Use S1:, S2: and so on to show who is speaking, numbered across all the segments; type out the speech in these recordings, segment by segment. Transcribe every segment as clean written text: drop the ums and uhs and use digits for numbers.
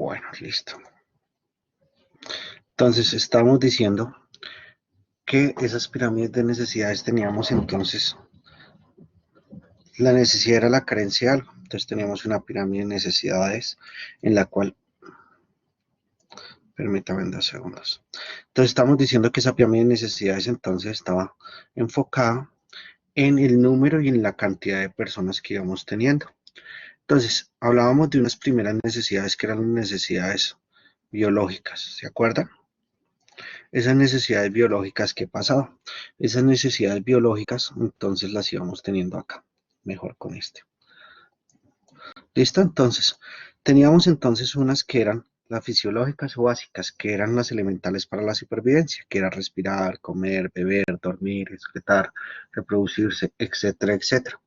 S1: Bueno, listo. Entonces, estamos diciendo que esas pirámides de necesidades teníamos entonces, la necesidad era la carencia de algo. Entonces teníamos una pirámide de necesidades en la cual, permítame 2 segundos. Entonces estamos diciendo que esa pirámide de necesidades entonces estaba enfocada en el número y en la cantidad de personas que íbamos teniendo. Entonces, hablábamos de unas primeras necesidades que eran las necesidades biológicas, ¿se acuerdan? Esas necesidades biológicas, ¿qué pasaba? Esas necesidades biológicas, entonces las íbamos teniendo acá, mejor con este. ¿Listo? Entonces, teníamos entonces unas que eran las fisiológicas o básicas, que eran las elementales para la supervivencia, que era respirar, comer, beber, dormir, excretar, reproducirse, etcétera, etcétera.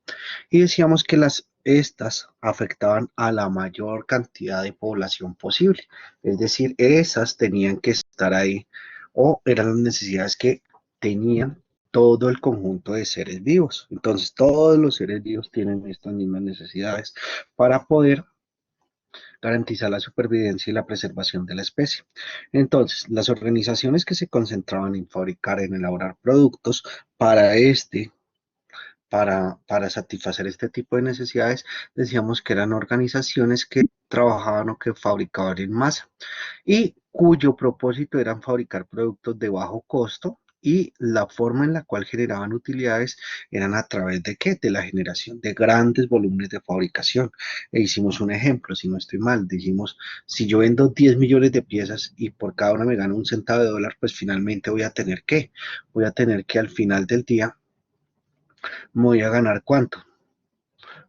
S1: Y decíamos que estas afectaban a la mayor cantidad de población posible, es decir, esas tenían que estar ahí o eran las necesidades que tenían todo el conjunto de seres vivos. Entonces, todos los seres vivos tienen estas mismas necesidades para poder garantizar la supervivencia y la preservación de la especie. Entonces, las organizaciones que se concentraban en fabricar, en elaborar productos para para satisfacer este tipo de necesidades, decíamos que eran organizaciones que trabajaban o que fabricaban en masa y cuyo propósito era fabricar productos de bajo costo y la forma en la cual generaban utilidades eran a través de ¿qué? De la generación de grandes volúmenes de fabricación. E hicimos un ejemplo, si no estoy mal, dijimos, si yo vendo 10 millones de piezas y por cada una me gano un centavo de dólar, pues finalmente voy a tener ¿qué? Voy a tener que al final del día me voy a ganar ¿cuánto?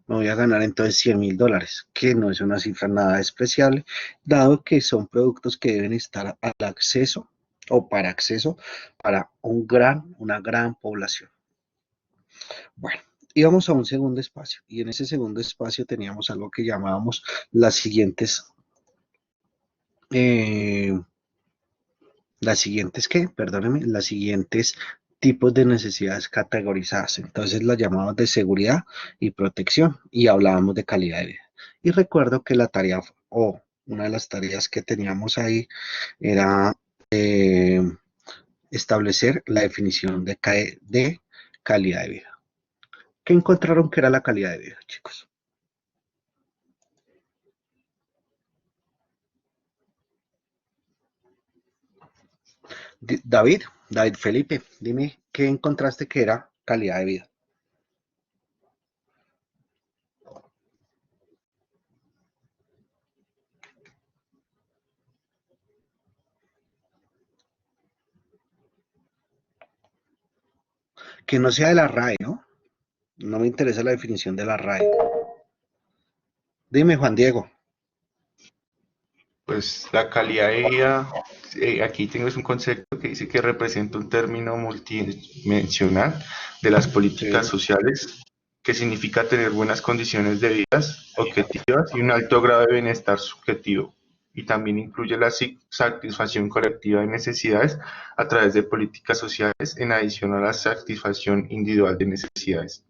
S1: Me voy a ganar entonces $100.000, que no es una cifra nada despreciable, dado que son productos que deben estar al acceso o para acceso para una gran población. Bueno, íbamos a un segundo espacio y en ese segundo espacio teníamos algo que llamábamos eh, las siguientes tipos de necesidades categorizadas. Entonces las llamamos de seguridad y protección y hablábamos de calidad de vida. Y recuerdo que la tarea o una de las tareas que teníamos ahí era establecer la definición de calidad de vida. ¿Qué encontraron que era la calidad de vida, chicos? David Felipe, dime, ¿qué encontraste que era calidad de vida? Que no sea de la RAE, ¿no? No me interesa la definición de la RAE. Dime, Juan Diego.
S2: Pues la calidad de vida, aquí tengo un concepto que dice que representa un término multidimensional de las políticas
S1: Sí.
S2: sociales, que significa tener buenas condiciones de vida objetivas y un alto grado de bienestar subjetivo. Y también incluye la satisfacción colectiva de necesidades a través de políticas sociales, en adición a la satisfacción individual de necesidades.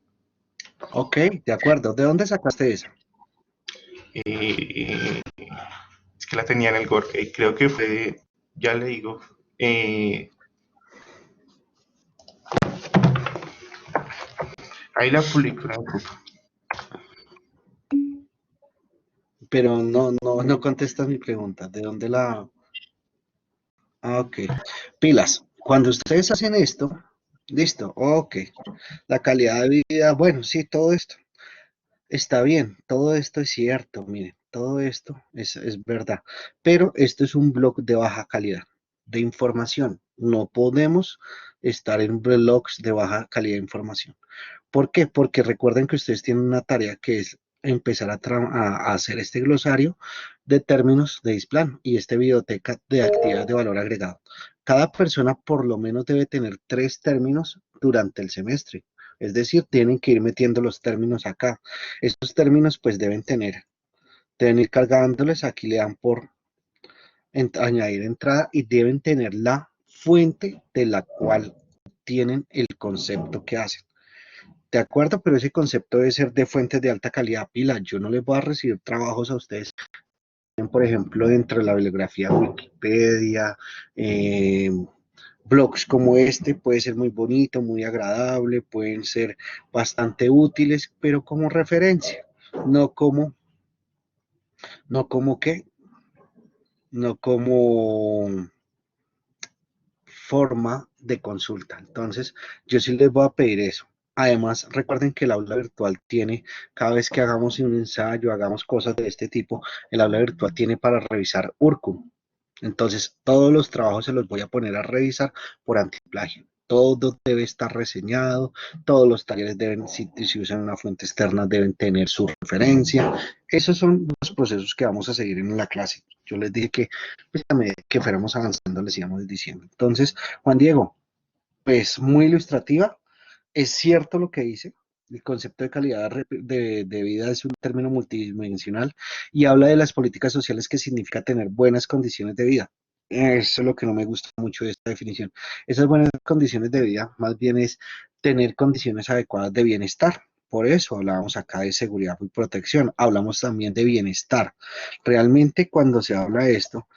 S1: Ok, de acuerdo. ¿De dónde sacaste esa?
S2: Eh, es que la tenía en el GOR, creo que fue, ya le digo, ahí la publico, no me ocupo.
S1: Pero no contestas mi pregunta. ¿De dónde la...? Ah, ok. Pilas. Cuando ustedes hacen esto, listo, ok. La calidad de vida, bueno, sí, todo esto está bien, todo esto es cierto, miren, todo esto es verdad. Pero esto es un blog de baja calidad de información. No podemos estar en blogs de baja calidad de información. ¿Por qué? Porque recuerden que ustedes tienen una tarea que es empezar a hacer este glosario de términos de ISPLAN y este biblioteca de actividades de valor agregado. Cada persona por lo menos debe tener 3 términos durante el semestre. Es decir, tienen que ir metiendo los términos acá. Estos términos pues deben ir cargándoles. Aquí le dan por añadir entrada y deben tener la fuente de la cual tienen el concepto que hacen. De acuerdo, pero ese concepto debe ser de fuentes de alta calidad, pila. Yo no les voy a recibir trabajos a ustedes tienen, por ejemplo, dentro de la bibliografía Wikipedia, blogs como este, puede ser muy bonito, muy agradable, pueden ser bastante útiles, pero como referencia, no como, no como qué, no como forma de consulta. Entonces, yo sí les voy a pedir eso. Además, recuerden que el aula virtual tiene, cada vez que hagamos un ensayo, hagamos cosas de este tipo, el aula virtual tiene para revisar Urku. Entonces, todos los trabajos se los voy a poner a revisar por antiplagio. Todo debe estar reseñado, todos los talleres deben, si usan una fuente externa, deben tener su referencia. Esos son los procesos que vamos a seguir en la clase. Yo les dije que, pues, a medida que fuéramos avanzando, les íbamos diciendo. Entonces, Juan Diego, pues muy ilustrativa. Es cierto lo que dice. El concepto de calidad de vida es un término multidimensional y habla de las políticas sociales que significa tener buenas condiciones de vida. Eso es lo que no me gusta mucho de esta definición. Esas buenas condiciones de vida más bien es tener condiciones adecuadas de bienestar. Por eso hablábamos acá de seguridad y protección. Hablamos también de bienestar. Realmente cuando se habla de esto,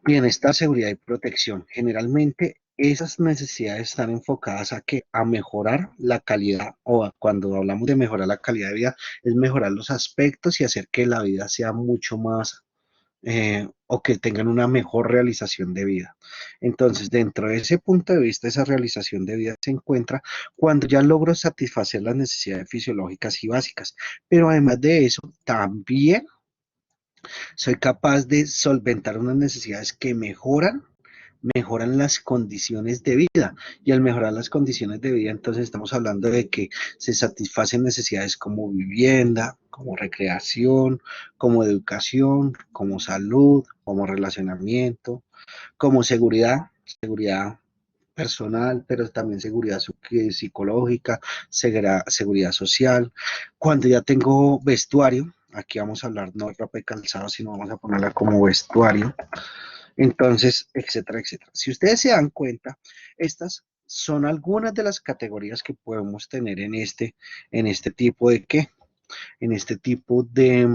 S1: bienestar, seguridad y protección. Generalmente esas necesidades están enfocadas a que a mejorar la calidad cuando hablamos de mejorar la calidad de vida es mejorar los aspectos y hacer que la vida sea mucho más o que tengan una mejor realización de vida. Entonces, dentro de ese punto de vista, esa realización de vida se encuentra cuando ya logro satisfacer las necesidades fisiológicas y básicas. Pero además de eso, también soy capaz de solventar unas necesidades que mejoran las condiciones de vida. Y al mejorar las condiciones de vida, entonces estamos hablando de que se satisfacen necesidades como vivienda, como recreación, como educación, como salud, como relacionamiento, como seguridad personal, pero también seguridad psicológica, seguridad social. Cuando ya tengo vestuario, aquí vamos a hablar no de ropa y calzado, sino vamos a ponerla como vestuario, entonces, etcétera, etcétera. Si ustedes se dan cuenta, estas son algunas de las categorías que podemos tener en este tipo de qué, en este tipo de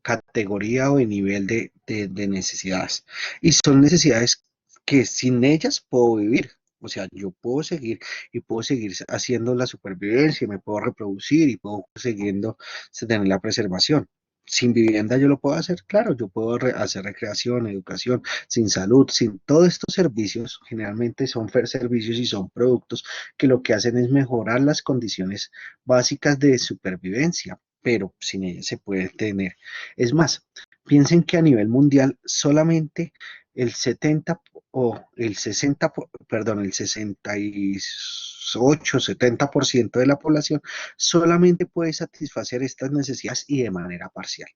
S1: categoría o de nivel de necesidades. Y son necesidades que sin ellas puedo vivir. O sea, yo puedo seguir y puedo seguir haciendo la supervivencia, me puedo reproducir y puedo siguiendo tener la preservación. Sin vivienda yo lo puedo hacer, claro, yo puedo hacer recreación, educación, sin salud, sin todos estos servicios, generalmente son servicios y son productos que lo que hacen es mejorar las condiciones básicas de supervivencia, pero sin ellas se puede tener. Es más, piensen que a nivel mundial solamente el 70 o el 60, perdón, el 68, 70% de la población solamente puede satisfacer estas necesidades y de manera parcial.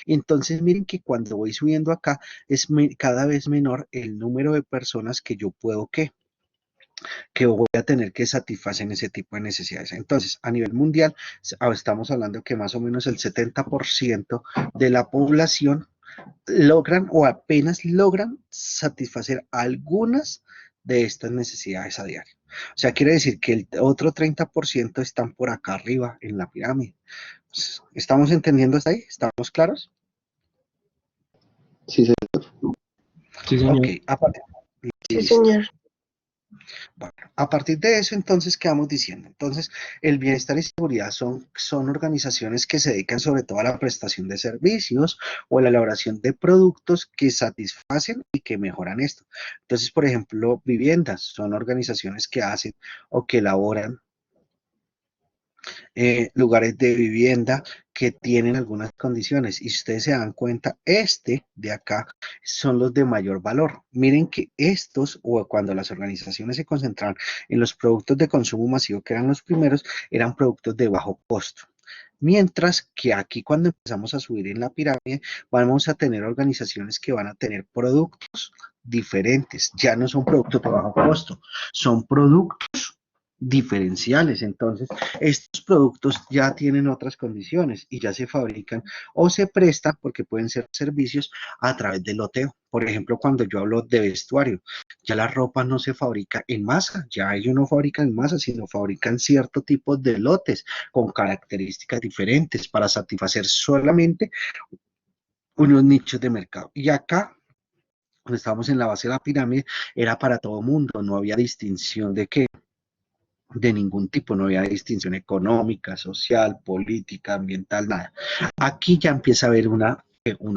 S1: Entonces, miren que cuando voy subiendo acá es cada vez menor el número de personas que yo puedo que voy a tener que satisfacer ese tipo de necesidades. Entonces, a nivel mundial, estamos hablando que más o menos el 70% de la población logran o apenas logran satisfacer algunas de estas necesidades a diario. O sea, quiere decir que el otro 30% están por acá arriba en la pirámide. ¿Estamos entendiendo hasta ahí? ¿Estamos claros?
S3: Sí,
S2: Sí,
S1: Ok,
S2: señor.
S3: sí,
S1: listo.
S3: señor.
S1: Bueno, a partir de eso, entonces, ¿qué vamos diciendo? Entonces, el bienestar y seguridad son organizaciones que se dedican sobre todo a la prestación de servicios o a la elaboración de productos que satisfacen y que mejoran esto. Entonces, por ejemplo, viviendas son organizaciones que hacen o que elaboran lugares de vivienda que tienen algunas condiciones. Y si ustedes se dan cuenta, este de acá son los de mayor valor. Miren que estos, o cuando las organizaciones se concentraban en los productos de consumo masivo, que eran los primeros, eran productos de bajo costo. Mientras que aquí cuando empezamos a subir en la pirámide, vamos a tener organizaciones que van a tener productos diferentes. Ya no son productos de bajo costo, son productos diferenciales. Entonces, estos productos ya tienen otras condiciones y ya se fabrican o se prestan, porque pueden ser servicios, a través del loteo. Por ejemplo, cuando yo hablo de vestuario, ya la ropa no se fabrica en masa, ya ellos no fabrican en masa, sino fabrican cierto tipo de lotes con características diferentes para satisfacer solamente unos nichos de mercado. Y acá, cuando estábamos en la base de la pirámide, era para todo mundo, no había distinción de qué, de ningún tipo, no había distinción económica, social, política, ambiental, nada. Aquí ya empieza a haber una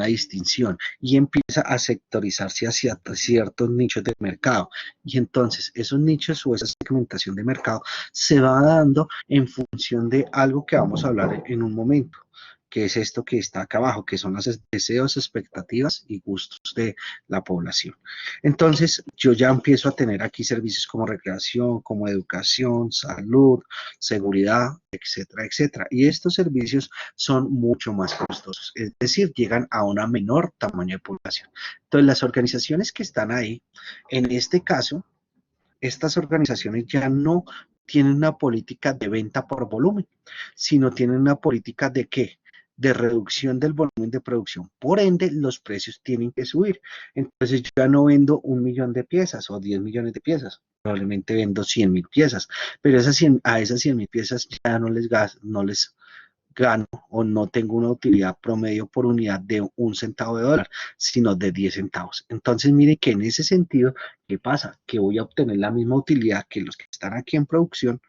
S1: distinción y empieza a sectorizarse hacia ciertos nichos de mercado. Y entonces esos nichos o esa segmentación de mercado se va dando en función de algo que vamos a hablar en un momento, que es esto que está acá abajo, que son los deseos, expectativas y gustos de la población. Entonces, yo ya empiezo a tener aquí servicios como recreación, como educación, salud, seguridad, etcétera, etcétera. Y estos servicios son mucho más costosos, es decir, llegan a una menor tamaño de población. Entonces, las organizaciones que están ahí, en este caso, estas organizaciones ya no tienen una política de venta por volumen, sino tienen una política de qué? De reducción del volumen de producción. Por ende, los precios tienen que subir. Entonces, yo ya no vendo 1 millón de piezas o 10 millones de piezas. Probablemente vendo 100.000 piezas, pero a esas 100.000 piezas ya no les gano o no tengo una utilidad promedio por unidad de 1 centavo de dólar, sino de 10 centavos. Entonces, mire que en ese sentido, ¿qué pasa? Que voy a obtener la misma utilidad que los que están aquí en producción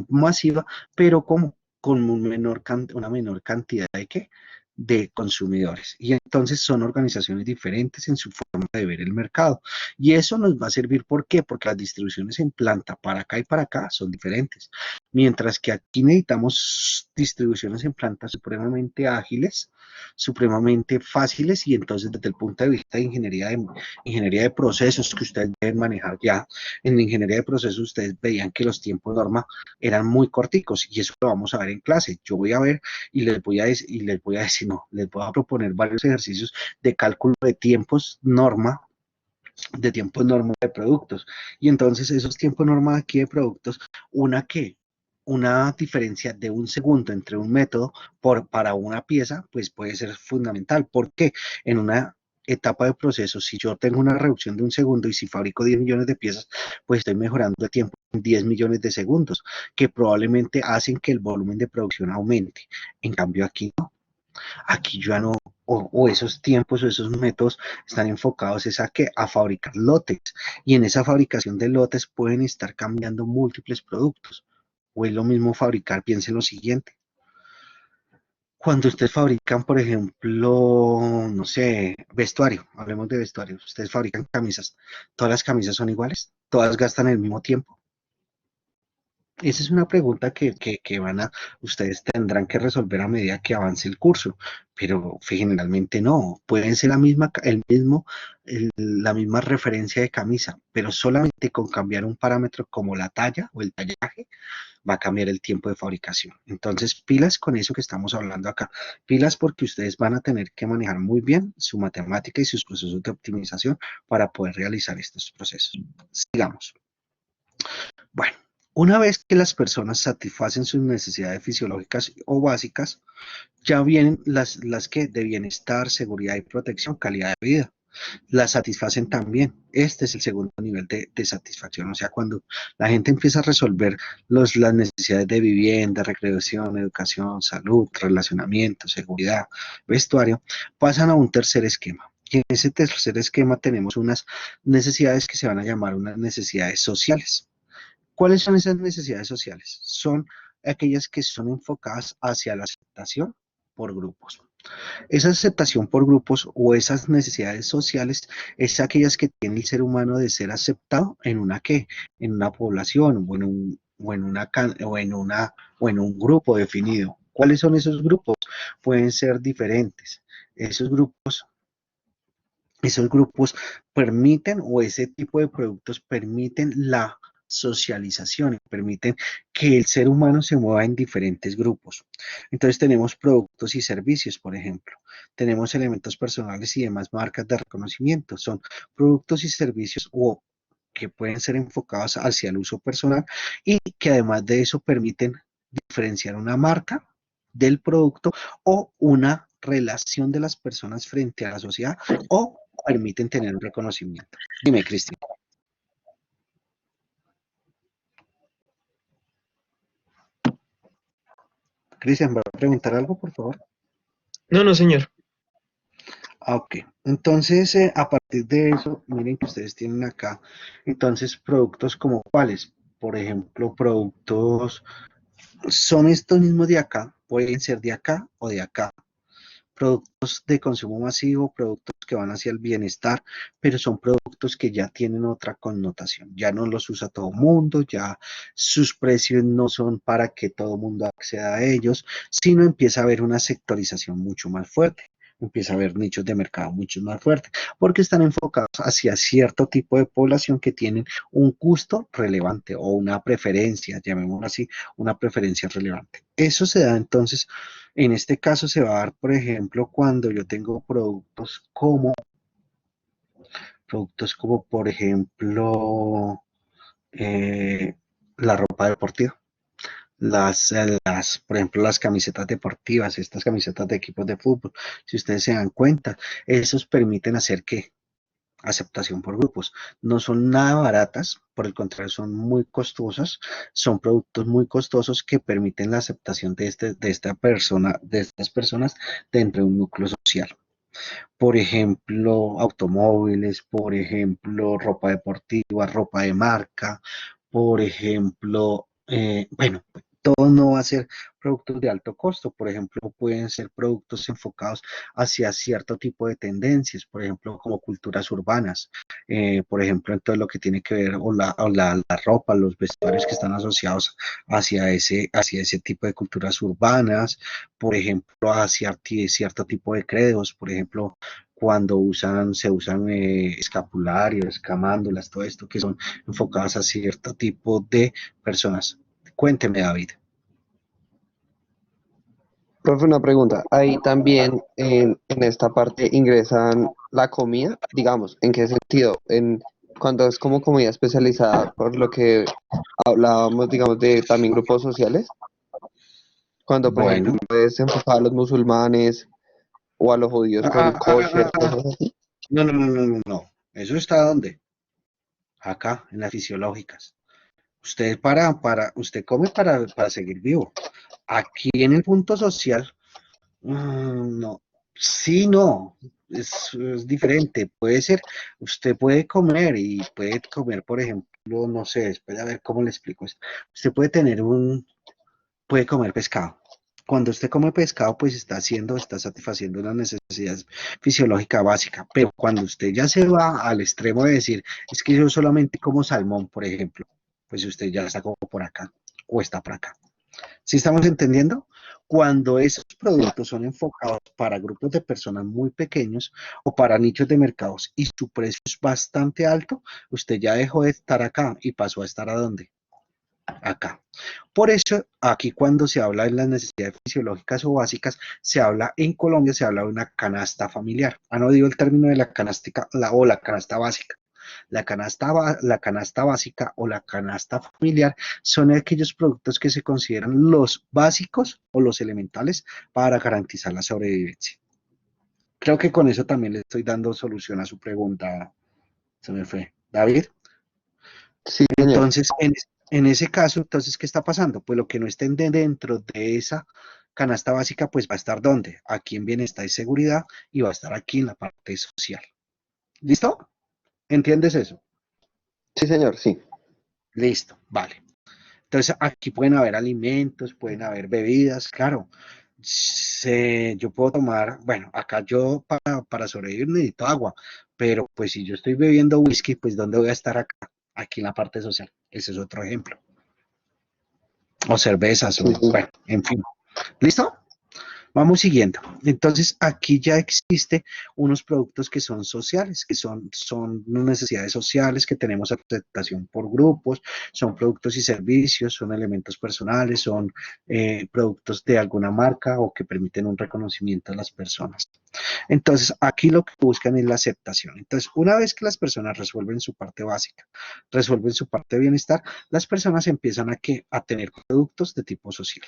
S1: masiva, pero como con una menor cantidad de ¿qué? De consumidores. Y entonces son organizaciones diferentes en su forma de ver el mercado. Y eso nos va a servir, ¿por qué? Porque las distribuciones en planta para acá y para acá son diferentes. Mientras que aquí necesitamos distribuciones en planta supremamente ágiles, supremamente fáciles, y entonces desde el punto de vista de ingeniería de procesos que ustedes deben manejar ya, en la ingeniería de procesos ustedes veían que los tiempos norma eran muy corticos y eso lo vamos a ver en clase. Yo voy a ver y les voy a decir, no, les voy a proponer varios ejercicios de cálculo de tiempos norma de productos. Y entonces esos tiempos norma aquí de productos, una diferencia de 1 segundo entre un método para una pieza, pues puede ser fundamental. Porque en una etapa de proceso, si yo tengo una reducción de 1 segundo y si fabrico 10 millones de piezas, pues estoy mejorando el tiempo en 10 millones de segundos, que probablemente hacen que el volumen de producción aumente. En cambio aquí no. Aquí ya no, o esos tiempos o esos métodos están enfocados es a fabricar lotes. Y en esa fabricación de lotes pueden estar cambiando múltiples productos. O es lo mismo fabricar, piensen lo siguiente. Cuando ustedes fabrican, por ejemplo, no sé, vestuario, hablemos de vestuario, ustedes fabrican camisas, ¿todas las camisas son iguales? ¿Todas gastan el mismo tiempo? Esa es una pregunta que ustedes tendrán que resolver a medida que avance el curso, pero generalmente no. Pueden ser la misma referencia de camisa, pero solamente con cambiar un parámetro como la talla o el tallaje va a cambiar el tiempo de fabricación. Entonces, pilas con eso que estamos hablando acá. Pilas porque ustedes van a tener que manejar muy bien su matemática y sus procesos de optimización para poder realizar estos procesos. Sigamos. Bueno, una vez que las personas satisfacen sus necesidades fisiológicas o básicas, ya vienen las que de bienestar, seguridad y protección, calidad de vida. Las satisfacen también. Este es el segundo nivel de satisfacción. O sea, cuando la gente empieza a resolver las necesidades de vivienda, recreación, educación, salud, relacionamiento, seguridad, vestuario, pasan a un tercer esquema. Y en ese tercer esquema tenemos unas necesidades que se van a llamar unas necesidades sociales. ¿Cuáles son esas necesidades sociales? Son aquellas que son enfocadas hacia la aceptación por grupos. Esa aceptación por grupos o esas necesidades sociales es aquellas que tiene el ser humano de ser aceptado en una qué, en una población o en un grupo definido. ¿Cuáles son esos grupos? Pueden ser diferentes. Esos grupos esos grupos permiten o ese tipo de productos permiten la socialización, permiten que el ser humano se mueva en diferentes grupos. Entonces tenemos productos y servicios, por ejemplo. Tenemos elementos personales y demás marcas de reconocimiento. Son productos y servicios o que pueden ser enfocados hacia el uso personal y que además de eso permiten diferenciar una marca del producto o una relación de las personas frente a la sociedad o permiten tener un reconocimiento. Dime, Cristian. Cristian, ¿va a preguntar algo, por favor?
S3: No, no, señor.
S1: Ok, entonces a partir de eso, miren que ustedes tienen acá, entonces productos como cuáles, por ejemplo, productos, son estos mismos de acá, pueden ser de acá o de acá. Productos de consumo masivo, productos que van hacia el bienestar, pero son productos que ya tienen otra connotación, ya no los usa todo el mundo, ya sus precios no son para que todo el mundo acceda a ellos, sino empieza a haber una sectorización mucho más fuerte. Empieza a haber nichos de mercado mucho más fuertes, porque están enfocados hacia cierto tipo de población que tienen un gusto relevante o una preferencia, llamémoslo así, una preferencia relevante. Eso se da entonces en este caso se va a dar, por ejemplo, cuando yo tengo productos como por ejemplo, eh, la ropa deportiva. Por ejemplo, las camisetas deportivas, estas camisetas de equipos de fútbol, si ustedes se dan cuenta, esos permiten hacer que aceptación por grupos. No son nada baratas, por el contrario, son muy costosas, son productos muy costosos que permiten la aceptación de esta persona, de estas personas dentro de un núcleo social. Por ejemplo, automóviles, por ejemplo, ropa deportiva, ropa de marca, por ejemplo, bueno, todo no va a ser productos de alto costo, por ejemplo, pueden ser productos enfocados hacia cierto tipo de tendencias, por ejemplo, como culturas urbanas, por ejemplo, en todo lo que tiene que ver la ropa, los vestuarios que están asociados hacia ese tipo de culturas urbanas, por ejemplo, hacia cierto tipo de credos, por ejemplo, cuando se usan escapularios, camándulas, todo esto que son enfocadas a cierto tipo de personas. Cuénteme, David.
S3: Profe, una pregunta. Ahí también en esta parte ingresan la comida, digamos, ¿en qué sentido? Cuando es como comida especializada, por lo que hablábamos, digamos, de también grupos sociales, cuando por ejemplo
S1: Bueno,
S3: es enfocado a los musulmanes o a los judíos con kosher, cosas así.
S1: no, no, no, no, no, no. ¿Eso está dónde? Acá, en las fisiológicas. Usted come para seguir vivo. Aquí en el punto social, no, sí, no, es diferente. Puede ser, usted puede comer y puede comer, por ejemplo, no sé, después a ver cómo le explico esto. Usted puede comer pescado. Cuando usted come pescado, pues está satisfaciendo una necesidad fisiológica básica. Pero cuando usted ya se va al extremo de decir, es que yo solamente como salmón, por ejemplo, pues usted ya está como por acá o está por acá. ¿Sí estamos entendiendo? Cuando esos
S3: Sí,
S1: productos son enfocados para grupos de personas muy pequeños o para nichos de mercados y su precio es bastante alto, usted ya dejó de estar acá y pasó a estar ¿a dónde? Acá. Por eso, aquí cuando se habla de las necesidades fisiológicas o básicas, se habla en Colombia, se habla de una canasta familiar. ¿Han oído el término de la canasta o la canasta básica? La canasta básica o la canasta familiar son aquellos productos que se consideran los básicos o los elementales para garantizar la sobrevivencia. Creo que con eso también le estoy dando solución a su pregunta. Se me fue. David.
S3: sí, señor.
S1: Entonces, en ese caso, entonces, ¿qué está pasando? Pues lo que no estén dentro de esa canasta básica, pues va a estar ¿dónde? Aquí en bienestar y seguridad y va a estar aquí en la parte social. ¿Listo? ¿Entiendes eso?
S3: Sí, señor, sí.
S1: Listo, vale. Entonces, aquí pueden haber alimentos, pueden haber bebidas, claro. Yo puedo tomar, bueno, acá yo para sobrevivir necesito agua, pero pues si yo estoy bebiendo whisky, pues ¿dónde voy a estar acá? Aquí en la parte social. Ese es otro ejemplo. O cervezas, o
S3: Sí, sí.
S1: bueno, en fin. ¿Listo? Vamos siguiendo. Entonces, aquí ya existe unos productos que son sociales, son necesidades sociales, que tenemos aceptación por grupos, son productos y servicios, son elementos personales, son productos de alguna marca o que permiten un reconocimiento a las personas. Entonces, aquí lo que buscan es la aceptación. Entonces, una vez que las personas resuelven su parte básica, resuelven su parte de bienestar, las personas empiezan a tener productos de tipo social.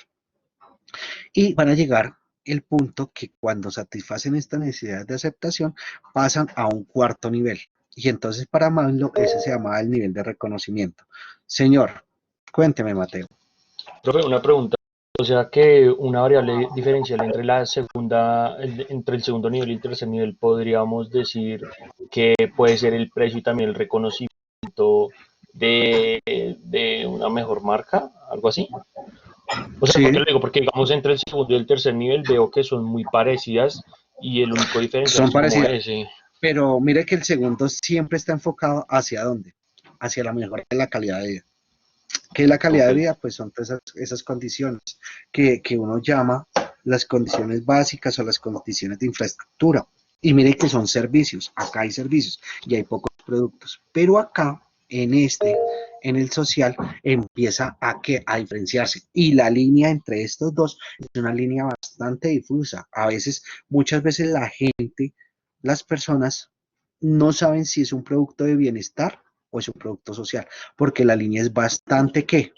S1: Y van a llegar el punto que cuando satisfacen esta necesidad de aceptación, pasan a un cuarto nivel. Y entonces para Maslow ese se llama el nivel de reconocimiento. Señor, cuénteme, Mateo.
S4: Profe, una pregunta. O sea que una variable diferencial entre entre el segundo nivel y el tercer nivel podríamos decir que puede ser el precio y también el reconocimiento de una mejor marca, algo así. O sea, porque
S1: Sí,
S4: lo digo, porque digamos entre el segundo y el tercer nivel veo que son muy parecidas y el único diferencial
S1: son
S4: es como
S1: parecidas,
S4: ese.
S1: pero mire que el segundo siempre está enfocado hacia dónde, hacia la mejora de la calidad de vida. ¿Qué es la calidad
S4: Ok,
S1: de vida? Pues son todas esas condiciones que uno llama las condiciones básicas o las condiciones de infraestructura. Y mire que son servicios, acá hay servicios y hay pocos productos, pero acá en el social, empieza a diferenciarse. Y la línea entre estos dos es una línea bastante difusa. A veces, muchas veces la gente, las personas, no saben si es un producto de bienestar o es un producto social, porque la línea es bastante, ¿qué?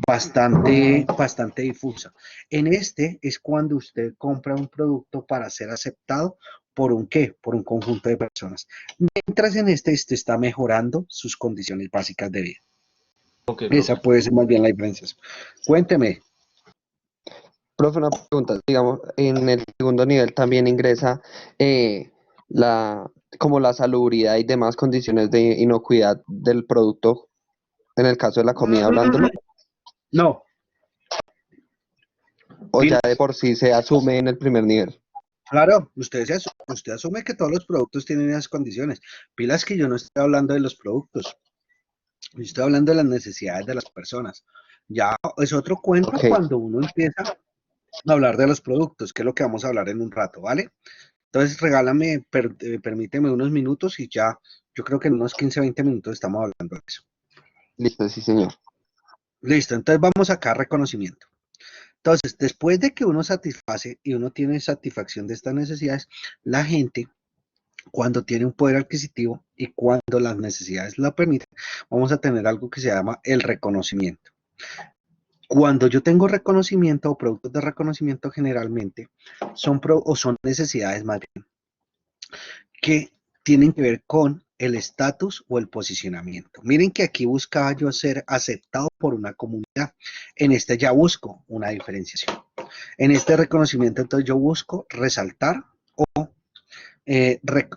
S1: Bastante difusa. En este es cuando usted compra un producto para ser aceptado por un qué, por un conjunto de personas. Mientras en este está mejorando sus condiciones básicas de vida.
S4: ok, profe.
S1: Esa puede ser más bien la diferencia. Cuénteme.
S3: Profe, una pregunta, digamos, en el segundo nivel también ingresa eh, la, como la salubridad y demás condiciones de inocuidad del producto, en el caso de la comida hablándolo,
S1: No,
S3: o ya de
S1: pilas.
S3: por sí se asume en el primer nivel.
S1: Claro, usted asume que todos los productos tienen esas condiciones. Pilas que yo no estoy hablando de los productos, yo estoy hablando de las necesidades de las personas. Ya es otro cuento
S3: Ok,
S1: cuando uno empieza a hablar de los productos, que es lo que vamos a hablar en un rato, ¿vale? Entonces, permíteme unos minutos y ya, yo creo que en unos 15, 20 minutos estamos hablando de eso.
S3: listo, sí, señor.
S1: Listo, entonces vamos acá a reconocimiento. Entonces, después de que uno satisface y uno tiene satisfacción de estas necesidades, la gente, cuando tiene un poder adquisitivo y cuando las necesidades lo permiten, vamos a tener algo que se llama el reconocimiento. Cuando yo tengo reconocimiento o productos de reconocimiento, generalmente son necesidades más bien que tienen que ver con el estatus o el posicionamiento. Miren que aquí buscaba yo ser aceptado por una comunidad. En este ya busco una diferenciación. En este reconocimiento, entonces yo busco resaltar o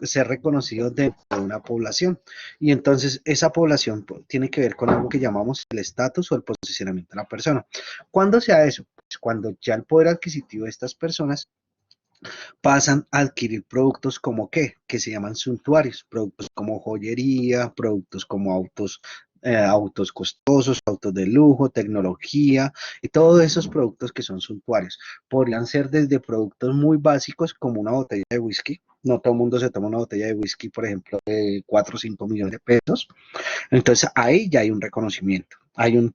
S1: ser reconocido dentro de una población. Y entonces esa población tiene que ver con algo que llamamos el estatus o el posicionamiento de la persona. ¿Cuándo se da eso? Pues cuando ya el poder adquisitivo de estas personas pasan a adquirir productos como qué, que se llaman suntuarios, productos como joyería, productos como autos costosos, autos de lujo, tecnología y todos esos productos que son suntuarios. Podrían ser desde productos muy básicos como una botella de whisky. No todo el mundo se toma una botella de whisky, por ejemplo, de 4 o 5 millones de pesos. Entonces ahí ya hay un reconocimiento, hay un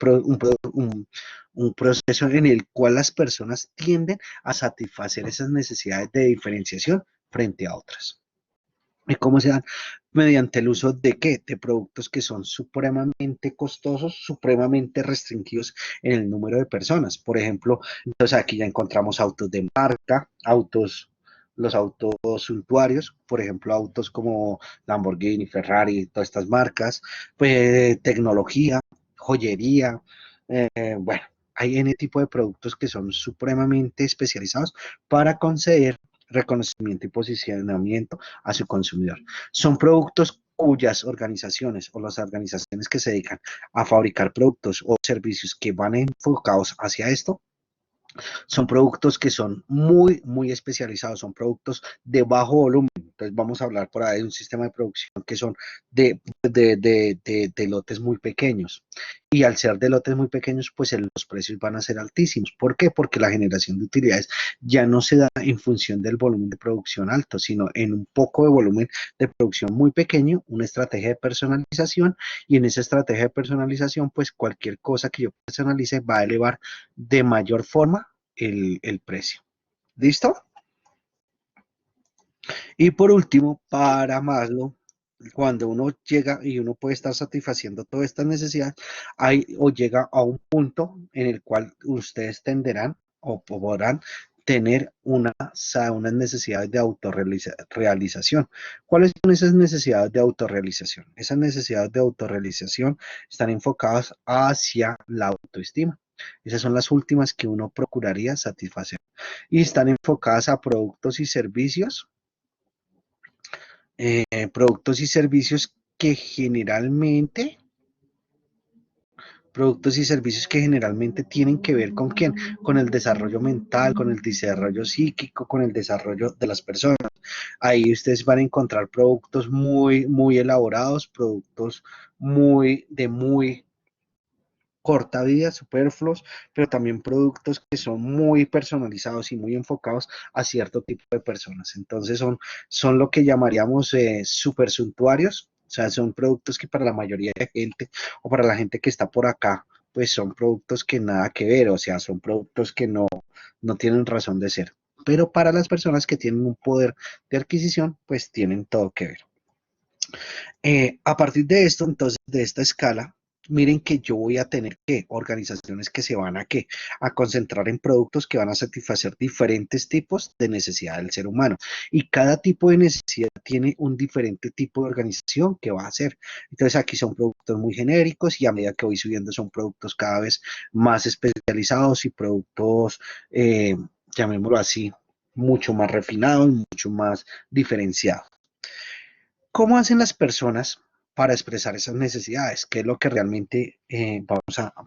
S1: proceso en el cual las personas tienden a satisfacer esas necesidades de diferenciación frente a otras. ¿Y cómo se dan? Mediante el uso de qué? De productos que son supremamente costosos, supremamente restringidos en el número de personas. Por ejemplo, entonces aquí ya encontramos autos de marca, los autos suntuarios, por ejemplo, autos como Lamborghini, Ferrari, todas estas marcas, pues tecnología, joyería, bueno, hay N tipo de productos que son supremamente especializados para conceder reconocimiento y posicionamiento a su consumidor. Son productos cuyas organizaciones o las organizaciones que se dedican a fabricar productos o servicios que van enfocados hacia esto, son productos que son muy especializados, son productos de bajo volumen. Entonces vamos a hablar por ahí de un sistema de producción que son de lotes muy pequeños. Y al ser de lotes muy pequeños, pues los precios van a ser altísimos. ¿Por qué? Porque la generación de utilidades ya no se da en función del volumen de producción alto, sino en un poco de volumen de producción muy pequeño, una estrategia de personalización, y en esa estrategia de personalización, pues cualquier cosa que yo personalice va a elevar de mayor forma el precio. ¿Listo? Y por último, para Maslow, cuando uno llega y uno puede estar satisfaciendo todas estas necesidades, hay o llega a un punto en el cual ustedes tenderán o podrán tener unas necesidades de autorrealización. ¿Cuáles son esas necesidades de autorrealización? Esas necesidades de autorrealización están enfocadas hacia la autoestima. Esas son las últimas que uno procuraría satisfacer. Y están enfocadas a productos y servicios que generalmente tienen que ver con quién, con el desarrollo mental, con el desarrollo psíquico, con el desarrollo de las personas. Ahí ustedes van a encontrar productos muy, muy elaborados, productos muy corta vida, superfluos, pero también productos que son muy personalizados y muy enfocados a cierto tipo de personas. Entonces son lo que llamaríamos super suntuarios, o sea, son productos que para la mayoría de gente o para la gente que está por acá, pues son productos que nada que ver, o sea, son productos que no tienen razón de ser. Pero para las personas que tienen un poder de adquisición, pues tienen todo que ver. A partir de esto, entonces, de esta escala, miren que yo voy a tener que organizaciones que se van a concentrar en productos que van a satisfacer diferentes tipos de necesidad del ser humano. Y cada tipo de necesidad tiene un diferente tipo de organización que va a hacer. Entonces aquí son productos muy genéricos y a medida que voy subiendo son productos cada vez más especializados y productos, llamémoslo así, mucho más refinados, mucho más diferenciados. ¿Cómo hacen las personas para expresar esas necesidades? ¿Qué es lo que realmente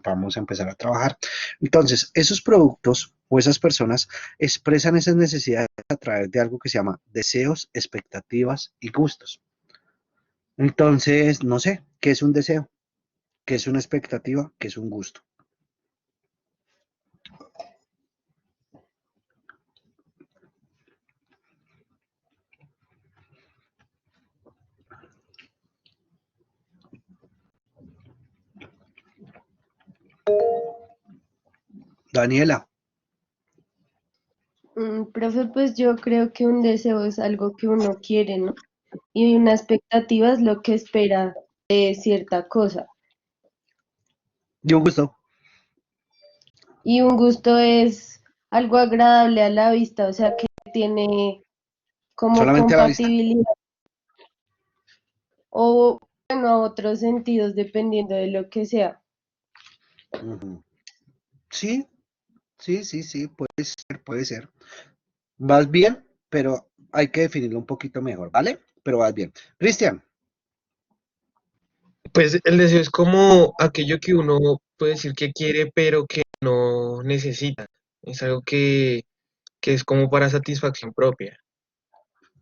S1: vamos a empezar a trabajar? Entonces, esos productos o esas personas expresan esas necesidades a través de algo que se llama deseos, expectativas y gustos. Entonces, no sé, ¿qué es un deseo? ¿Qué es una expectativa? ¿Qué es un gusto? Daniela,
S5: Profe, pues yo creo que un deseo es algo que uno quiere, ¿no? Y una expectativa es lo que espera de cierta cosa.
S1: y un gusto.
S5: Y un gusto es algo agradable a la vista, o sea, que tiene como
S1: Solamente a la vista.
S5: compatibilidad o, bueno, a otros sentidos dependiendo de lo que sea.
S1: Ujú. Sí, sí, puede ser. Vas bien, pero hay que definirlo un poquito mejor, ¿vale? Pero vas bien. Cristian,
S6: Pues el deseo es como aquello que uno puede decir que quiere, pero que no necesita. Es algo que es como para satisfacción propia.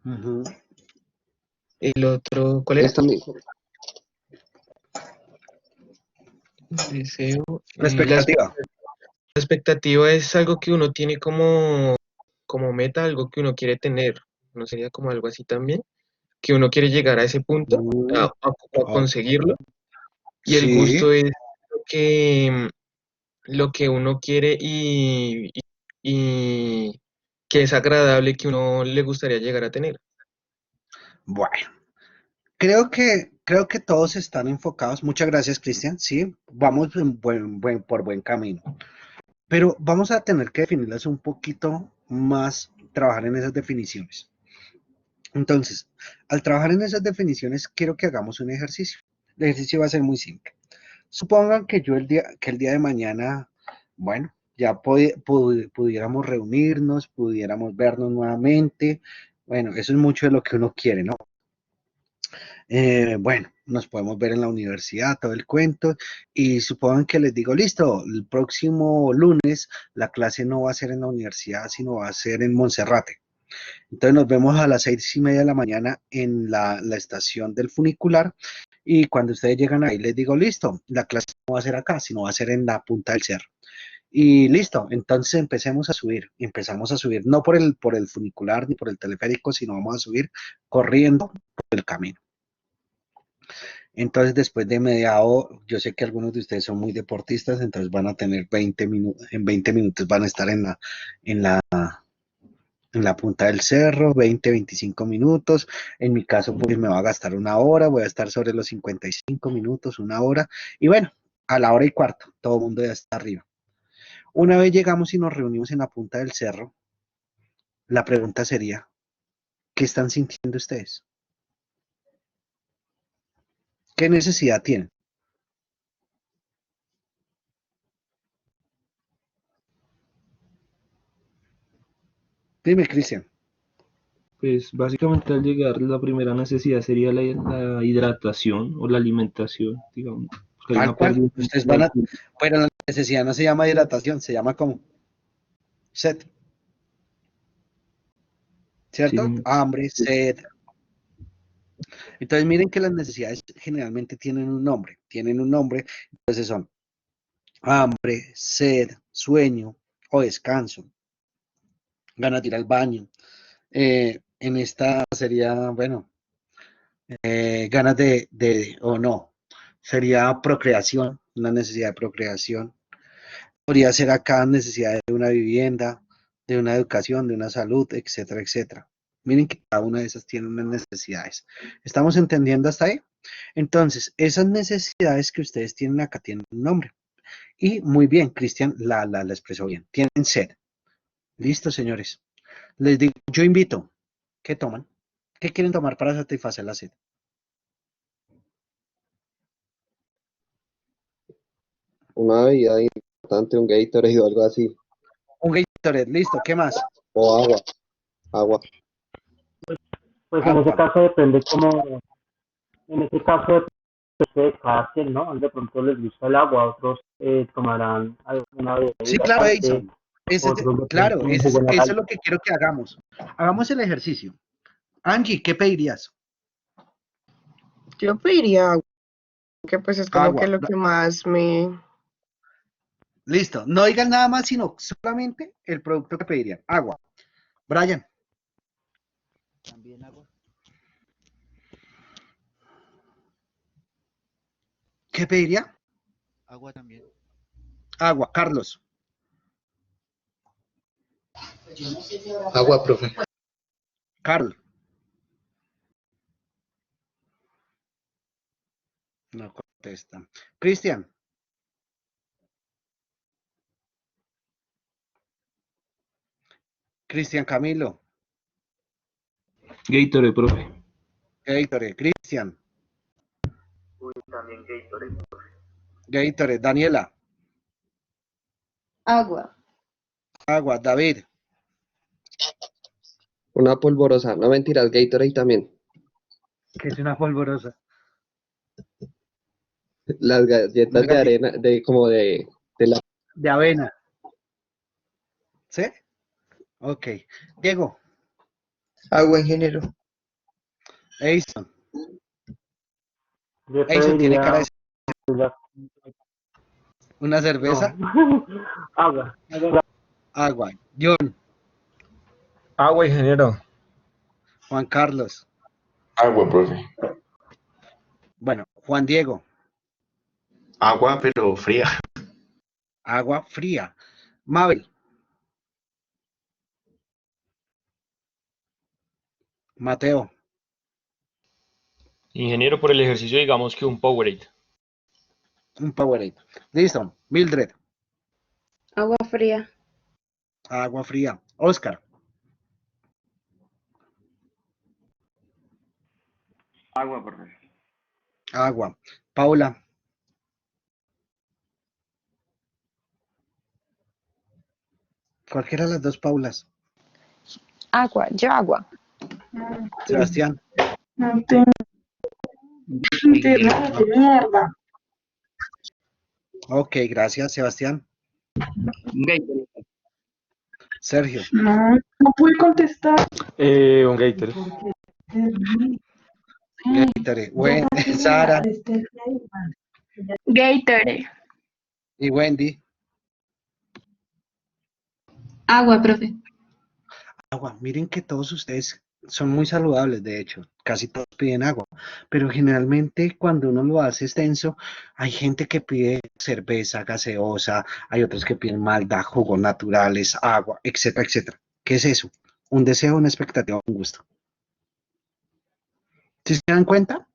S1: ujú,
S6: El otro, ¿cuál era?
S3: Esto mismo.
S6: Deseo.
S1: la expectativa.
S6: La expectativa es algo que uno tiene como meta, algo que uno quiere tener. ¿No sería como algo así también? Que uno quiere llegar a ese punto,
S1: Mm,
S6: a
S1: ok.
S6: conseguirlo. Y el
S1: Sí,
S6: gusto es lo que uno quiere y que es agradable que uno le gustaría llegar a tener.
S1: bueno. Creo que todos están enfocados. Muchas gracias, Cristian. Sí, vamos por buen camino. Pero vamos a tener que definirlas un poquito más, trabajar en esas definiciones. Entonces, al trabajar en esas definiciones, quiero que hagamos un ejercicio. El ejercicio va a ser muy simple. Supongan que que el día de mañana, bueno, ya pudiéramos reunirnos, pudiéramos vernos nuevamente. Bueno, eso es mucho de lo que uno quiere, ¿no? Bueno, nos podemos ver en la universidad, todo el cuento, y supongan que les digo, listo, el próximo lunes la clase no va a ser en la universidad, sino va a ser en Monserrate. Entonces nos vemos a las 6:30 de la mañana en la estación del funicular y cuando ustedes llegan ahí les digo, listo, la clase no va a ser acá, sino va a ser en la punta del cerro. Y listo, entonces empezamos a subir, no por el funicular ni por el teleférico, sino vamos a subir corriendo por el camino. Entonces, después de media hora, yo sé que algunos de ustedes son muy deportistas, entonces van a tener 20 minutos, en 20 minutos van a estar en la, en la punta del cerro, 25 minutos. En mi caso, pues me va a gastar una hora, voy a estar sobre los 55 minutos, una hora. Y bueno, a la hora y cuarto, todo el mundo ya está arriba. Una vez llegamos y nos reunimos en la punta del cerro, la pregunta sería, ¿qué están sintiendo ustedes? ¿Qué necesidad tienen? Dime, Cristian.
S7: Pues básicamente al llegar la primera necesidad sería la hidratación o la alimentación, digamos, porque hay
S1: Tal
S7: una
S1: cual.
S7: pérdida
S1: Ustedes
S7: de
S1: van a,
S7: líquido.
S1: pero la necesidad no se llama hidratación, se llama como sed,
S7: Sí,
S1: ¿cierto?
S7: señor.
S1: Hambre, sed. Entonces miren que las necesidades generalmente tienen un nombre, entonces son hambre, sed, sueño o descanso, ganas de ir al baño. En esta sería, bueno, ganas o no, sería procreación, una necesidad de procreación. Podría ser acá necesidad de una vivienda, de una educación, de una salud, etcétera, etcétera. Miren que cada una de esas tiene unas necesidades. ¿Estamos entendiendo hasta ahí? Entonces, esas necesidades que ustedes tienen acá tienen un nombre. Y muy bien, Cristian la expresó bien. Tienen sed. Listo, señores. Les digo, yo invito. ¿Qué toman? ¿Qué quieren tomar para satisfacer la sed?
S3: Una bebida importante, un Gatorade o algo así.
S1: Un Gatorade, listo. ¿Qué más?
S3: O agua, agua.
S8: Pues en ese
S1: Agua.
S8: caso depende como, en ese caso depende de cada quien, ¿no? De pronto les gusta el agua, otros tomarán alguna bebida
S1: Sí, claro,
S8: hidratante,
S1: Edison.
S8: otros de pronto
S1: Claro,
S8: un jugo
S1: eso es
S8: naranja.
S1: lo que quiero que hagamos. Hagamos el ejercicio. Angie, ¿qué pedirías?
S9: Yo pediría agua, que pues es como que
S1: Agua.
S9: lo que más me...
S1: Listo. No digan nada más, sino solamente el producto que pedirían. Agua. Brian.
S10: También agua.
S1: ¿Qué pediría?
S10: Agua también.
S1: Agua. Carlos.
S6: Agua, profe.
S1: Carl. No contesta. Cristian. Cristian Camilo.
S7: Gatorade, profe.
S1: Gatorade. Cristian.
S2: También Gatorade.
S1: Gatorade. Daniela.
S5: Agua.
S1: Agua. David.
S3: Una polvorosa. No mentiras, Gatorade también.
S1: Que es una polvorosa.
S3: Las galletas de arena, de la...
S1: De avena. ¿Sí? Ok. Diego.
S6: Agua, ingeniero.
S1: Edison.
S8: Yo
S1: Edison tiene cara
S8: pediría
S1: de una cerveza.
S8: no, agua.
S1: Agua. John.
S6: Agua, ingeniero.
S1: Juan Carlos.
S2: Agua, profe.
S1: Bueno, Juan Diego.
S2: Agua, pero fría.
S1: Agua fría. Mabel. Mateo.
S4: Ingeniero, por el ejercicio, digamos que un Powerade.
S1: Un Powerade. Listo. Mildred.
S11: Agua fría.
S1: Agua fría. Oscar.
S12: Agua, profe.
S1: Agua. Paula. Cualquiera de las dos Paulas.
S11: Agua, yo agua.
S1: Sebastián.
S13: No tengo internet de mierda.
S1: Ok, gracias, Sebastián.
S12: Gatorade.
S1: Sergio.
S13: No, no pude contestar.
S7: Un Gatorade.
S1: Gatorade. Bueno, Sara
S11: Gatorade.
S1: y Wendy.
S11: Agua, profe.
S1: Agua. Miren que todos ustedes son muy saludables, de hecho. Casi todos piden agua. Pero generalmente cuando uno lo hace extenso, hay gente que pide cerveza, gaseosa, hay otros que piden malta, jugos naturales, agua, etcétera, etcétera. ¿Qué es eso? Un deseo, una expectativa, un gusto. ¿Sí se dan cuenta?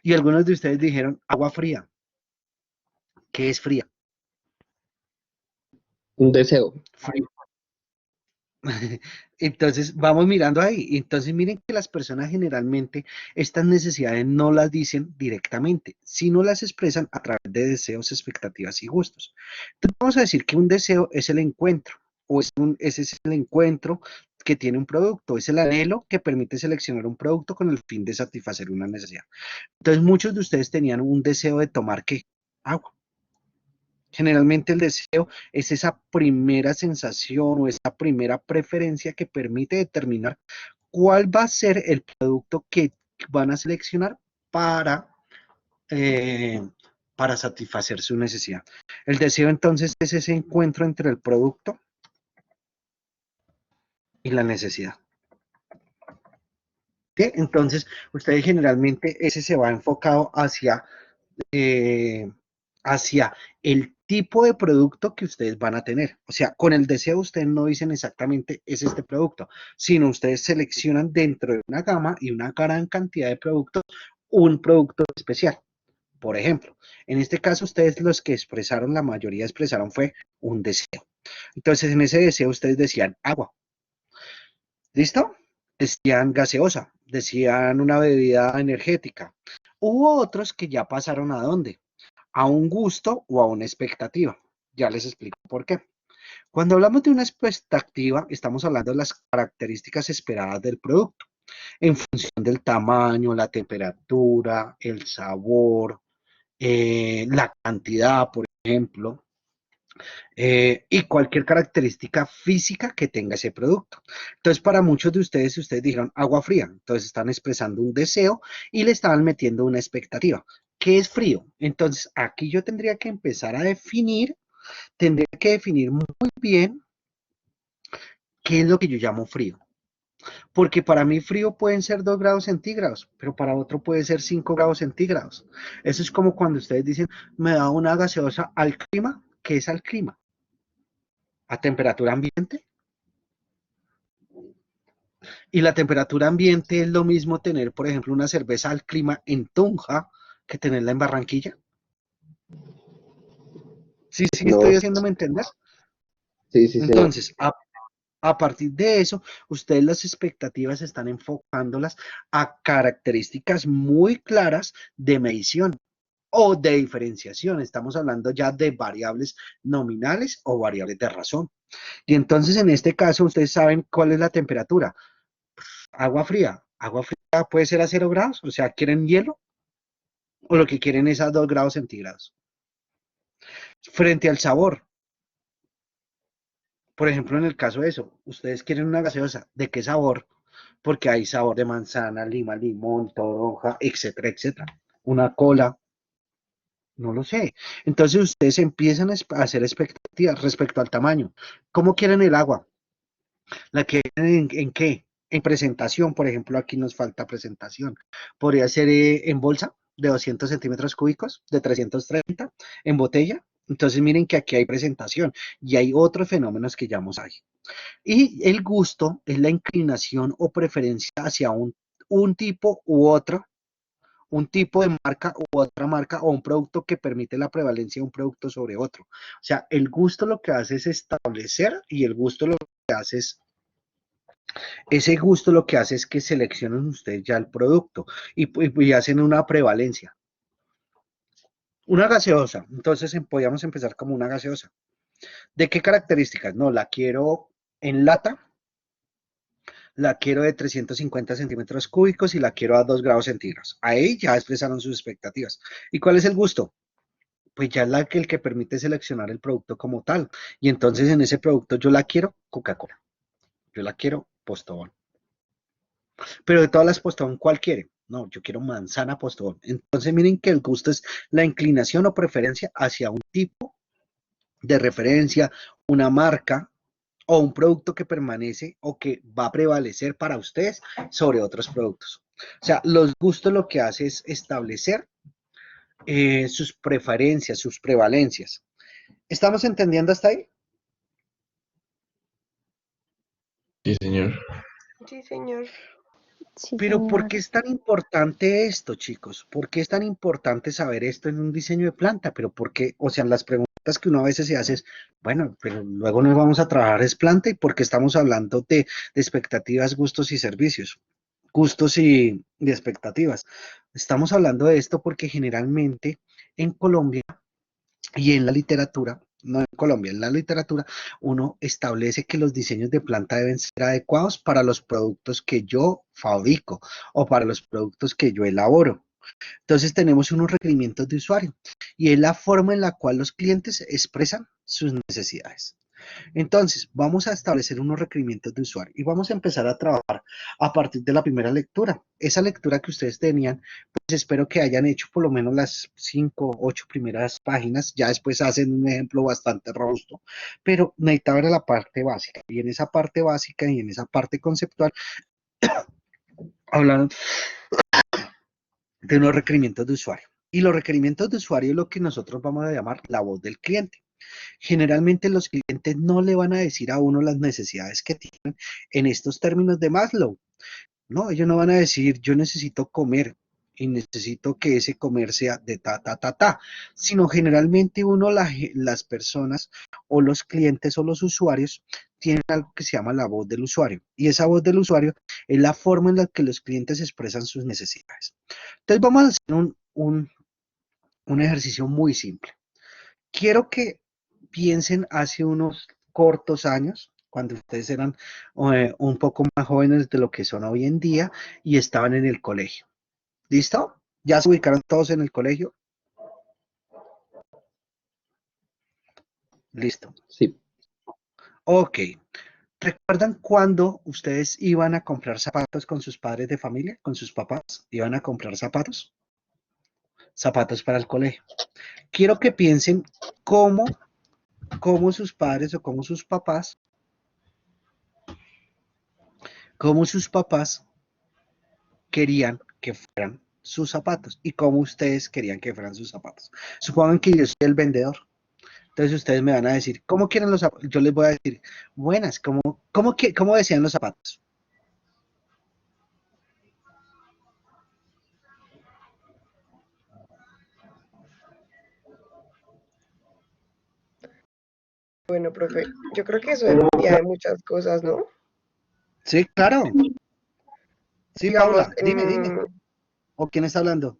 S1: Y algunos de ustedes dijeron agua fría. ¿Qué es fría?
S3: Un deseo.
S1: Frío. Entonces, vamos mirando ahí. Entonces, miren que las personas generalmente estas necesidades no las dicen directamente, sino las expresan a través de deseos, expectativas y gustos. Entonces, vamos a decir que un deseo es el encuentro, ese es el encuentro que tiene un producto, es el anhelo que permite seleccionar un producto con el fin de satisfacer una necesidad. Entonces, muchos de ustedes tenían un deseo de tomar, ¿qué? Agua. Generalmente el deseo es esa primera sensación o esa primera preferencia que permite determinar cuál va a ser el producto que van a seleccionar para, eh, para satisfacer su necesidad. El deseo entonces es ese encuentro entre el producto y la necesidad. ¿Sí? Entonces, ustedes generalmente ese se va enfocado hacia el tipo de producto que ustedes van a tener. O sea, con el deseo ustedes no dicen exactamente es este producto, sino ustedes seleccionan dentro de una gama y una gran cantidad de productos un producto especial. Por ejemplo, en este caso ustedes los que expresaron, la mayoría expresaron fue un deseo. Entonces, en ese deseo ustedes decían agua. ¿Listo? Decían gaseosa, decían una bebida energética. Hubo otros que ya pasaron ¿a dónde? A un gusto o a una expectativa. Ya les explico por qué. Cuando hablamos de una expectativa, estamos hablando de las características esperadas del producto, en función del tamaño, la temperatura, el sabor, la cantidad, por ejemplo, y cualquier característica física que tenga ese producto. Entonces, para muchos de ustedes, si ustedes dijeron agua fría, entonces están expresando un deseo y le estaban metiendo una expectativa. ¿Qué es frío? Entonces, aquí yo tendría que empezar a definir, tendría que definir muy bien qué es lo que yo llamo frío. Porque para mí frío pueden ser 2 grados centígrados, pero para otro puede ser 5 grados centígrados. Eso es como cuando ustedes dicen, me da una gaseosa al clima. ¿Qué es al clima? ¿A temperatura ambiente? Y la temperatura ambiente es lo mismo tener, por ejemplo, una cerveza al clima en Tunja que tenerla en Barranquilla. ¿Sí, sí
S3: No,
S1: estoy haciéndome entender?
S3: sí, sí, señor.
S1: Entonces, a partir de eso, ustedes las expectativas están enfocándolas a características muy claras de medición o de diferenciación. Estamos hablando ya de variables nominales o variables de razón. Y entonces, en este caso, ustedes saben cuál es la temperatura. Agua fría. Agua fría puede ser a 0 grados, o sea, ¿quieren hielo? O lo que quieren es a 2 grados centígrados. Frente al sabor, por ejemplo, en el caso de eso, ustedes quieren una gaseosa, ¿de qué sabor? Porque hay sabor de manzana, lima, limón, toronja, etcétera, etcétera. Una cola, no lo sé. Entonces ustedes empiezan a hacer expectativas respecto al tamaño. ¿Cómo quieren el agua? ¿La quieren en qué? En presentación, por ejemplo, aquí nos falta presentación. Podría ser en bolsa de 200 centímetros cúbicos, de 330, en botella. Entonces miren que aquí hay presentación y hay otros fenómenos que llamamos ahí. Y el gusto es la inclinación o preferencia hacia un tipo u otro, un tipo de marca u otra marca o un producto que permite la prevalencia de un producto sobre otro. O sea, el gusto lo que hace es establecer y el gusto lo que hace es ese gusto lo que hace es que seleccionen ustedes ya el producto y hacen una prevalencia. Una gaseosa, entonces podríamos empezar como una gaseosa. ¿De qué características? No, la quiero en lata, la quiero de 350 centímetros cúbicos y la quiero a 2 grados centígrados. Ahí ya expresaron sus expectativas. ¿Y cuál es el gusto? Pues ya es el que permite seleccionar el producto como tal. Y entonces en ese producto yo la quiero Coca-Cola, yo la quiero Postobón. Pero de todas las Postobón, ¿cuál quiere? No, yo quiero manzana Postobón. Entonces miren que el gusto es la inclinación o preferencia hacia un tipo de referencia, una marca o un producto que permanece o que va a prevalecer para ustedes sobre otros productos. O sea, los gustos lo que hace es establecer sus preferencias, sus prevalencias. ¿Estamos entendiendo hasta ahí?
S2: Sí, señor.
S9: Sí, señor.
S11: Sí,
S1: Pero ¿por
S11: señor.
S1: qué es tan importante esto, chicos? ¿Por qué es tan importante saber esto en un diseño de planta? Pero ¿por qué? O sea, las preguntas que uno a veces se hace es, bueno, pero luego nos vamos a trabajar es planta y por qué estamos hablando de expectativas, gustos y servicios. Gustos y de expectativas. Estamos hablando de esto porque generalmente en Colombia y en la literatura no en Colombia, en la literatura, uno establece que los diseños de planta deben ser adecuados para los productos que yo fabrico o para los productos que yo elaboro. Entonces tenemos unos requerimientos de usuario y es la forma en la cual los clientes expresan sus necesidades. Entonces, vamos a establecer unos requerimientos de usuario y vamos a empezar a trabajar a partir de la primera lectura. Esa lectura que ustedes tenían, pues espero que hayan hecho por lo menos las 5, 8 primeras páginas, ya después hacen un ejemplo bastante robusto, pero necesitaba ver la parte básica y en esa parte básica y en esa parte conceptual hablan de unos requerimientos de usuario. Y los requerimientos de usuario es lo que nosotros vamos a llamar la voz del cliente. Generalmente los clientes no le van a decir a uno las necesidades que tienen en estos términos de Maslow. No, ellos no van a decir yo necesito comer y necesito que ese comer sea de ta, sino generalmente las personas o los clientes o los usuarios tienen algo que se llama la voz del usuario. Y esa voz del usuario es la forma en la que los clientes expresan sus necesidades. Entonces vamos a hacer un ejercicio muy simple. Quiero que piensen hace unos cortos años, cuando ustedes eran un poco más jóvenes de lo que son hoy en día y estaban en el colegio. ¿Listo? ¿Ya se ubicaron todos en el colegio? Listo.
S3: Sí.
S1: Ok. ¿Recuerdan cuando ustedes iban a comprar zapatos con sus padres de familia, con sus papás? ¿Iban a comprar zapatos? Zapatos para el colegio. Quiero que piensen cómo sus padres o cómo sus papás querían que fueran sus zapatos y cómo ustedes querían que fueran sus zapatos. Supongan que yo soy el vendedor. Entonces ustedes me van a decir, ¿cómo quieren los zapatos? Yo les voy a decir, buenas, ¿cómo decían los zapatos?
S9: Bueno, profe, yo creo que eso dependía de muchas cosas, ¿no?
S1: Sí, claro. Sí,
S9: Digamos,
S1: Paula, dime. ¿O quién está hablando?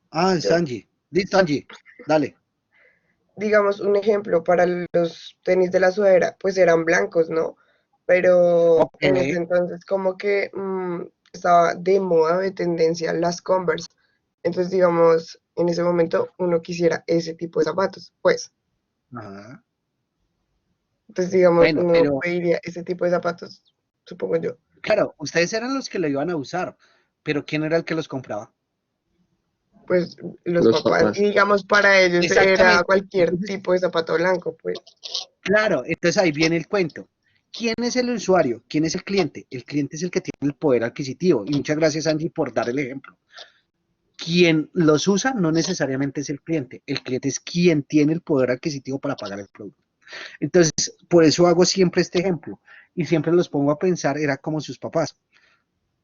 S1: Ah, es
S9: yo,
S1: Angie. Listo, Angie, dale.
S9: digamos, un ejemplo para los tenis de la sudadera, pues eran blancos, ¿no? Pero
S1: Ok,
S9: en ese entonces como que estaba de moda, de tendencia las Converse. Entonces, digamos, en ese momento uno quisiera ese tipo de zapatos, pues.
S1: ajá.
S9: Entonces, digamos,
S1: Bueno,
S9: uno
S1: pero
S9: pediría ese tipo de zapatos, supongo yo.
S1: claro, ustedes eran los que lo iban a usar, pero ¿quién era el que los compraba?
S9: Pues los
S3: Los
S9: papás, y
S3: papás.
S9: digamos para ellos era
S1: Exactamente.
S9: cualquier tipo de zapato blanco, pues.
S1: Claro, entonces ahí viene el cuento. ¿Quién es el usuario? ¿Quién es el cliente? El cliente es el que tiene el poder adquisitivo. Y muchas gracias, Angie, por dar el ejemplo. Quien los usa no necesariamente es el cliente. El cliente es quien tiene el poder adquisitivo para pagar el producto. Entonces, por eso hago siempre este ejemplo. Y siempre los pongo a pensar, era como sus papás.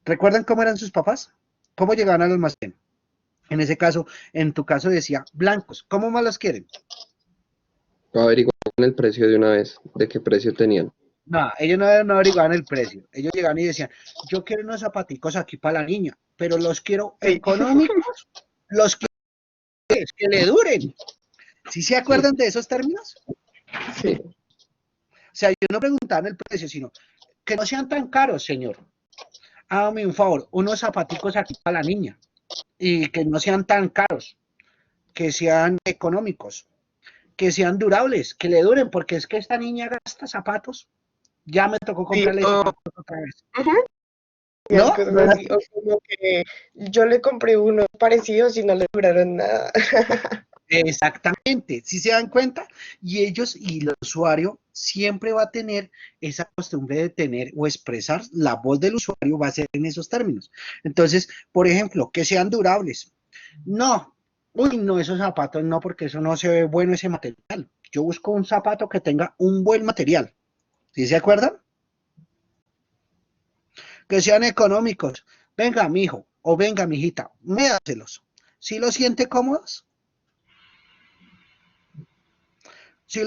S1: ¿Recuerdan cómo eran sus papás? ¿Cómo llegaban al almacén? En ese caso, en tu caso decía blancos. ¿Cómo más los quieren?
S3: Averiguaron el precio de una vez, de qué precio tenían.
S1: No, ellos no averiguaban el precio. Ellos llegaban y decían, yo quiero unos zapaticos aquí para la niña, pero los quiero
S9: Sí,
S1: económicos, los que le duren. ¿Sí se
S3: Sí,
S1: acuerdan de esos términos?
S9: sí.
S3: sí.
S1: O sea, yo no preguntaba el precio, sino que no sean tan caros, señor. Hágame un favor, unos zapaticos aquí para la niña y que no sean tan caros, que sean económicos, que sean durables, que le duren, porque es que esta niña gasta zapatos. Ya me tocó
S9: Sí,
S1: comprarle zapatos otra vez.
S9: ujú, hacían
S1: ¿No?
S9: cosas
S1: ¿No era
S9: así, o como que yo le compré unos parecidos y no le duraron nada.
S1: Exactamente, si se dan cuenta, y ellos y el usuario siempre va a tener esa costumbre de tener o expresar la voz del usuario va a ser en esos términos. Entonces, por ejemplo, que sean durables. No, uy, no, esos zapatos no, porque eso no se ve bueno ese material. Yo busco un zapato que tenga un buen material. ¿Sí se acuerdan? Que sean económicos. Venga, mijo, o venga, mijita, médaselos. ¿Sí lo siente cómodos? Sí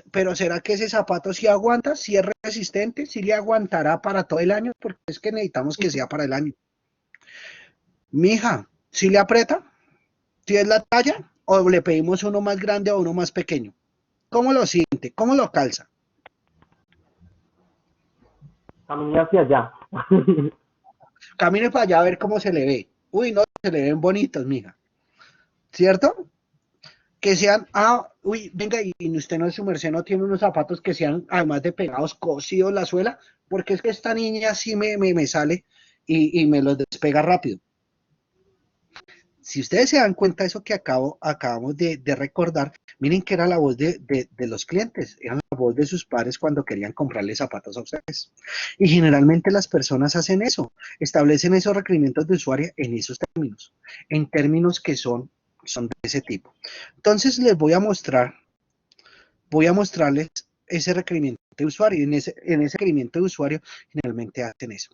S1: pero ¿será que ese zapato sí aguanta? ¿Sí es resistente? ¿Sí le aguantará para todo el año? Porque es que necesitamos que sea para el año. Mija, ¿sí le aprieta? ¿Sí es la talla? ¿O le pedimos uno más grande o uno más pequeño? ¿Cómo lo siente? ¿Cómo lo calza?
S8: Camine hacia allá.
S1: Camine para allá a ver cómo se le ve. Uy, no, se le ven bonitos, mija. ¿Cierto? Que sean, uy, venga, y usted no, su merced no tiene unos zapatos que sean, además de pegados, cosidos la suela, porque es que esta niña sí me sale y me los despega rápido. Si ustedes se dan cuenta de eso que acabamos de recordar, miren que era la voz de los clientes, era la voz de sus padres cuando querían comprarle zapatos a ustedes. Y generalmente las personas hacen eso, establecen esos requerimientos de usuario en esos términos, en términos que son de ese tipo. Entonces les voy a mostrarles ese requerimiento de usuario. En ese requerimiento de usuario generalmente hacen eso.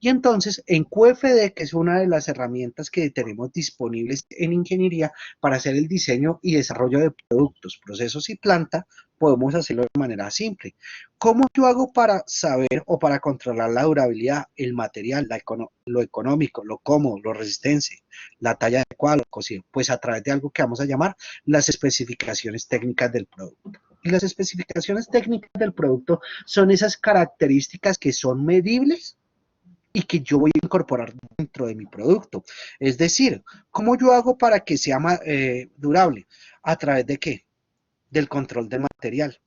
S1: Y entonces en QFD, que es una de las herramientas que tenemos disponibles en ingeniería para hacer el diseño y desarrollo de productos, procesos y planta, podemos hacerlo de manera simple. ¿Cómo yo hago para saber o para controlar la durabilidad, el material, lo económico, lo cómodo, lo resistente, la talla adecuada, lo cocido? Pues a través de algo que vamos a llamar las especificaciones técnicas del producto. Y las especificaciones técnicas del producto son esas características que son medibles y que yo voy a incorporar dentro de mi producto. Es decir, ¿cómo yo hago para que sea durable? ¿A través de qué? Del control del material.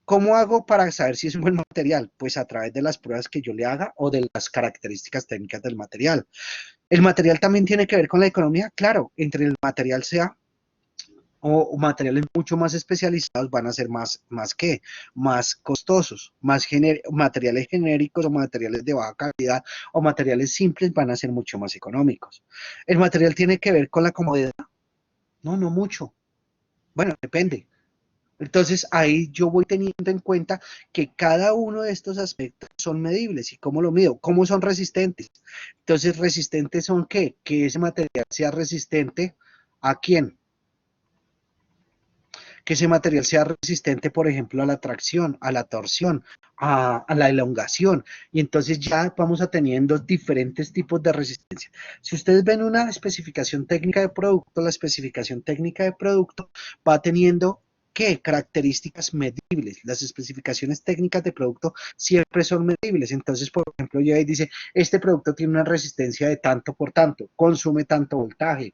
S1: ¿Cómo hago para saber si es un buen material? Pues a través de las pruebas que yo le haga o de las características técnicas del material. ¿El material también tiene que ver con la economía? Claro, entre el material sea o materiales mucho más especializados van a ser más costosos, materiales genéricos o materiales de baja calidad o materiales simples van a ser mucho más económicos. ¿El material tiene que ver con la comodidad? No, no mucho. Bueno, depende. Entonces ahí yo voy teniendo en cuenta que cada uno de estos aspectos son medibles. ¿Y cómo lo mido? ¿Cómo son resistentes? Entonces, ¿resistentes son qué? Que ese material sea resistente ¿a quién? Que ese material sea resistente, por ejemplo, a la tracción, a la torsión, a la elongación, y entonces ya vamos a teniendo diferentes tipos de resistencia. Si ustedes ven una especificación técnica de producto, la especificación técnica de producto va teniendo ¿qué? Características medibles. Las especificaciones técnicas de producto siempre son medibles. Entonces, por ejemplo, ya ahí dice, este producto tiene una resistencia de tanto por tanto, consume tanto voltaje,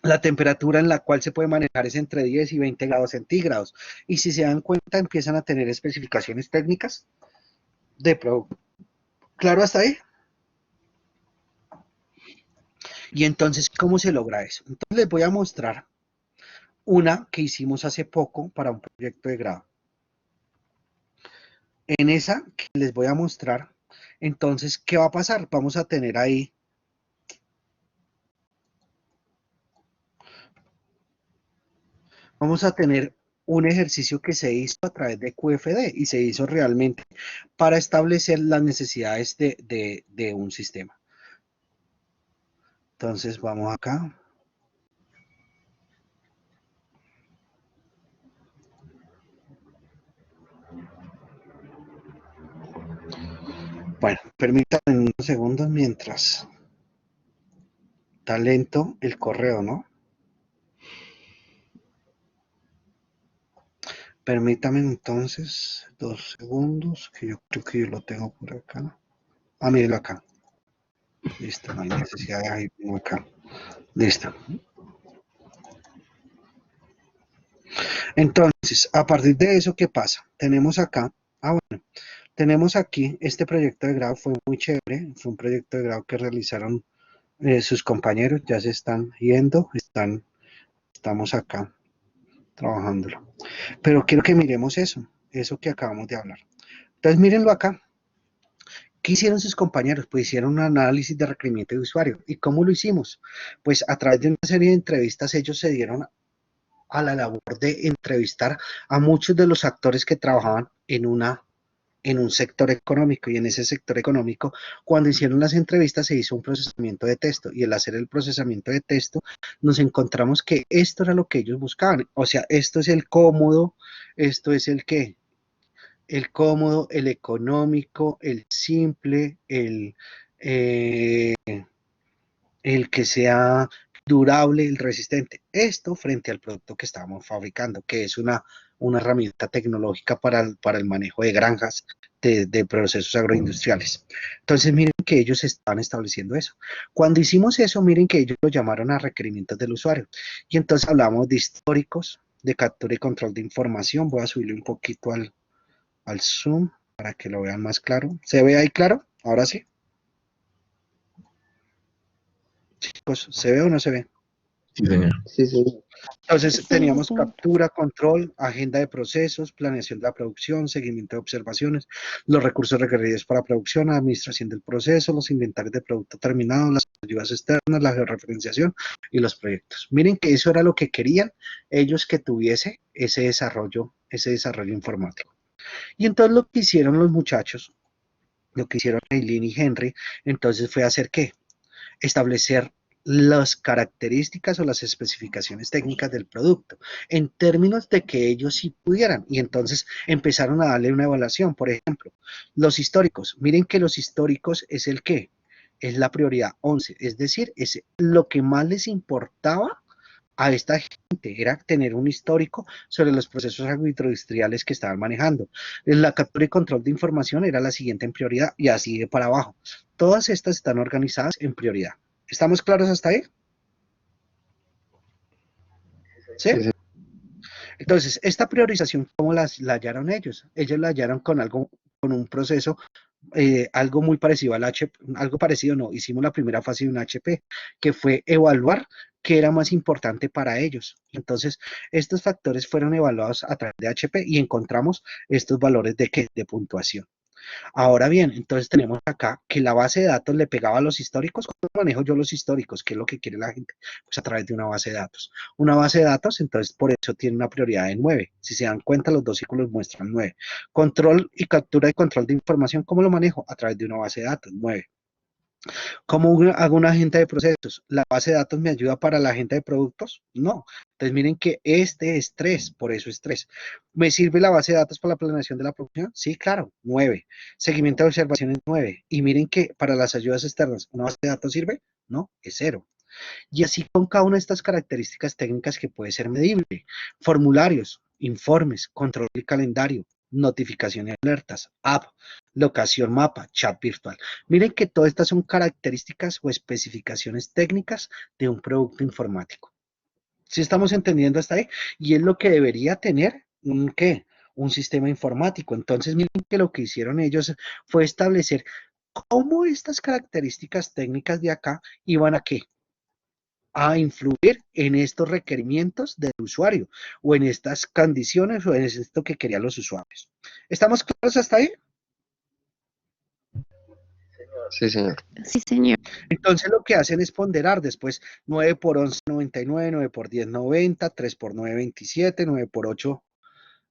S1: la temperatura en la cual se puede manejar es entre 10 y 20 grados centígrados. Y si se dan cuenta, empiezan a tener especificaciones técnicas de producto. ¿Claro hasta ahí? Y entonces, ¿cómo se logra eso? Entonces les voy a mostrar una que hicimos hace poco para un proyecto de grado. En esa que les voy a mostrar, entonces, ¿qué va a pasar? Vamos a tener ahí un ejercicio que se hizo a través de QFD y se hizo realmente para establecer las necesidades de un sistema. Entonces vamos acá. Bueno, permítanme unos segundos mientras está lento el correo, ¿no? Permítame entonces 2 segundos, que yo creo que yo lo tengo por acá. Míralo acá. Listo, no hay necesidad de ahí, no acá. Listo. Entonces, a partir de eso, ¿qué pasa? Tenemos acá, bueno, tenemos aquí, este proyecto de grado fue muy chévere, fue un proyecto de grado que realizaron sus compañeros, ya se están yendo, estamos acá trabajándolo. Pero quiero que miremos eso que acabamos de hablar. Entonces, mírenlo acá. ¿Qué hicieron sus compañeros? Pues hicieron un análisis de requerimiento de usuario. ¿Y cómo lo hicimos? Pues a través de una serie de entrevistas ellos se dieron a la labor de entrevistar a muchos de los actores que trabajaban en un sector económico, y en ese sector económico, cuando hicieron las entrevistas se hizo un procesamiento de texto, y al hacer el procesamiento de texto nos encontramos que esto era lo que ellos buscaban. O sea, esto es el cómodo, esto es el qué, el cómodo, el económico, el simple, el que sea durable y resistente. Esto frente al producto que estábamos fabricando, que es una herramienta tecnológica para el manejo de granjas de procesos agroindustriales. Entonces, miren que ellos estaban estableciendo eso. Cuando hicimos eso, miren que ellos lo llamaron a requerimientos del usuario. Y entonces hablamos de históricos, de captura y control de información. Voy a subirle un poquito al zoom para que lo vean más claro. ¿Se ve ahí claro? Ahora sí. Chicos, ¿se ve o no se ve?
S2: Sí, señor.
S3: Sí, sí.
S1: Entonces teníamos
S5: Sí.
S1: captura, control, agenda de procesos, planeación de la producción, seguimiento de observaciones, los recursos requeridos para producción, administración del proceso, los inventarios de producto terminado, las ayudas externas, la georreferenciación y los proyectos. Miren que eso era lo que querían ellos que tuviese ese desarrollo informático. Y entonces lo que hicieron los muchachos, lo que hicieron Eileen y Henry, entonces fue hacer ¿qué? Establecer las características o las especificaciones técnicas del producto, en términos de que ellos sí pudieran, y entonces empezaron a darle una evaluación. Por ejemplo, los históricos, miren que los históricos es el qué, es la prioridad 11, es decir, es lo que más les importaba a esta gente, era tener un histórico sobre los procesos agroindustriales que estaban manejando. La captura y control de información era la siguiente en prioridad, y así de para abajo. Todas estas están organizadas en prioridad. ¿Estamos claros hasta ahí? ¿Sí?
S3: Sí, sí.
S1: Entonces, esta priorización, ¿cómo la hallaron ellos? Ellos la hallaron con un proceso, algo muy parecido al HP, algo parecido no, hicimos la primera fase de un HP, que fue evaluar qué era más importante para ellos. Entonces, estos factores fueron evaluados a través de HP y encontramos estos valores de ¿qué? De puntuación. Ahora bien, entonces tenemos acá que la base de datos le pegaba a los históricos. ¿Cómo manejo yo los históricos? ¿Qué es lo que quiere la gente? Pues a través de una base de datos. Una base de datos, entonces por eso tiene una prioridad de 9. Si se dan cuenta, los dos círculos muestran 9. Control y captura y control de información, ¿cómo lo manejo? A través de una base de datos, 9. ¿Cómo hago una agenda de procesos? ¿La base de datos me ayuda para la agenda de productos? No. Entonces miren que este es 3, por eso es 3. ¿Me sirve la base de datos para la planeación de la producción? Sí, claro, 9. Seguimiento de observaciones, 9. Y miren que para las ayudas externas, ¿una base de datos sirve? No, es 0. Y así con cada una de estas características técnicas que puede ser medible. Formularios, informes, control del calendario, notificaciones y alertas, app, locación mapa, chat virtual. Miren que todas estas son características o especificaciones técnicas de un producto informático. ¿Sí estamos entendiendo hasta ahí? Y es lo que debería tener un ¿qué? Un sistema informático. Entonces miren que lo que hicieron ellos fue establecer cómo estas características técnicas de acá iban a ¿qué? A influir en estos requerimientos del usuario o en estas condiciones o en esto que querían los usuarios. ¿Estamos claros hasta ahí?
S3: Sí, señor.
S11: Sí, señor.
S1: Entonces lo que hacen es ponderar después 9 por 11, 99, 9 por 10, 90, 3 por 9, 27, 9 por 8,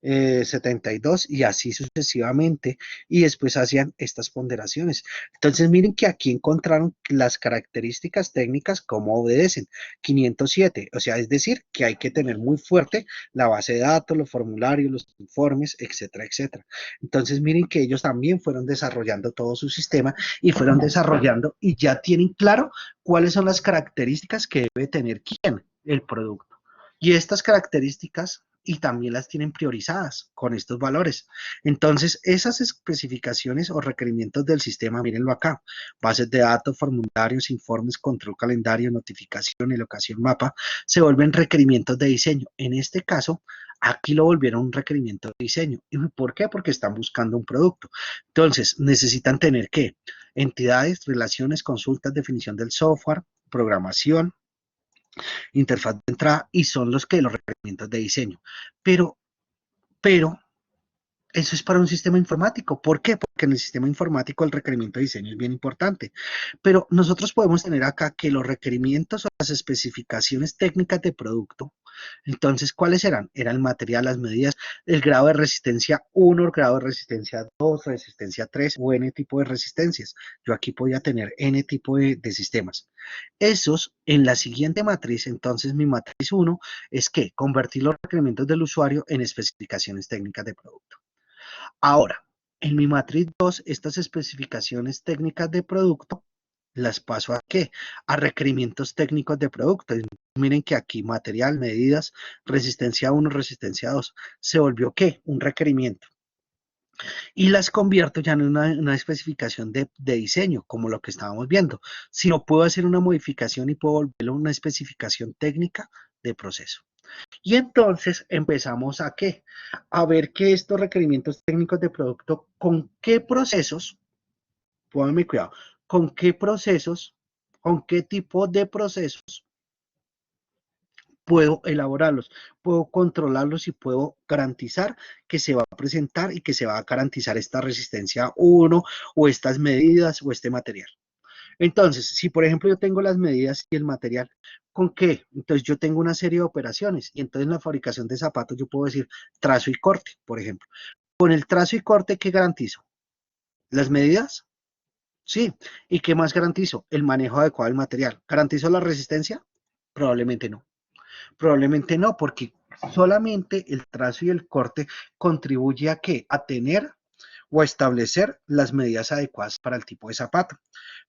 S1: 72 y así sucesivamente, y después hacían estas ponderaciones. Entonces miren que aquí encontraron las características técnicas como obedecen. 507, o sea, es decir, que hay que tener muy fuerte la base de datos, los formularios, los informes, etcétera, etcétera. Entonces miren que ellos también fueron desarrollando todo su sistema y fueron desarrollando y ya tienen claro cuáles son las características que debe tener quién, el producto. Y estas características y también las tienen priorizadas con estos valores. Entonces, esas especificaciones o requerimientos del sistema, mírenlo acá, bases de datos, formularios, informes, control calendario, notificación y locación mapa, se vuelven requerimientos de diseño. En este caso, aquí lo volvieron un requerimiento de diseño. ¿Y por qué? Porque están buscando un producto. Entonces, necesitan tener ¿qué? Entidades, relaciones, consultas, definición del software, programación, interfaz de entrada y son los requerimientos de diseño. Pero eso es para un sistema informático. ¿Por qué? Porque en el sistema informático el requerimiento de diseño es bien importante. Pero nosotros podemos tener acá que los requerimientos o las especificaciones técnicas de producto, entonces, ¿cuáles eran? Era el material, las medidas, el grado de resistencia 1, el grado de resistencia 2, resistencia 3 o N tipo de resistencias. Yo aquí podía tener N tipo de sistemas. Esos en la siguiente matriz, entonces mi matriz 1 es que convertir los requerimientos del usuario en especificaciones técnicas de producto. Ahora, en mi matriz 2, estas especificaciones técnicas de producto las paso a ¿qué? A requerimientos técnicos de producto. Miren que aquí material, medidas, resistencia 1, resistencia 2, se volvió ¿qué? Un requerimiento. Y las convierto ya en una especificación de diseño, como lo que estábamos viendo. Si no, puedo hacer una modificación y puedo volverlo una especificación técnica de proceso. Y entonces empezamos a ¿qué? A ver que estos requerimientos técnicos de producto, con qué procesos, pónganme cuidado, con qué procesos, con qué tipo de procesos puedo elaborarlos, puedo controlarlos y puedo garantizar que se va a presentar y que se va a garantizar esta resistencia 1 o estas medidas o este material. Entonces, si por ejemplo yo tengo las medidas y el material, ¿con qué? Entonces yo tengo una serie de operaciones y entonces en la fabricación de zapatos yo puedo decir trazo y corte, por ejemplo. Con el trazo y corte, ¿qué garantizo? ¿Las medidas? Sí. ¿Y qué más garantizo? El manejo adecuado del material. ¿Garantizo la resistencia? Probablemente no. Probablemente no, porque solamente el trazo y el corte contribuye a ¿qué? A tener o a establecer las medidas adecuadas para el tipo de zapato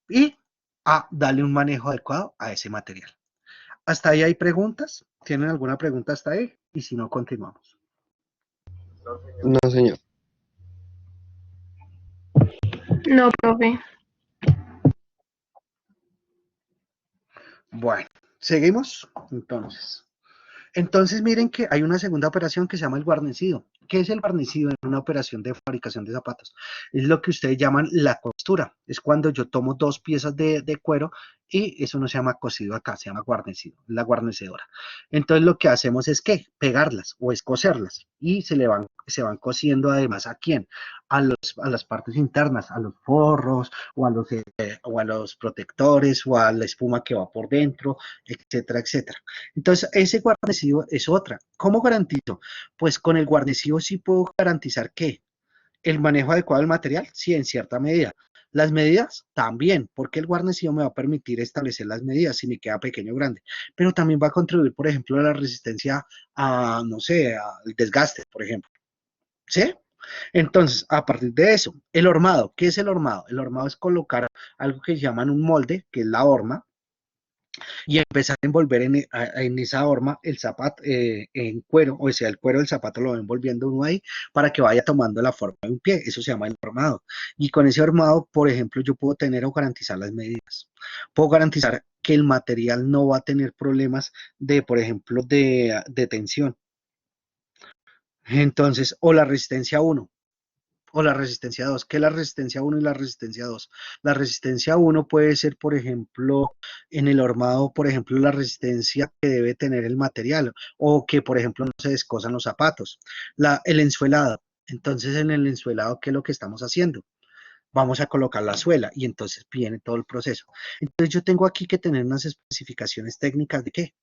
S1: y a darle un manejo adecuado a ese material. ¿Hasta ahí hay preguntas? ¿Tienen alguna pregunta hasta ahí? Y si no, continuamos.
S3: No, señor.
S11: No, profe.
S1: Bueno, seguimos entonces miren que hay una segunda operación que se llama el guarnecido. ¿Qué es el guarnecido en una operación de fabricación de zapatos? Es lo que ustedes llaman la costura. Es cuando yo tomo dos piezas de cuero y eso no se llama cosido acá, se llama guarnecido, la guarnecedora. Entonces lo que hacemos es ¿qué? Pegarlas o es coserlas y se van cosiendo además ¿a quién? A las partes internas, a los forros o a los protectores o a la espuma que va por dentro, etcétera, etcétera. Entonces ese guarnecido es otra. ¿Cómo garantizo? Pues con el guarnecido sí puedo garantizar que el manejo adecuado del material, sí, en cierta medida. Las medidas también, porque el guarnecido me va a permitir establecer las medidas si me queda pequeño o grande, pero también va a contribuir, por ejemplo, a la resistencia a, no sé, al desgaste, por ejemplo. ¿Sí? Entonces, a partir de eso, el hormado, ¿qué es el hormado? El hormado es colocar algo que llaman un molde, que es la horma, y empezar a envolver en esa horma el zapato en cuero, o sea, el cuero del zapato lo va envolviendo uno ahí para que vaya tomando la forma de un pie, eso se llama el hormado. Y con ese hormado, por ejemplo, yo puedo tener o garantizar las medidas. Puedo garantizar que el material no va a tener problemas de, por ejemplo, de tensión. Entonces, o la resistencia 1 o la resistencia 2. ¿Qué es la resistencia 1 y la resistencia 2? La resistencia 1 puede ser, por ejemplo, en el hormado, por ejemplo, la resistencia que debe tener el material o que, por ejemplo, no se descosan los zapatos. El ensuelado. Entonces, en el ensuelado, ¿qué es lo que estamos haciendo? Vamos a colocar la suela y entonces viene todo el proceso. Entonces, yo tengo aquí que tener unas especificaciones técnicas de ¿qué?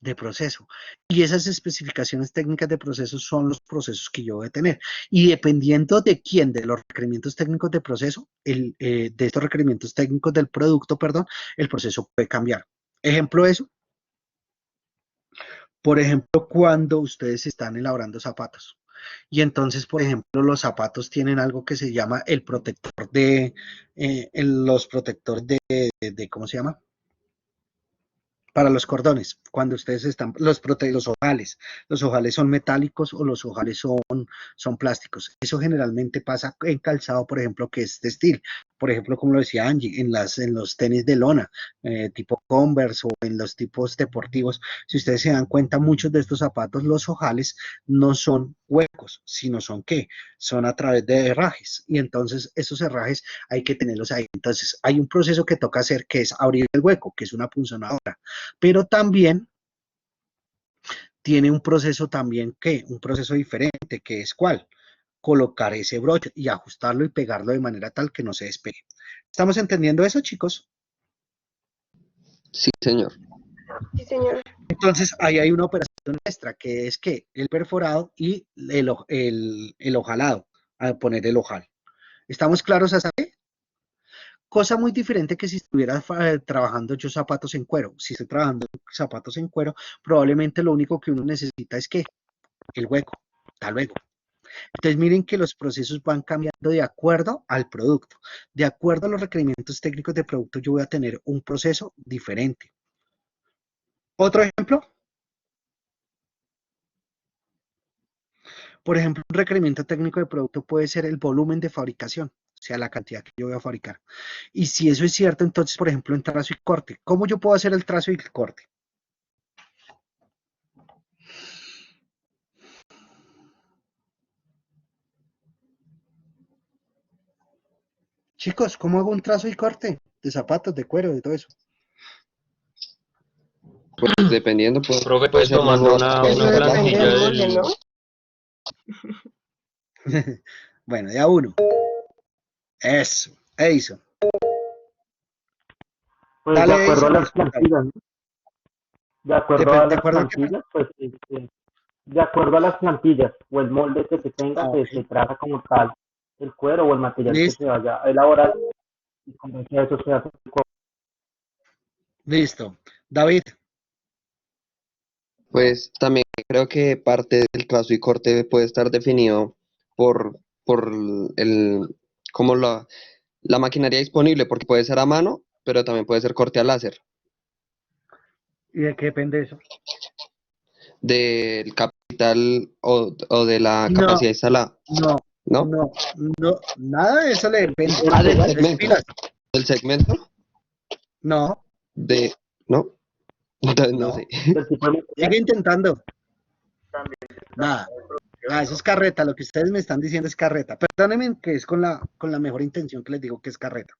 S1: De proceso. Y esas especificaciones técnicas de proceso son los procesos que yo voy a tener. Y dependiendo de quién, de los requerimientos técnicos de proceso, de estos requerimientos técnicos del producto, perdón, el proceso puede cambiar. Ejemplo de eso. Por ejemplo, cuando ustedes están elaborando zapatos. Y entonces, por ejemplo, los zapatos tienen algo que se llama el protector los protectores ¿cómo se llama? Para los cordones, cuando ustedes están, los ojales son metálicos o los ojales son plásticos. Eso generalmente pasa en calzado, por ejemplo, que es textil. Por ejemplo, como lo decía Angie, en los tenis de lona, tipo Converse o en los tipos deportivos. Si ustedes se dan cuenta, muchos de estos zapatos, los ojales no son huecos, sino son ¿qué? Son a través de herrajes. Y entonces esos herrajes hay que tenerlos ahí. Entonces hay un proceso que toca hacer que es abrir el hueco, que es una punzonadora. Pero también tiene un proceso un proceso diferente, que es ¿cuál? Colocar ese broche y ajustarlo y pegarlo de manera tal que no se despegue. ¿Estamos entendiendo eso, chicos?
S3: Sí, señor.
S9: Sí, señor.
S1: Entonces, ahí hay una operación extra, que es que el perforado y el ojalado, a poner el ojal. ¿Estamos claros hasta ahí? Cosa muy diferente que si estuviera trabajando yo zapatos en cuero. Si estoy trabajando zapatos en cuero, probablemente lo único que uno necesita es ¿qué? El hueco. Hasta luego. Entonces miren que los procesos van cambiando de acuerdo al producto. De acuerdo a los requerimientos técnicos de producto, yo voy a tener un proceso diferente. Otro ejemplo. Por ejemplo, un requerimiento técnico de producto puede ser el volumen de fabricación, o sea, la cantidad que yo voy a fabricar. Y si eso es cierto, entonces, por ejemplo, en trazo y corte, ¿cómo yo puedo hacer el trazo y el corte? Chicos, ¿cómo hago un trazo y corte? De zapatos, de cuero, de todo eso.
S3: Pues dependiendo, pues,
S4: Profe,
S3: puede
S4: pues
S3: ser
S4: tomando
S3: manual,
S9: Eso
S4: una
S9: depende
S4: plantilla
S9: del molde,
S4: del...
S9: ¿no?
S1: Bueno, ya uno. Eso, Edison.
S8: Pues de
S1: Dale,
S8: acuerdo a
S1: Edison, y
S8: las
S1: explícale.
S8: plantillas, ¿no? De acuerdo a
S1: ¿De
S8: las
S1: acuerdo a qué?
S8: plantillas, pues de acuerdo a las plantillas o el molde que se
S1: Ah,
S8: tenga,
S1: ok.
S8: se traza como tal el cuero o el material que se
S1: Listo,
S8: vaya a elaborar y con base a eso se hace el corte.
S1: listo. David,
S3: pues también creo que parte del trazo y corte puede estar definido por el, como la maquinaria disponible, porque puede ser a mano, pero también puede ser corte a láser,
S1: ¿y de qué depende eso?
S3: del capital o de la
S1: No,
S3: capacidad instalada,
S1: no,
S3: ¿no?
S1: no, nada de eso le depende.
S3: Ah, del
S1: Entonces,
S3: segmento,
S1: pilas.
S3: del segmento
S1: No,
S3: de, ¿no? Entonces no
S1: no.
S3: sé.
S8: Del tipo de
S1: Sigue
S8: material,
S1: intentando. Nada. Ah, eso es carreta. Lo que ustedes me están diciendo es carreta. Perdónenme que es con la mejor intención que les digo que es carreta.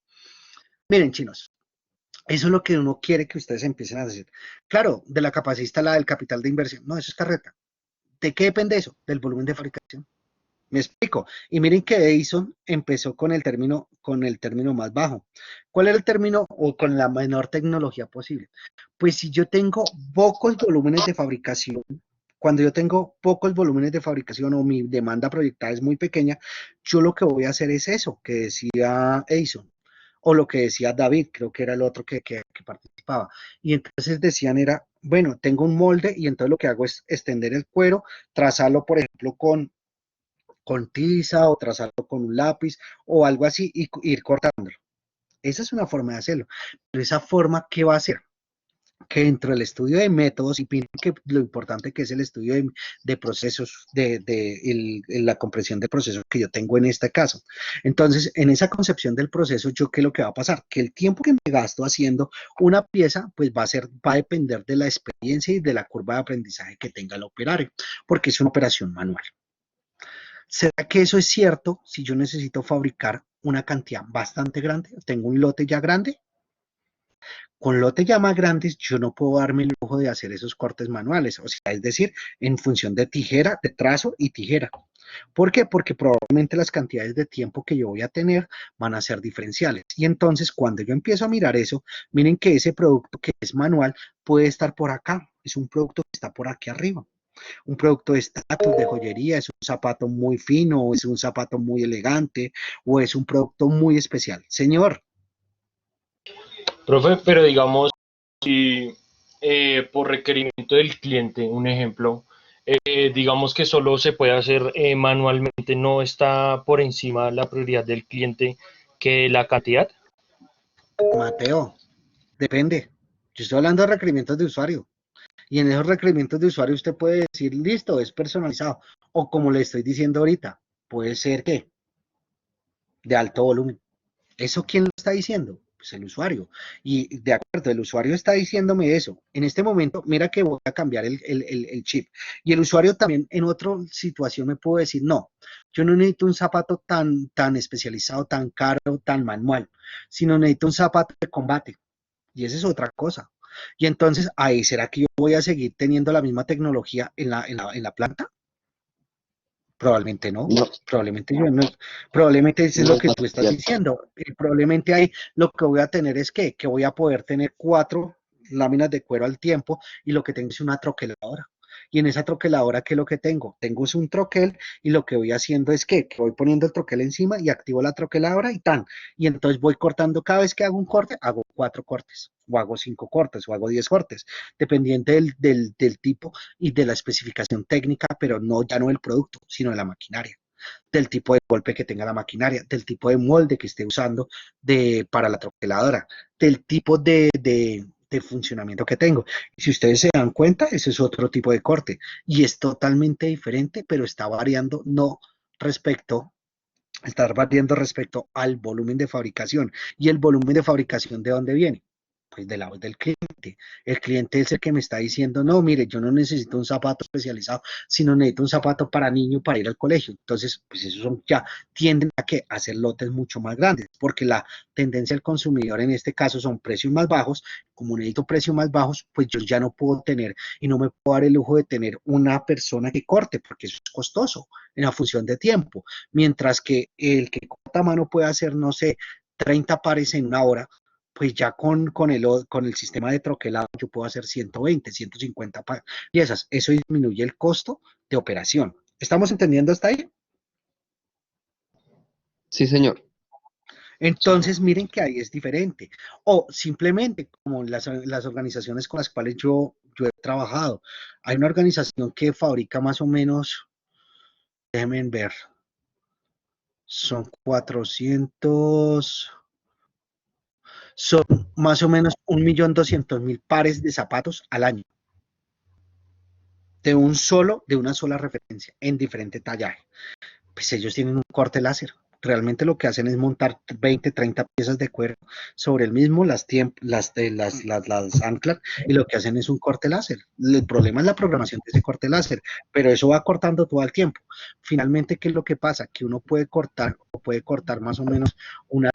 S1: Miren, chinos, eso es lo que uno quiere que ustedes empiecen a decir. Claro, de la capacidad instalada, del capital de inversión. No, eso es carreta. ¿De qué depende eso? Del volumen de fabricación. Me explico. Y miren que Edison empezó con el término más bajo. ¿Cuál era el término o con la menor tecnología posible? Pues si yo tengo pocos volúmenes de fabricación, cuando yo tengo pocos volúmenes de fabricación o mi demanda proyectada es muy pequeña, yo lo que voy a hacer es eso que decía Edison o lo que decía David, creo que era el otro que participaba. Y entonces decían era, bueno, tengo un molde y entonces lo que hago es extender el cuero, trazarlo, por ejemplo, con tiza o trazarlo con un lápiz o algo así y ir cortándolo. Esa es una forma de hacerlo. Pero esa forma, ¿qué va a hacer? Que dentro del estudio de métodos, y miren que lo importante que es el estudio de procesos, la comprensión de procesos que yo tengo en este caso. Entonces, en esa concepción del proceso, ¿yo qué es lo que va a pasar? Que el tiempo que me gasto haciendo una pieza, pues va a depender de la experiencia y de la curva de aprendizaje que tenga el operario, porque es una operación manual. ¿Será que eso es cierto si yo necesito fabricar una cantidad bastante grande? ¿Tengo un lote ya grande? Con lotes ya más grandes, yo no puedo darme el lujo de hacer esos cortes manuales, o sea, es decir, en función de tijera, de trazo y tijera. ¿Por qué? Porque probablemente las cantidades de tiempo que yo voy a tener van a ser diferenciales. Y entonces, cuando yo empiezo a mirar eso, miren que ese producto que es manual puede estar por acá, es un producto que está por aquí arriba. Un producto de estatus, de joyería, es un zapato muy fino, o es un zapato muy elegante, o es un producto muy especial. Señor,
S4: Profe, pero digamos, si por requerimiento del cliente, un ejemplo, digamos que solo se puede hacer manualmente, no está por encima la prioridad del cliente que la cantidad.
S1: Mateo, depende. Yo estoy hablando de requerimientos de usuario. Y en esos requerimientos de usuario usted puede decir, listo, es personalizado. O como le estoy diciendo ahorita, puede ser que de alto volumen. ¿Eso quién lo está diciendo? Pues el usuario. Y de acuerdo, el usuario está diciéndome eso. En este momento, mira que voy a cambiar el chip. Y el usuario también en otra situación me puede decir, no, yo no necesito un zapato tan especializado, tan caro, tan manual, sino necesito un zapato de combate. Y esa es otra cosa. Y entonces, ahí, ¿será que yo voy a seguir teniendo la misma tecnología en la planta? Probablemente no.
S3: No,
S1: Probablemente yo no. Probablemente eso es
S3: no
S1: lo
S3: es
S1: que tú estás
S3: material.
S1: diciendo. Y probablemente ahí lo que voy a tener es que voy a poder tener 4 láminas de cuero al tiempo y lo que tengo es una troqueladora. Y en esa troqueladora, ¿qué es lo que tengo? Tengo es un troquel y lo que voy haciendo es que voy poniendo el troquel encima y activo la troqueladora y tan. Y entonces voy cortando cada vez que hago un corte, hago 4 cortes, o hago 5 cortes, o hago 10 cortes, dependiente del tipo y de la especificación técnica, pero no ya no del producto, sino de la maquinaria. del tipo de golpe que tenga la maquinaria, del tipo de molde que esté usando para la troqueladora, del tipo de funcionamiento que tengo. Y si ustedes se dan cuenta, ese es otro tipo de corte y es totalmente diferente, pero está variando no respecto estar variando respecto al volumen de fabricación. ¿Y el volumen de fabricación de dónde viene? Pues de la voz del cliente. El cliente es el que me está diciendo, no, mire, yo no necesito un zapato especializado, sino necesito un zapato para niño para ir al colegio. Entonces, pues esos son ya tienden a que hacer lotes mucho más grandes, porque la tendencia del consumidor en este caso son precios más bajos. Como necesito precios más bajos, pues yo ya no puedo tener y no me puedo dar el lujo de tener una persona que corte, porque eso es costoso en la función de tiempo. Mientras que el que corta a mano puede hacer, no sé, 30 pares en una hora, pues ya con el sistema de troquelado yo puedo hacer 120, 150 piezas. Eso disminuye el costo de operación. ¿Estamos entendiendo hasta ahí?
S3: Sí, señor.
S1: Entonces, miren que ahí es diferente. O simplemente, como las organizaciones con las cuales yo he trabajado, hay una organización que fabrica más o menos, déjenme ver, son 400, son más o menos 1.200.000 pares de zapatos al año, de una sola referencia, en diferente tallaje. Pues ellos tienen un corte láser. Realmente lo que hacen es montar 20, 30 piezas de cuero sobre el mismo, las anclan y lo que hacen es un corte láser. El problema es la programación de ese corte láser, pero eso va cortando todo el tiempo. Finalmente, ¿qué es lo que pasa? Que uno puede cortar más o menos unas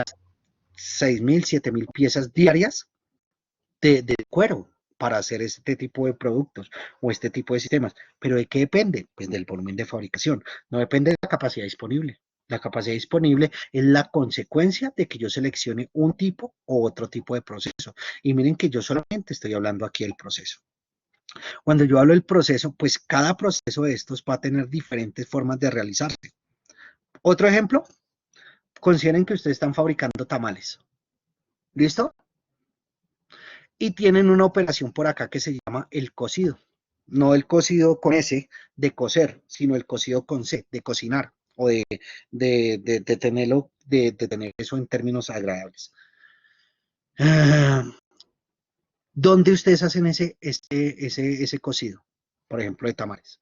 S1: 6.000, 7.000 piezas diarias de cuero para hacer este tipo de productos o este tipo de sistemas. ¿Pero de qué depende? Pues del volumen de fabricación. No depende de la capacidad disponible. La capacidad disponible es la consecuencia de que yo seleccione un tipo o otro tipo de proceso. Y miren que yo solamente estoy hablando aquí del proceso. Cuando yo hablo del proceso, pues cada proceso de estos va a tener diferentes formas de realizarse. Otro ejemplo, consideren que ustedes están fabricando tamales. ¿Listo? Y tienen una operación por acá que se llama el cocido. No el cocido con S de coser, sino el cocido con C de cocinar o de tenerlo, de tener eso en términos agradables. ¿Dónde ustedes hacen ese cocido? Por ejemplo, de tamales.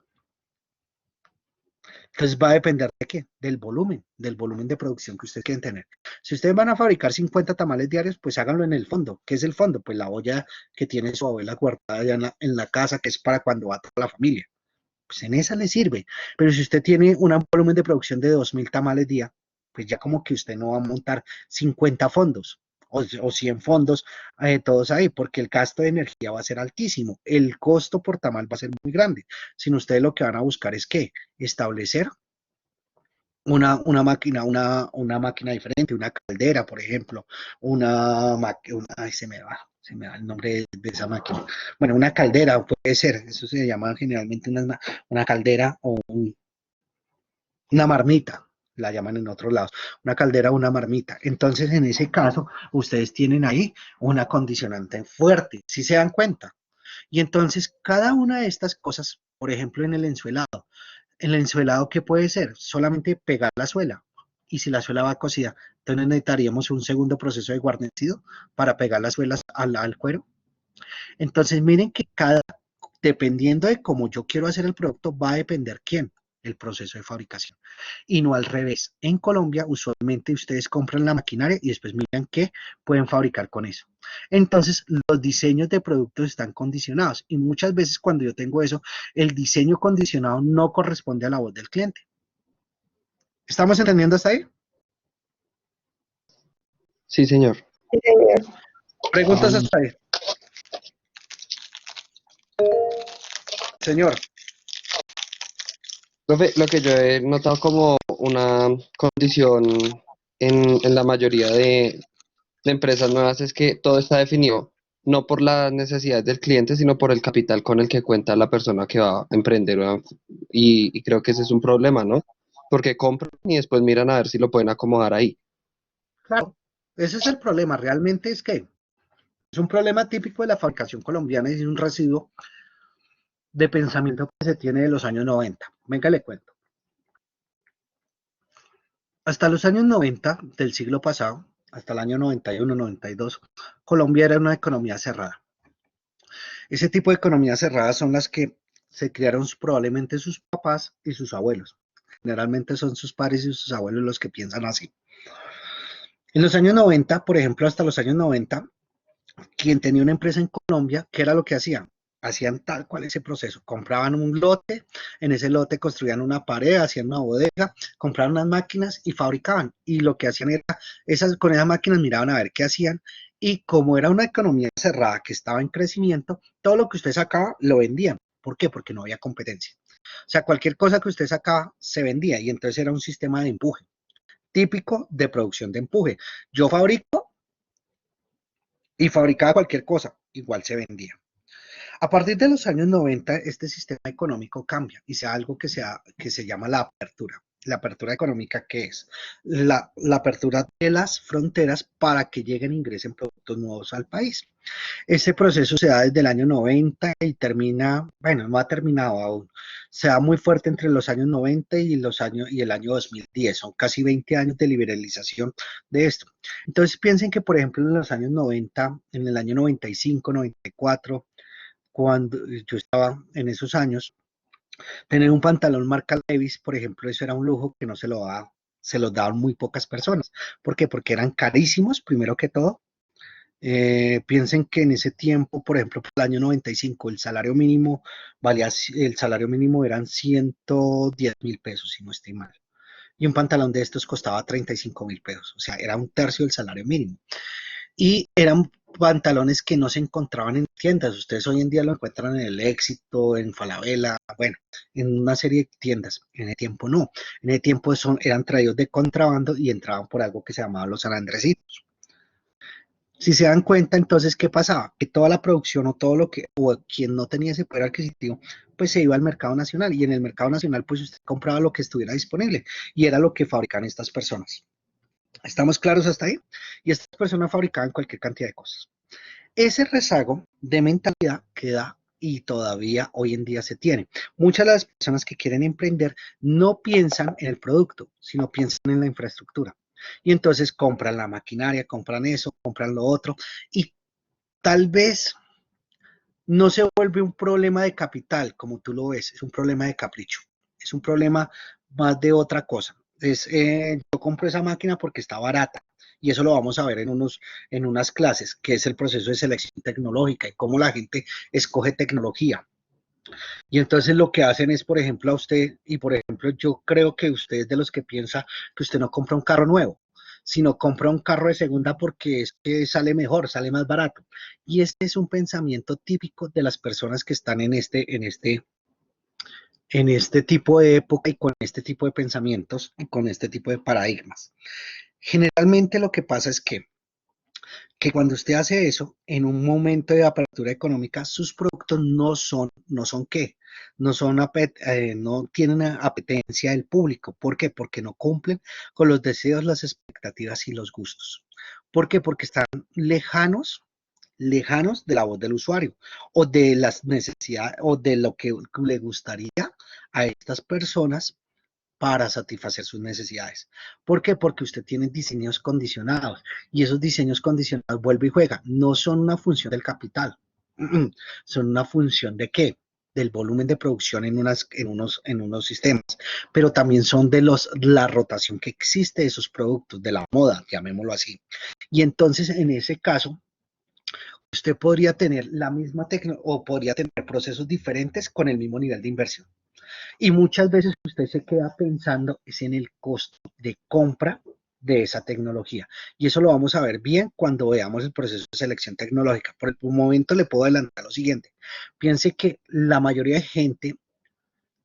S1: Entonces va a depender de qué, del volumen de producción que ustedes quieren tener. Si ustedes van a fabricar 50 tamales diarios, pues háganlo en el fondo. ¿Qué es el fondo? Pues la olla que tiene su abuela guardada allá en la casa, que es para cuando va toda la familia. Pues en esa le sirve. Pero si usted tiene un volumen de producción de 2.000 tamales día, pues ya como que usted no va a montar 50 fondos o 100 fondos todos ahí, porque el gasto de energía va a ser altísimo. El costo por tamal va a ser muy grande. Sino ustedes lo que van a buscar es ¿qué? Establecer una máquina diferente, una caldera, por ejemplo, ay, se me va el nombre de esa máquina. Bueno, una caldera puede ser, eso se llama generalmente una caldera o una marmita, la llaman en otros lados, una caldera o una marmita. Entonces, en ese caso, ustedes tienen ahí una condicionante fuerte, si se dan cuenta. Y entonces, cada una de estas cosas, por ejemplo, en el ensuelado, ¿qué puede ser? Solamente pegar la suela. Y si la suela va cocida, entonces necesitaríamos un segundo proceso de guarnecido para pegar las suelas al cuero. Entonces, miren que dependiendo de cómo yo quiero hacer el producto, va a depender quién, el proceso de fabricación. Y no al revés. En Colombia, usualmente ustedes compran la maquinaria y después miran qué pueden fabricar con eso. Entonces, los diseños de productos están condicionados y muchas veces cuando yo tengo eso, el diseño condicionado no corresponde a la voz del cliente. ¿Estamos entendiendo hasta ahí?
S3: Sí, señor.
S9: Sí, señor.
S1: Preguntas hasta ahí. Señor.
S3: Profe, lo que yo he notado como una condición en la mayoría de empresas nuevas es que todo está definido no por las necesidades del cliente, sino por el capital con el que cuenta la persona que va a emprender. Y creo que ese es un problema, ¿no? Porque compran y después miran a ver si lo pueden acomodar ahí.
S1: Claro, ese es el problema. Realmente es que es un problema típico de la fabricación colombiana y es un residuo de pensamiento que se tiene de los años 90. Venga, le cuento. Hasta los años 90 del siglo pasado, hasta el año 91, 92, Colombia era una economía cerrada. Ese tipo de economías cerradas son las que se crearon probablemente sus papás y sus abuelos. Generalmente son sus padres y sus abuelos los que piensan así. En los años 90, por ejemplo, hasta los años 90, quien tenía una empresa en Colombia, ¿qué era lo que hacían? Hacían tal cual ese proceso, compraban un lote, en ese lote construían una pared, hacían una bodega, compraban unas máquinas y fabricaban. Y lo que hacían era, con esas máquinas miraban a ver qué hacían, y como era una economía cerrada que estaba en crecimiento, todo lo que usted sacaba lo vendían. ¿Por qué? Porque no había competencia. O sea, cualquier cosa que usted sacaba se vendía, y entonces era un sistema de empuje, típico de producción de empuje. Yo fabrico y fabricaba cualquier cosa, igual se vendía. A partir de los años 90, este sistema económico cambia y se da algo que se llama la apertura. La apertura económica, ¿qué es? La apertura de las fronteras para que lleguen e ingresen productos nuevos al país. Este proceso se da desde el año 90 y termina, bueno, no ha terminado aún. Se da muy fuerte entre los años 90 y el año 2010. Son casi 20 años de liberalización de esto. Entonces piensen que, por ejemplo, en los años 90, en el año 95, 94, cuando yo estaba en esos años, tener un pantalón marca Levi's, por ejemplo, eso era un lujo que no se los daban muy pocas personas. ¿Por qué? Porque eran carísimos, primero que todo. Piensen que en ese tiempo, por ejemplo, por el año 95, el salario mínimo eran 110.000 pesos, si no estoy mal. Y un pantalón de estos costaba 35.000 pesos, o sea, era un tercio del salario mínimo. Y eran pantalones que no se encontraban en tiendas. Ustedes hoy en día lo encuentran en el Éxito, en Falabella, bueno, en una serie de tiendas. En el tiempo no. En el tiempo eran traídos de contrabando y entraban por algo que se llamaba los San Andresitos. Si se dan cuenta, entonces, ¿qué pasaba? Que toda la producción o quien no tenía ese poder adquisitivo, pues se iba al mercado nacional, y en el mercado nacional, pues usted compraba lo que estuviera disponible, y era lo que fabricaban estas personas. ¿Estamos claros hasta ahí? Y estas personas fabricaban cualquier cantidad de cosas. Ese rezago de mentalidad queda y todavía hoy en día se tiene. Muchas de las personas que quieren emprender no piensan en el producto, sino piensan en la infraestructura. Y entonces compran la maquinaria, compran eso, compran lo otro, y tal vez no se vuelve un problema de capital, como tú lo ves, es un problema de capricho, es un problema más de otra cosa. Yo compro esa máquina porque está barata, y eso lo vamos a ver en unas clases, que es el proceso de selección tecnológica y cómo la gente escoge tecnología. Y entonces lo que hacen es, por ejemplo, a usted, y por ejemplo, yo creo que usted es de los que piensa que usted no compra un carro nuevo, sino compra un carro de segunda porque es que sale mejor, sale más barato. Y este es un pensamiento típico de las personas que están en este tipo de época y con este tipo de pensamientos y con este tipo de paradigmas. Generalmente lo que pasa es que cuando usted hace eso, en un momento de apertura económica, sus productos no son ¿qué? No tienen apetencia del público. ¿Por qué? Porque no cumplen con los deseos, las expectativas y los gustos. ¿Por qué? Porque están lejanos de la voz del usuario, o de las necesidades, o de lo que le gustaría a estas personas para satisfacer sus necesidades. ¿Por qué? Porque usted tiene diseños condicionados, y esos diseños condicionados, vuelve y juega, no son una función del capital, son una función ¿de qué? Del volumen de producción en unos sistemas, pero también son de la rotación que existe de esos productos, de la moda, llamémoslo así. Y entonces, en ese caso, usted podría tener la misma tecnología o podría tener procesos diferentes con el mismo nivel de inversión. Y muchas veces usted se queda pensando es en el costo de compra de esa tecnología. Y eso lo vamos a ver bien cuando veamos el proceso de selección tecnológica. Por el momento le puedo adelantar lo siguiente. Piense que la mayoría de gente,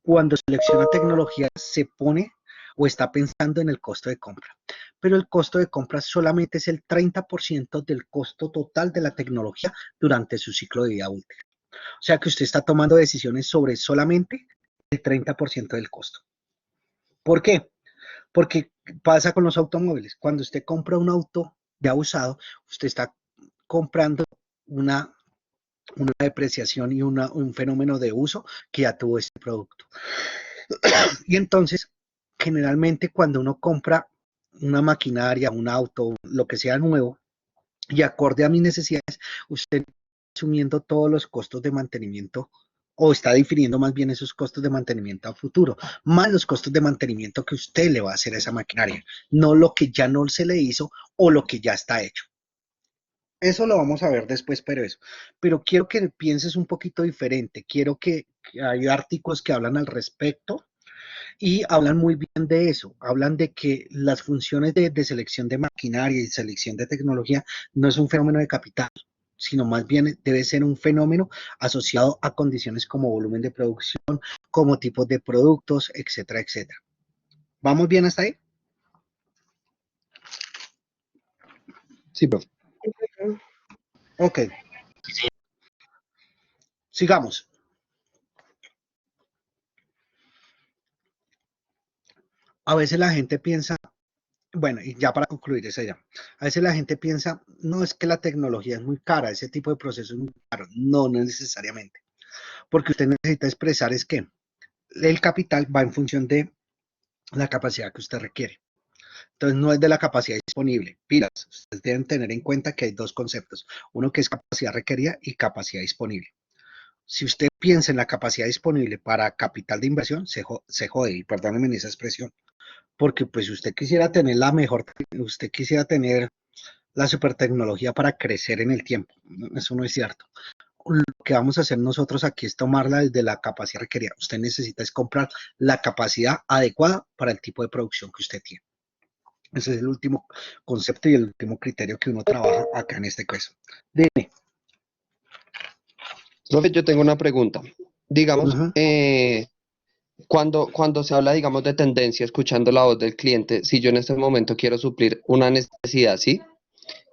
S1: cuando selecciona tecnología, se pone o está pensando en el costo de compra. Pero el costo de compra solamente es el 30% del costo total de la tecnología durante su ciclo de vida útil. O sea que usted está tomando decisiones sobre solamente el 30% del costo. ¿Por qué? Porque pasa con los automóviles. Cuando usted compra un auto ya usado, usted está comprando una depreciación y un fenómeno de uso que ya tuvo ese producto. Y entonces, generalmente cuando uno compra una maquinaria, un auto, lo que sea nuevo, y acorde a mis necesidades, usted está asumiendo todos los costos de mantenimiento o está definiendo más bien esos costos de mantenimiento a futuro, más los costos de mantenimiento que usted le va a hacer a esa maquinaria, no lo que ya no se le hizo o lo que ya está hecho. Eso lo vamos a ver después, pero quiero que pienses un poquito diferente, quiero que hay artículos que hablan al respecto y hablan muy bien de eso, hablan de que las funciones de selección de maquinaria y selección de tecnología no es un fenómeno de capital, sino más bien debe ser un fenómeno asociado a condiciones como volumen de producción, como tipos de productos, etcétera, etcétera. ¿Vamos bien hasta ahí?
S3: Sí, profe.
S1: Ok. Sigamos. A veces la gente piensa, bueno, y ya para concluir esa idea, a veces la gente piensa, no, es que la tecnología es muy cara, ese tipo de proceso es muy caro. No, no necesariamente. Porque usted necesita expresar es que el capital va en función de la capacidad que usted requiere. Entonces, no es de la capacidad disponible. Pilas, ustedes deben tener en cuenta que hay dos conceptos. Uno que es capacidad requerida y capacidad disponible. Si usted piensa en la capacidad disponible para capital de inversión, se jode, y perdónenme en esa expresión, porque pues usted quisiera tener la mejor, usted quisiera tener la super tecnología para crecer en el tiempo. Eso no es cierto. Lo que vamos a hacer nosotros aquí es tomarla desde la capacidad requerida. Usted necesita es comprar la capacidad adecuada para el tipo de producción que usted tiene. Ese es el último concepto y el último criterio que uno trabaja acá en este caso. Dime.
S3: Profe, yo tengo una pregunta. Digamos,
S1: Ujú.
S3: cuando se habla, digamos, de tendencia, escuchando la voz del cliente, si yo en este momento quiero suplir una necesidad, ¿sí?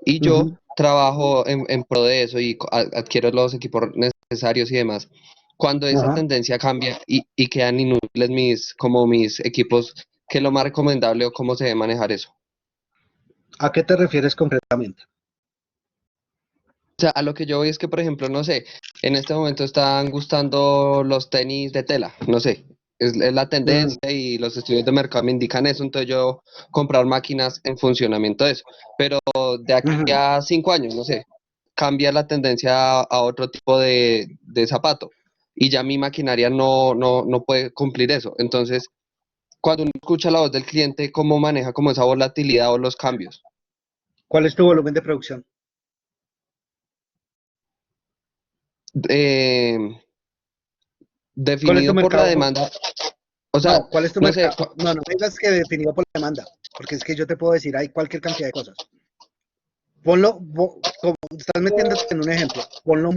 S3: Y yo
S1: Ujú.
S3: trabajo en pro de eso y adquiero los equipos necesarios y demás. Cuando esa
S1: Ajá.
S3: tendencia cambia y quedan inútiles mis equipos, ¿qué es lo más recomendable o cómo se debe manejar eso?
S1: ¿A qué te refieres concretamente?
S3: O sea, a lo que yo voy es que, por ejemplo, no sé, en este momento están gustando los tenis de tela, no sé, es la
S1: Ujú.
S3: tendencia y los estudios de mercado me indican eso, entonces yo comprar máquinas en funcionamiento de eso. Pero de aquí
S1: Ujú.
S3: a 5 años, no sé, cambia la tendencia a otro tipo de zapato y ya mi maquinaria no puede cumplir eso. Entonces, cuando uno escucha la voz del cliente, ¿cómo maneja como esa volatilidad o los cambios?
S1: ¿Cuál es tu volumen de producción?
S3: Eh,
S1: ¿Cuál es tu
S3: definido por la
S1: mercado?
S3: demanda, o sea,
S1: No, ¿cuál es tu
S3: no sé,
S1: mercado? No, no me digas que definido por la demanda, porque es que yo te puedo decir, hay cualquier cantidad de cosas. Ponlo, como estás metiéndote en un ejemplo, ponlo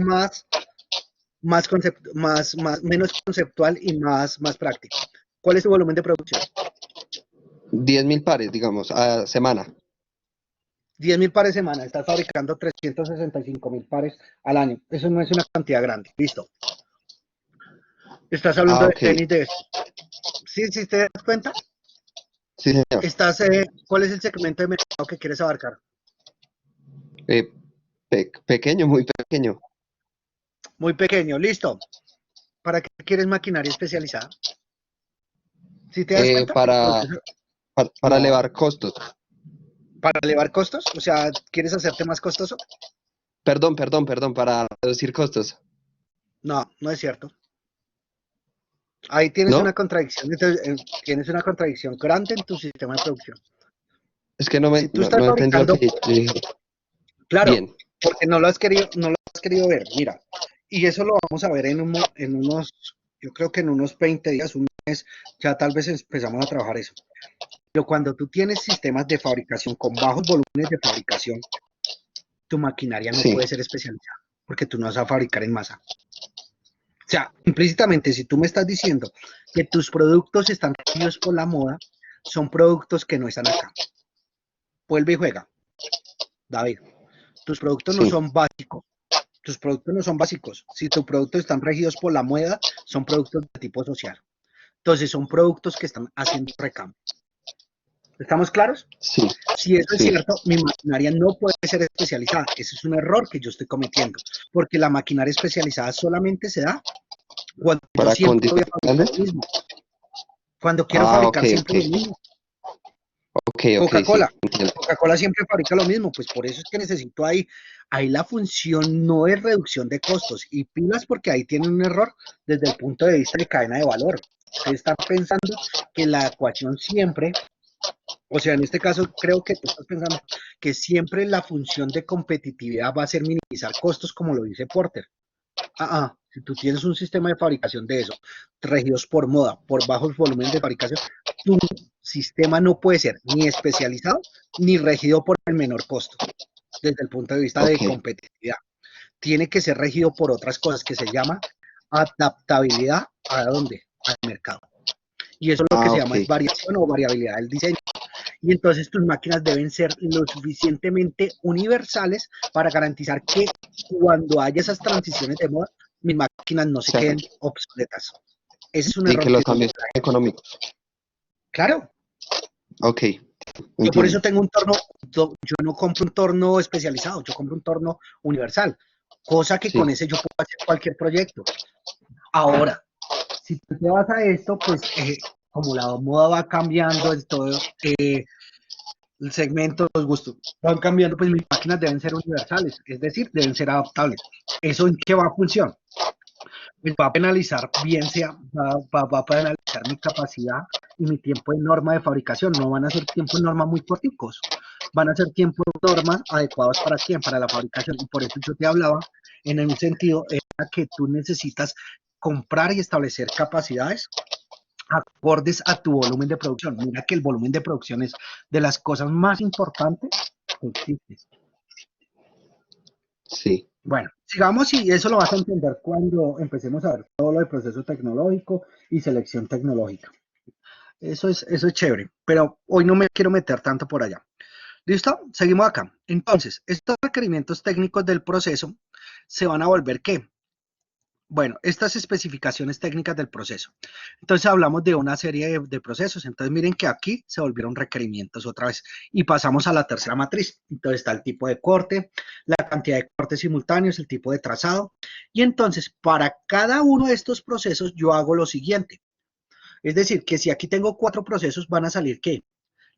S1: menos conceptual y más práctico. ¿Cuál es tu volumen de producción?
S3: 10.000 pares, digamos, a semana.
S1: 10.000 pares semana, estás fabricando 365.000 pares al año. Eso no es una cantidad grande. Listo. Estás hablando
S3: Ah,
S1: de
S3: ok.
S1: tenis de esto. ¿Sí, sí te das cuenta?
S3: Sí, señor.
S1: ¿Cuál es el segmento de mercado que quieres abarcar?
S3: Eh, pequeño, muy pequeño.
S1: Muy pequeño, listo. ¿Para qué quieres maquinaria especializada? ¿Sí te das
S3: Eh,
S1: cuenta?
S3: para, para
S1: No,
S3: elevar costos.
S1: para elevar costos, o sea, ¿quieres hacerte más costoso?
S3: Perdón, para reducir costos.
S1: No, no es cierto. Ahí tienes una
S3: ¿No?
S1: contradicción, tienes una contradicción grande en tu sistema de producción.
S3: Es que no,
S1: Si tú estás
S3: no entendí lo
S1: fabricando,
S3: que yo dije.
S1: claro,
S3: Bien.
S1: porque no lo has querido ver, mira, y eso lo vamos a ver en unos, yo creo que en unos 20 días, un mes, ya tal vez empezamos a trabajar eso. Pero cuando tú tienes sistemas de fabricación con bajos volúmenes de fabricación, tu maquinaria no
S3: Sí,
S1: puede ser especializada, porque tú no vas a fabricar en masa. O sea, implícitamente, si tú me estás diciendo que tus productos están regidos por la moda, son productos que no están acá. Vuelve y juega, David. Tus productos no
S3: sí.
S1: son básicos. Tus productos no son básicos. Si tus productos están regidos por la moda, son productos de tipo social. Entonces, son productos que están haciendo recambio. ¿Estamos claros?
S3: Sí,
S1: Si eso es
S3: sí.
S1: cierto, mi maquinaria no puede ser especializada. Ese es un error que yo estoy cometiendo, porque la maquinaria especializada solamente se da cuando yo
S3: Para
S1: siempre voy a
S3: condiciones
S1: fabricar
S3: grandes.
S1: lo mismo. Cuando quiero
S3: Ah, ok,
S1: fabricar
S3: ok.
S1: siempre lo mismo.
S3: Ok, sí,
S1: Coca-Cola.
S3: entiendo.
S1: Coca-Cola siempre fabrica lo mismo, pues por eso es que necesito ahí la función no es reducción de costos y pilas porque ahí tienen un error desde el punto de vista de cadena de valor. Ustedes están pensando que la ecuación siempre, o sea, en este caso creo que tú estás pensando que siempre la función de competitividad va a ser minimizar costos como lo dice Porter. Si tú tienes un sistema de fabricación de eso, regidos por moda, por bajos volúmenes de fabricación, tu sistema no puede ser ni especializado ni regido por el menor costo, desde el punto de vista de
S3: Ok,
S1: competitividad. Tiene que ser regido por otras cosas que se llama adaptabilidad a dónde, al mercado. Y eso lo que se
S3: ok,
S1: llama es variación o variabilidad del diseño. Y entonces tus máquinas deben ser lo suficientemente universales para garantizar que cuando haya esas transiciones de moda, mis máquinas no se
S3: sí,
S1: queden obsoletas. Ese es un
S3: y
S1: error
S3: que
S1: que
S3: los cambios sean económicos.
S1: claro,
S3: Ok,
S1: yo por eso
S3: entiendo.
S1: tengo un torno, yo no compro un torno especializado, yo compro un torno universal, cosa que con
S3: Sí,
S1: ese yo puedo hacer cualquier proyecto. Ahora, si tú te vas a esto, pues como la moda va cambiando, todo, el segmento, los gustos van cambiando, pues mis máquinas deben ser universales, es decir, deben ser adaptables. ¿Eso en qué va a funcionar? Pues va a penalizar, bien sea, va a penalizar mi capacidad y mi tiempo de norma de fabricación. No van a ser tiempos de norma muy corticos, van a ser tiempos de norma adecuados para quién, para la fabricación. Y por eso yo te hablaba en un sentido era que tú necesitas comprar y establecer capacidades acordes a tu volumen de producción. Mira que el volumen de producción es de las cosas más importantes que existe.
S3: sí.
S1: Bueno, sigamos y eso lo vas a entender cuando empecemos a ver todo lo de proceso tecnológico y selección tecnológica. Eso es chévere, pero hoy no me quiero meter tanto por allá. ¿Listo? Seguimos acá. Entonces, estos requerimientos técnicos del proceso se van a volver ¿qué? Bueno, estas especificaciones técnicas del proceso. Entonces hablamos de una serie de procesos. Entonces miren que aquí se volvieron requerimientos otra vez. Y pasamos a la tercera matriz. Entonces está el tipo de corte, la cantidad de cortes simultáneos, el tipo de trazado. Y entonces para cada uno de estos procesos yo hago lo siguiente. Es decir, que si aquí tengo 4 procesos, van a salir ¿qué?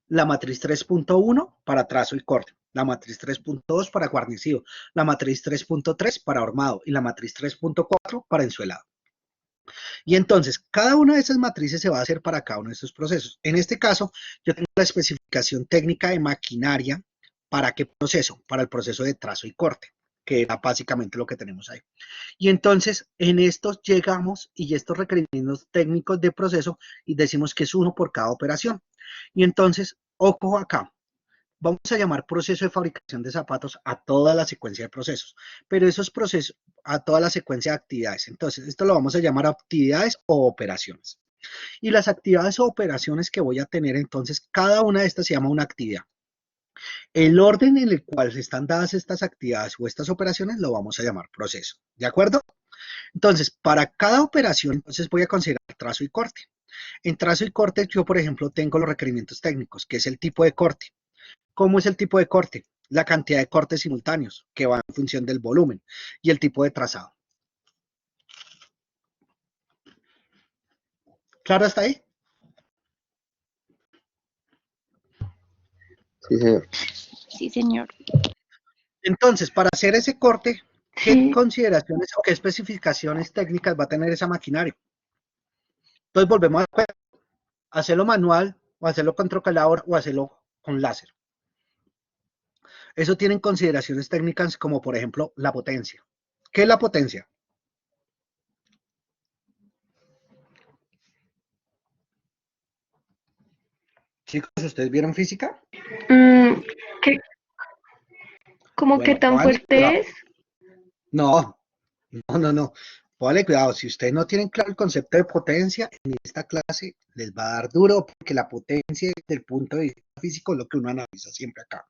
S1: La matriz 3.1 para trazo y corte, la matriz 3.2 para guarnecido, la matriz 3.3 para hormado y la matriz 3.4 para ensuelado. Y entonces, cada una de esas matrices se va a hacer para cada uno de estos procesos. En este caso, yo tengo la especificación técnica de maquinaria para qué proceso, para el proceso de trazo y corte, que era básicamente lo que tenemos ahí. Y entonces, en estos llegamos y estos requerimientos técnicos de proceso y decimos que es uno por cada operación. Y entonces, ojo acá, vamos a llamar proceso de fabricación de zapatos a toda la secuencia de procesos, pero esos procesos a toda la secuencia de actividades. Entonces, esto lo vamos a llamar actividades o operaciones. Y las actividades o operaciones que voy a tener, entonces, cada una de estas se llama una actividad. El orden en el cual están dadas estas actividades o estas operaciones lo vamos a llamar proceso. ¿De acuerdo? Entonces, para cada operación, entonces voy a considerar trazo y corte. En trazo y corte, yo, por ejemplo, tengo los requerimientos técnicos, que es el tipo de corte. ¿Cómo es el tipo de corte? La cantidad de cortes simultáneos, que va en función del volumen, y el tipo de trazado. ¿Claro hasta ahí?
S3: Sí, señor.
S11: Sí, señor.
S1: Entonces, para hacer ese corte, ¿qué
S11: Sí.
S1: consideraciones o qué especificaciones técnicas va a tener esa maquinaria? Entonces, volvemos a hacerlo manual, o hacerlo con trocalador, o hacerlo con láser. Eso tienen consideraciones técnicas como, por ejemplo, la potencia. ¿Qué es la potencia? Chicos, ¿ustedes vieron física?
S11: Mm, ¿qué, ¿Cómo que
S1: Bueno,
S11: tan
S1: pónganle cuidado.
S11: fuerte es?
S1: No, no. Póngale cuidado, si ustedes no tienen claro el concepto de potencia, en esta clase les va a dar duro, porque la potencia desde el punto de vista físico es lo que uno analiza siempre acá.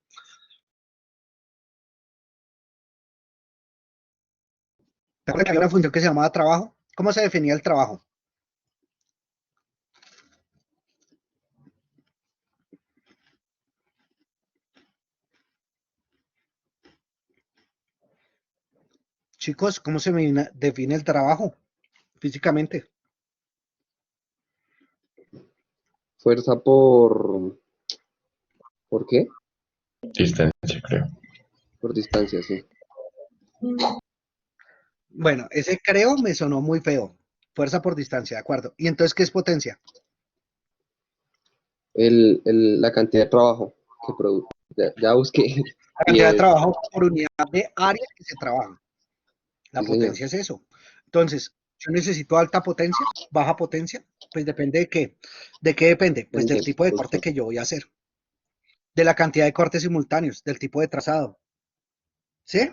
S1: ¿Te acuerdas que había una función que se llamaba trabajo? ¿Cómo se definía el trabajo? Chicos, ¿cómo se define el trabajo físicamente?
S3: Fuerza por ¿Por qué?
S2: Distancia, creo.
S3: Por distancia, sí.
S1: Bueno, ese creo me sonó muy feo. Fuerza por distancia, de acuerdo. ¿Y entonces qué es potencia?
S3: La cantidad de trabajo que produce. Ya busqué
S1: La
S3: y
S1: cantidad de
S3: es,
S1: trabajo por unidad de área que se trabaja. La
S3: sí, señor.
S1: potencia es eso. Entonces, yo necesito alta potencia, baja potencia, pues depende de qué. ¿De qué depende? Pues del tipo de corte
S3: Justo.
S1: que yo voy a hacer, de la cantidad de cortes simultáneos, del tipo de trazado, ¿sí?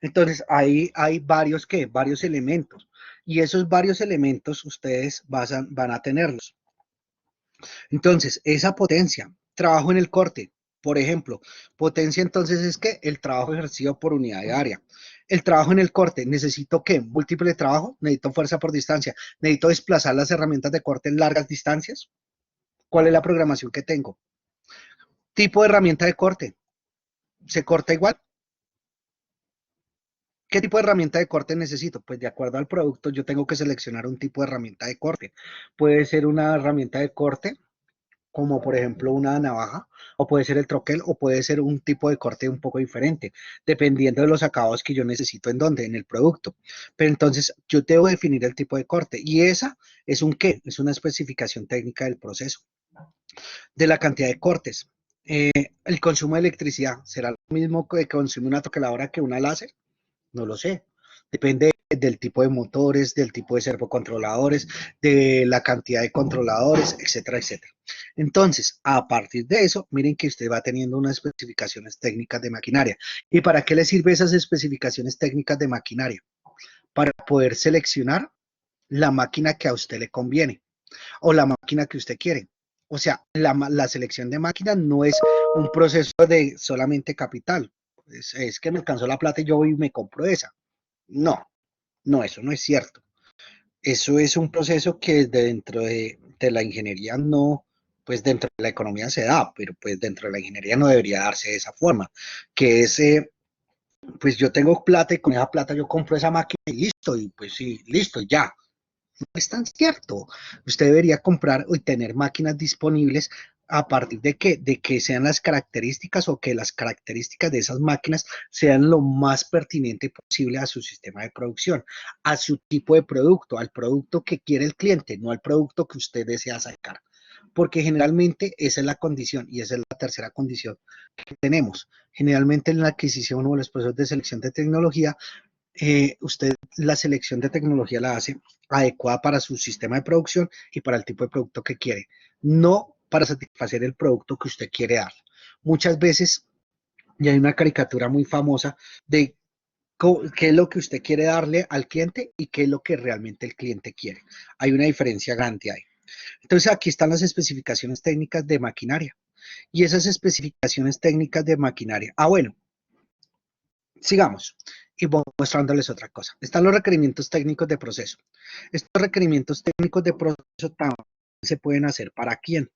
S1: Entonces, ahí hay varios elementos. Y esos varios elementos ustedes van a tenerlos. Entonces, esa potencia, trabajo en el corte, por ejemplo, potencia entonces es que el trabajo ejercido por unidad de área. El trabajo en el corte, ¿necesito qué? Múltiple trabajo, necesito fuerza por distancia, necesito desplazar las herramientas de corte en largas distancias. ¿Cuál es la programación que tengo? Tipo de herramienta de corte, ¿se corta igual? ¿Qué tipo de herramienta de corte necesito? Pues de acuerdo al producto, yo tengo que seleccionar un tipo de herramienta de corte. Puede ser una herramienta de corte como por ejemplo una navaja, o puede ser el troquel, o puede ser un tipo de corte un poco diferente, dependiendo de los acabados que yo necesito en dónde, en el producto. Pero entonces yo debo definir el tipo de corte, y esa es un qué, es una especificación técnica del proceso, de la cantidad de cortes. El consumo de electricidad, ¿será lo mismo que consume una troqueladora que una láser? No lo sé. Depende del tipo de motores, del tipo de servocontroladores, de la cantidad de controladores, etcétera, etcétera. Entonces, a partir de eso, miren que usted va teniendo unas especificaciones técnicas de maquinaria. ¿Y para qué le sirven esas especificaciones técnicas de maquinaria? Para poder seleccionar la máquina que a usted le conviene o la máquina que usted quiere. O sea, la selección de máquinas no es un proceso de solamente capital. Es que me alcanzó la plata y yo voy y me compro esa. No, no, eso no es cierto. Eso es un proceso que dentro de la ingeniería no, pues dentro de la economía se da, pero pues dentro de la ingeniería no debería darse de esa forma, que es, pues yo tengo plata y con esa plata yo compro esa máquina y listo, y pues sí, listo, ya. No es tan cierto. Usted debería comprar y tener máquinas disponibles a partir de que sean las características o que las características de esas máquinas sean lo más pertinente posible a su sistema de producción, a su tipo de producto, al producto que quiere el cliente, no al producto que usted desea sacar. Porque generalmente esa es la condición y esa es la tercera condición que tenemos. Generalmente en la adquisición o en los procesos de selección de tecnología, usted la selección de tecnología la hace adecuada para su sistema de producción y para el tipo de producto que quiere, no para satisfacer el producto que usted quiere dar. Muchas veces, y hay una caricatura muy famosa de qué es lo que usted quiere darle al cliente y qué es lo que realmente el cliente quiere. Hay una diferencia grande ahí. Entonces aquí están las especificaciones técnicas de maquinaria y esas especificaciones técnicas de maquinaria. Bueno, sigamos y voy mostrándoles otra cosa. Están los requerimientos técnicos de proceso. Estos requerimientos técnicos de proceso también se pueden hacer para quién.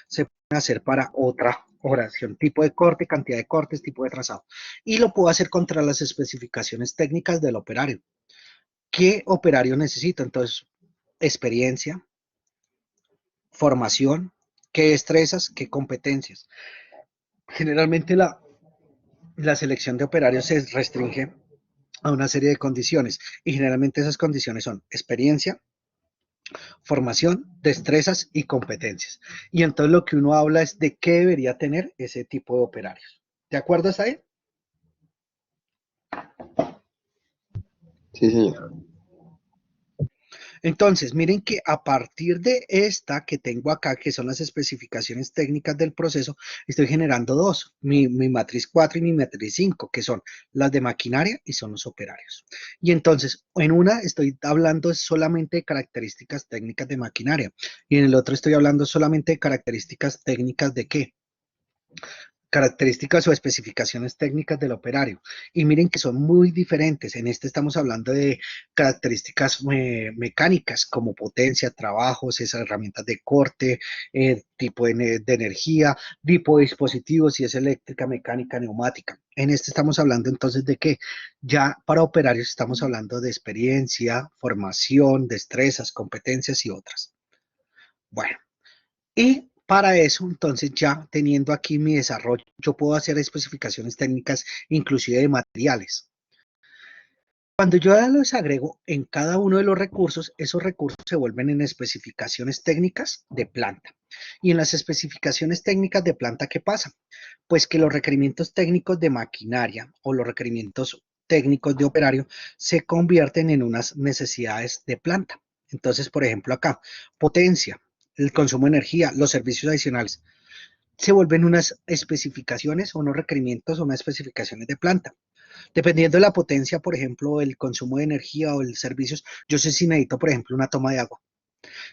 S1: Se pueden hacer para otra oración, tipo de corte, cantidad de cortes, tipo de trazado. Y lo puedo hacer contra las especificaciones técnicas del operario. ¿Qué operario necesito? Entonces, experiencia, formación, qué destrezas, qué competencias. Generalmente la selección de operarios se restringe a una serie de condiciones y generalmente esas condiciones son experiencia, formación, destrezas y competencias. Y entonces lo que uno habla es de qué debería tener ese tipo de operarios. ¿De acuerdo hasta ahí?
S3: Sí, señor.
S1: Entonces, miren que a partir de esta que tengo acá, que son las especificaciones técnicas del proceso, estoy generando dos, mi matriz 4 y mi matriz 5, que son las de maquinaria y son los operarios. Y entonces, en una estoy hablando solamente de características técnicas de maquinaria y en el otro estoy hablando solamente de características técnicas de qué, características o especificaciones técnicas del operario. Y miren que son muy diferentes. En este estamos hablando de características mecánicas como potencia, trabajos, esas herramientas de corte, tipo de energía, tipo de dispositivos, si es eléctrica, mecánica, neumática. En este estamos hablando entonces de que ya para operarios estamos hablando de experiencia, formación, destrezas, competencias y otras. Bueno, y Para eso, entonces, ya teniendo aquí mi desarrollo, yo puedo hacer especificaciones técnicas, inclusive de materiales. Cuando yo ya los agrego en cada uno de los recursos, esos recursos se vuelven en especificaciones técnicas de planta. Y en las especificaciones técnicas de planta, ¿qué pasa? Pues que los requerimientos técnicos de maquinaria o los requerimientos técnicos de operario se convierten en unas necesidades de planta. Entonces, por ejemplo, acá, potencia, el consumo de energía, los servicios adicionales, se vuelven unas especificaciones o unos requerimientos o unas especificaciones de planta. Dependiendo de la potencia, por ejemplo, el consumo de energía o el servicios, yo sé si necesito, por ejemplo, una toma de agua.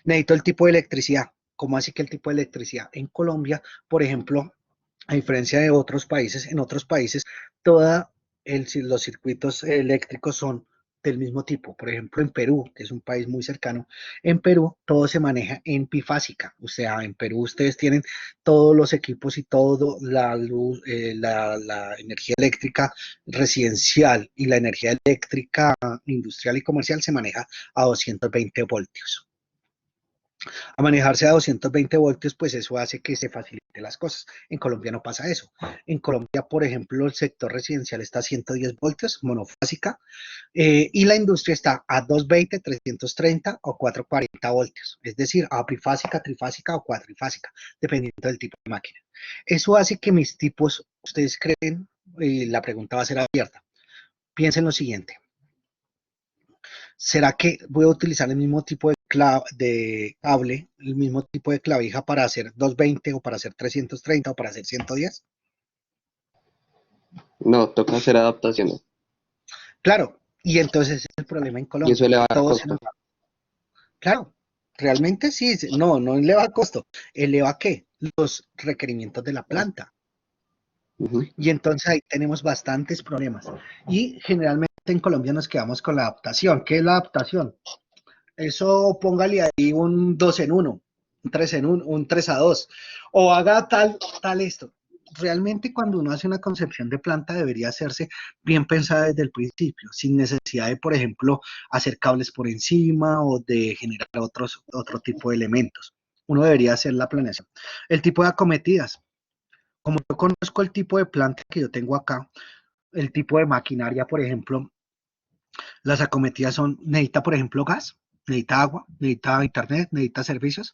S1: Necesito el tipo de electricidad. ¿Cómo así que el tipo de electricidad? En Colombia, por ejemplo, a diferencia de otros países, en otros países, todos los circuitos eléctricos son del mismo tipo. Por ejemplo, en Perú, que es un país muy cercano, en Perú todo se maneja en bifásica. O sea, en Perú ustedes tienen todos los equipos y toda la luz, la energía eléctrica residencial y la energía eléctrica industrial y comercial se maneja a 220 voltios. A manejarse a 220 voltios, pues eso hace que se facilite las cosas. En Colombia no pasa eso. En Colombia, por ejemplo, el sector residencial está a 110 voltios, monofásica, y la industria está a 220, 330 o 440 voltios, es decir, a bifásica, trifásica o cuatrifásica, dependiendo del tipo de máquina. Eso hace que mis tipos, ustedes creen, la pregunta va a ser abierta. Piensen lo siguiente. ¿Será que voy a utilizar el mismo tipo de cable, el mismo tipo de clavija para hacer 220 o para hacer 330 o para hacer 110?
S3: No, toca hacer adaptaciones.
S1: Claro, y entonces ese es el problema en
S3: Y
S1: Colombia.
S3: eso eleva el
S1: Todos
S3: costo.
S1: Claro, realmente sí, no, no eleva costo, eleva ¿qué? Los requerimientos de la planta. Y entonces ahí tenemos bastantes problemas. Y generalmente en Colombia nos quedamos con la adaptación. ¿Qué es la adaptación? Eso póngale ahí un 2 en 1, un 3 en 1, un 3 a 2, o haga tal esto. Realmente cuando uno hace una concepción de planta debería hacerse bien pensada desde el principio, sin necesidad de, por ejemplo, hacer cables por encima o de generar otro tipo de elementos. Uno debería hacer la planeación. El tipo de acometidas. Como yo conozco el tipo de planta que yo tengo acá, el tipo de maquinaria, por ejemplo, las acometidas son, necesita, por ejemplo, gas, necesita agua, necesita internet, necesita servicios.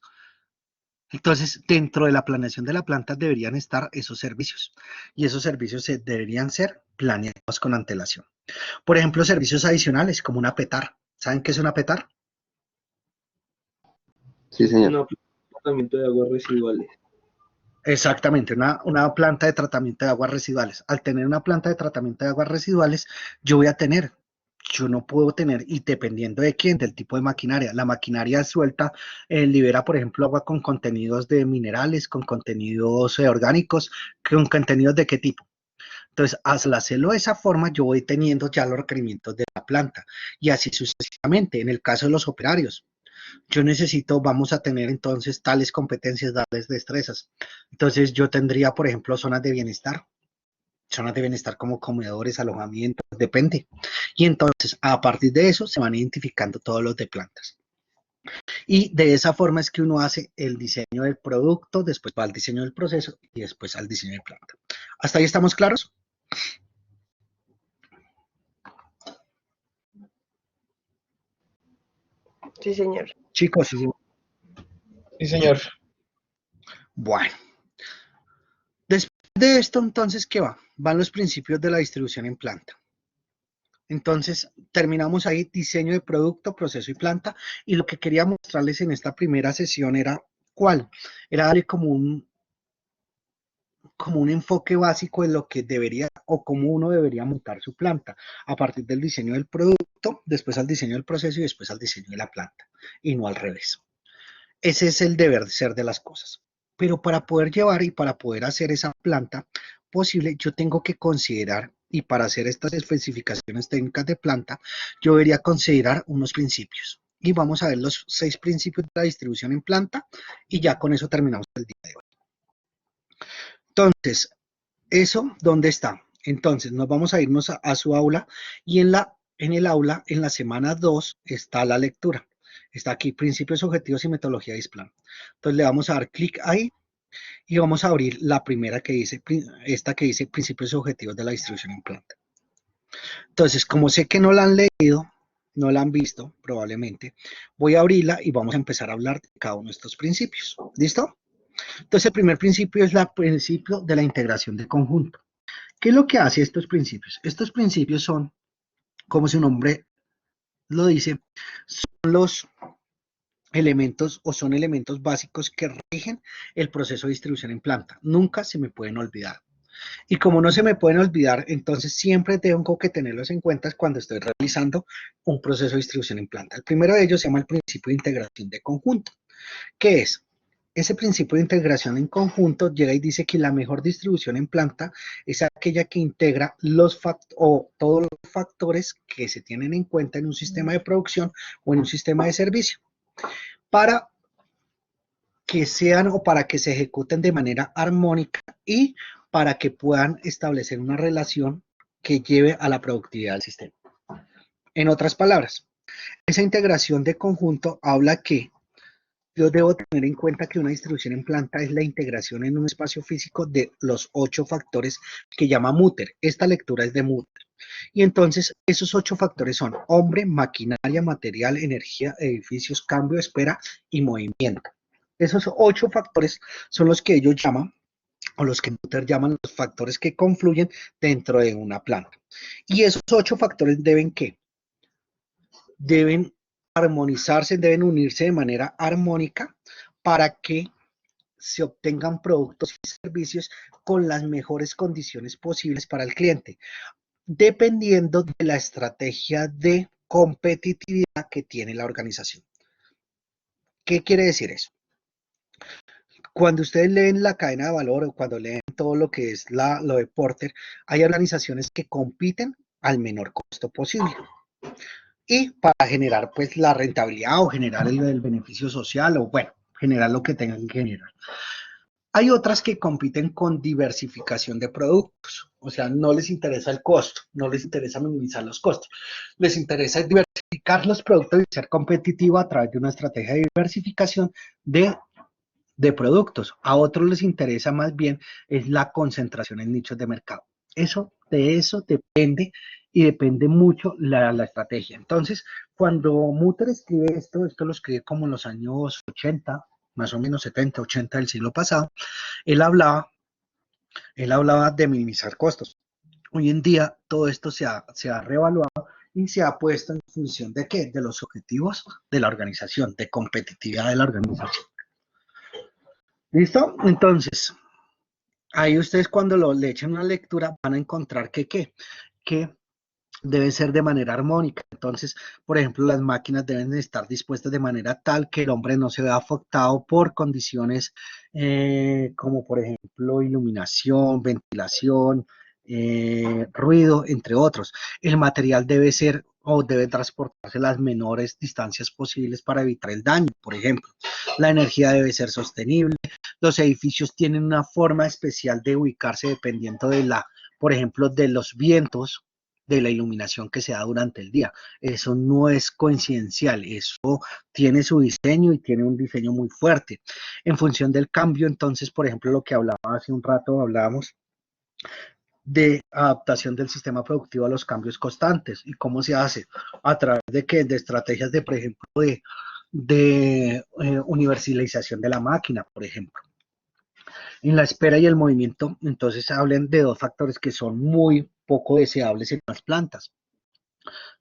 S1: Entonces, dentro de la planeación de la planta deberían estar esos servicios y esos servicios deberían ser planeados con antelación. Por ejemplo, servicios adicionales como una PETAR. ¿Saben qué es una PETAR?
S3: Sí, señor.
S7: No, tratamiento de aguas residuales.
S1: Exactamente, una planta de tratamiento de aguas residuales. Al tener una planta de tratamiento de aguas residuales, yo no puedo tener, y dependiendo de quién, del tipo de maquinaria. La maquinaria suelta libera, por ejemplo, agua con contenidos de minerales, con contenidos orgánicos, con contenidos de qué tipo. Entonces, al hacerlo de esa forma, yo voy teniendo ya los requerimientos de la planta y así sucesivamente. En el caso de los operarios, yo necesito, vamos a tener entonces tales competencias, tales destrezas. Entonces, yo tendría, por ejemplo, zonas de bienestar como comedores, alojamientos, depende. Y entonces, a partir de eso, se van identificando todos los de plantas. Y de esa forma es que uno hace el diseño del producto, después va al diseño del proceso y después al diseño de planta. ¿Hasta ahí estamos claros?
S9: Sí, señor.
S1: Chicos,
S6: Sí, señor.
S1: bueno. Después de esto, entonces, ¿qué va? Van los principios de la distribución en planta. Entonces, terminamos ahí diseño de producto, proceso y planta. Y lo que quería mostrarles en esta primera sesión era, ¿cuál? Era darle como un enfoque básico de lo que debería o cómo uno debería montar su planta, a partir del diseño del producto, después al diseño del proceso y después al diseño de la planta, y no al revés. Ese es el deber ser de las cosas. Pero para poder llevar y para poder hacer esa planta posible, yo tengo que considerar, y para hacer estas especificaciones técnicas de planta, yo debería considerar unos principios. Y vamos a ver los 6 principios de la distribución en planta, y ya con eso terminamos el día de hoy. Entonces, ¿eso dónde está? Entonces, nos vamos a irnos a su aula, y en el aula, en la semana 2, está la lectura. Está aquí, principios, objetivos y metodología de ISPLAN. Entonces le vamos a dar clic ahí Y vamos a abrir la primera que dice, esta que dice principios y objetivos de la distribución en planta. Entonces, como sé que no la han leído, no la han visto probablemente, voy a abrirla y vamos a empezar a hablar de cada uno de estos principios. ¿Listo? Entonces, el primer principio es el principio de la integración de conjunto. ¿Qué es lo que hace estos principios? Estos principios son, como su nombre lo dice, son los elementos o son elementos básicos que rigen el proceso de distribución en planta. Nunca se me pueden olvidar. Y como no se me pueden olvidar, entonces siempre tengo que tenerlos en cuenta cuando estoy realizando un proceso de distribución en planta. El primero de ellos se llama el principio de integración de conjunto. ¿Qué es? Ese principio de integración en conjunto llega y dice que la mejor distribución en planta es aquella que integra todos los factores que se tienen en cuenta en un sistema de producción o en un sistema de servicio para que sean o para que se ejecuten de manera armónica y para que puedan establecer una relación que lleve a la productividad del sistema. En otras palabras, esa integración de conjunto habla que yo debo tener en cuenta que una distribución en planta es la integración en un espacio físico de los 8 factores que llama Mutter. Esta lectura es de Mutter. Y entonces esos 8 factores son hombre, maquinaria, material, energía, edificios, cambio, espera y movimiento. Esos 8 factores son los que ellos llaman, o los que Mutter llaman los factores que confluyen dentro de una planta. Y esos 8 factores deben ¿qué? Deben armonizarse, deben unirse de manera armónica para que se obtengan productos y servicios con las mejores condiciones posibles para el cliente, dependiendo de la estrategia de competitividad que tiene la organización. ¿Qué quiere decir eso? Cuando ustedes leen la cadena de valor o cuando leen todo lo que es lo de Porter, hay organizaciones que compiten al menor costo posible. Y para generar pues la rentabilidad o generar el beneficio social o bueno, generar lo que tengan que generar. Hay otras que compiten con diversificación de productos, o sea, no les interesa el costo, no les interesa minimizar los costos, les interesa diversificar los productos y ser competitivo a través de una estrategia de diversificación de productos. A otros les interesa más bien es la concentración en nichos de mercado. De eso depende y depende mucho la estrategia. Entonces, cuando Mutter escribe esto lo escribe como en los años 80, más o menos 70, 80 del siglo pasado, él hablaba de minimizar costos. Hoy en día todo esto se ha reevaluado y se ha puesto en función de ¿qué? De los objetivos de la organización, de competitividad de la organización. ¿Listo? Entonces, ahí ustedes cuando le echen una lectura van a encontrar que debe ser de manera armónica. Entonces, por ejemplo, las máquinas deben estar dispuestas de manera tal que el hombre no se vea afectado por condiciones como por ejemplo iluminación, ventilación, ruido, entre otros. El material debe ser o debe transportarse las menores distancias posibles para evitar el daño, por ejemplo. La energía debe ser sostenible. Los edificios tienen una forma especial de ubicarse dependiendo de por ejemplo, de los vientos, de la iluminación que se da durante el día. Eso no es coincidencial, eso tiene su diseño y tiene un diseño muy fuerte. En función del cambio, entonces, por ejemplo, lo que hablaba hace un rato, hablábamos de adaptación del sistema productivo a los cambios constantes. ¿Y cómo se hace? A través de estrategias de, por ejemplo, de universalización de la máquina, por ejemplo. En la espera y el movimiento, entonces hablen de 2 factores que son muy poco deseables en las plantas.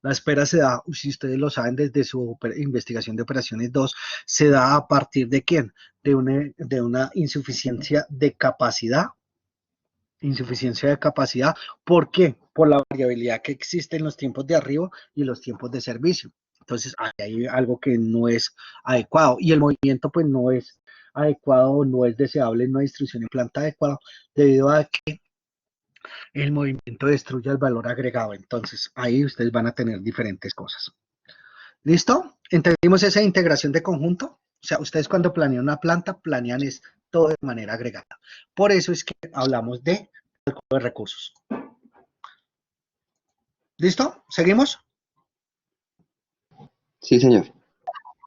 S1: La espera se da, si ustedes lo saben desde su investigación de operaciones 2, se da a partir de ¿quién? De una insuficiencia de capacidad. ¿Por qué? Por la variabilidad que existe en los tiempos de arribo y los tiempos de servicio. Entonces, hay algo que no es adecuado y el movimiento pues no es adecuado, no es deseable en una distribución en planta adecuada debido a que el movimiento destruye el valor agregado. Entonces, ahí ustedes van a tener diferentes cosas. ¿Listo? ¿Entendimos esa integración de conjunto? O sea, ustedes cuando planean una planta, planean es todo de manera agregada. Por eso es que hablamos de cálculo de recursos. ¿Listo? ¿Seguimos?
S3: Sí, señor.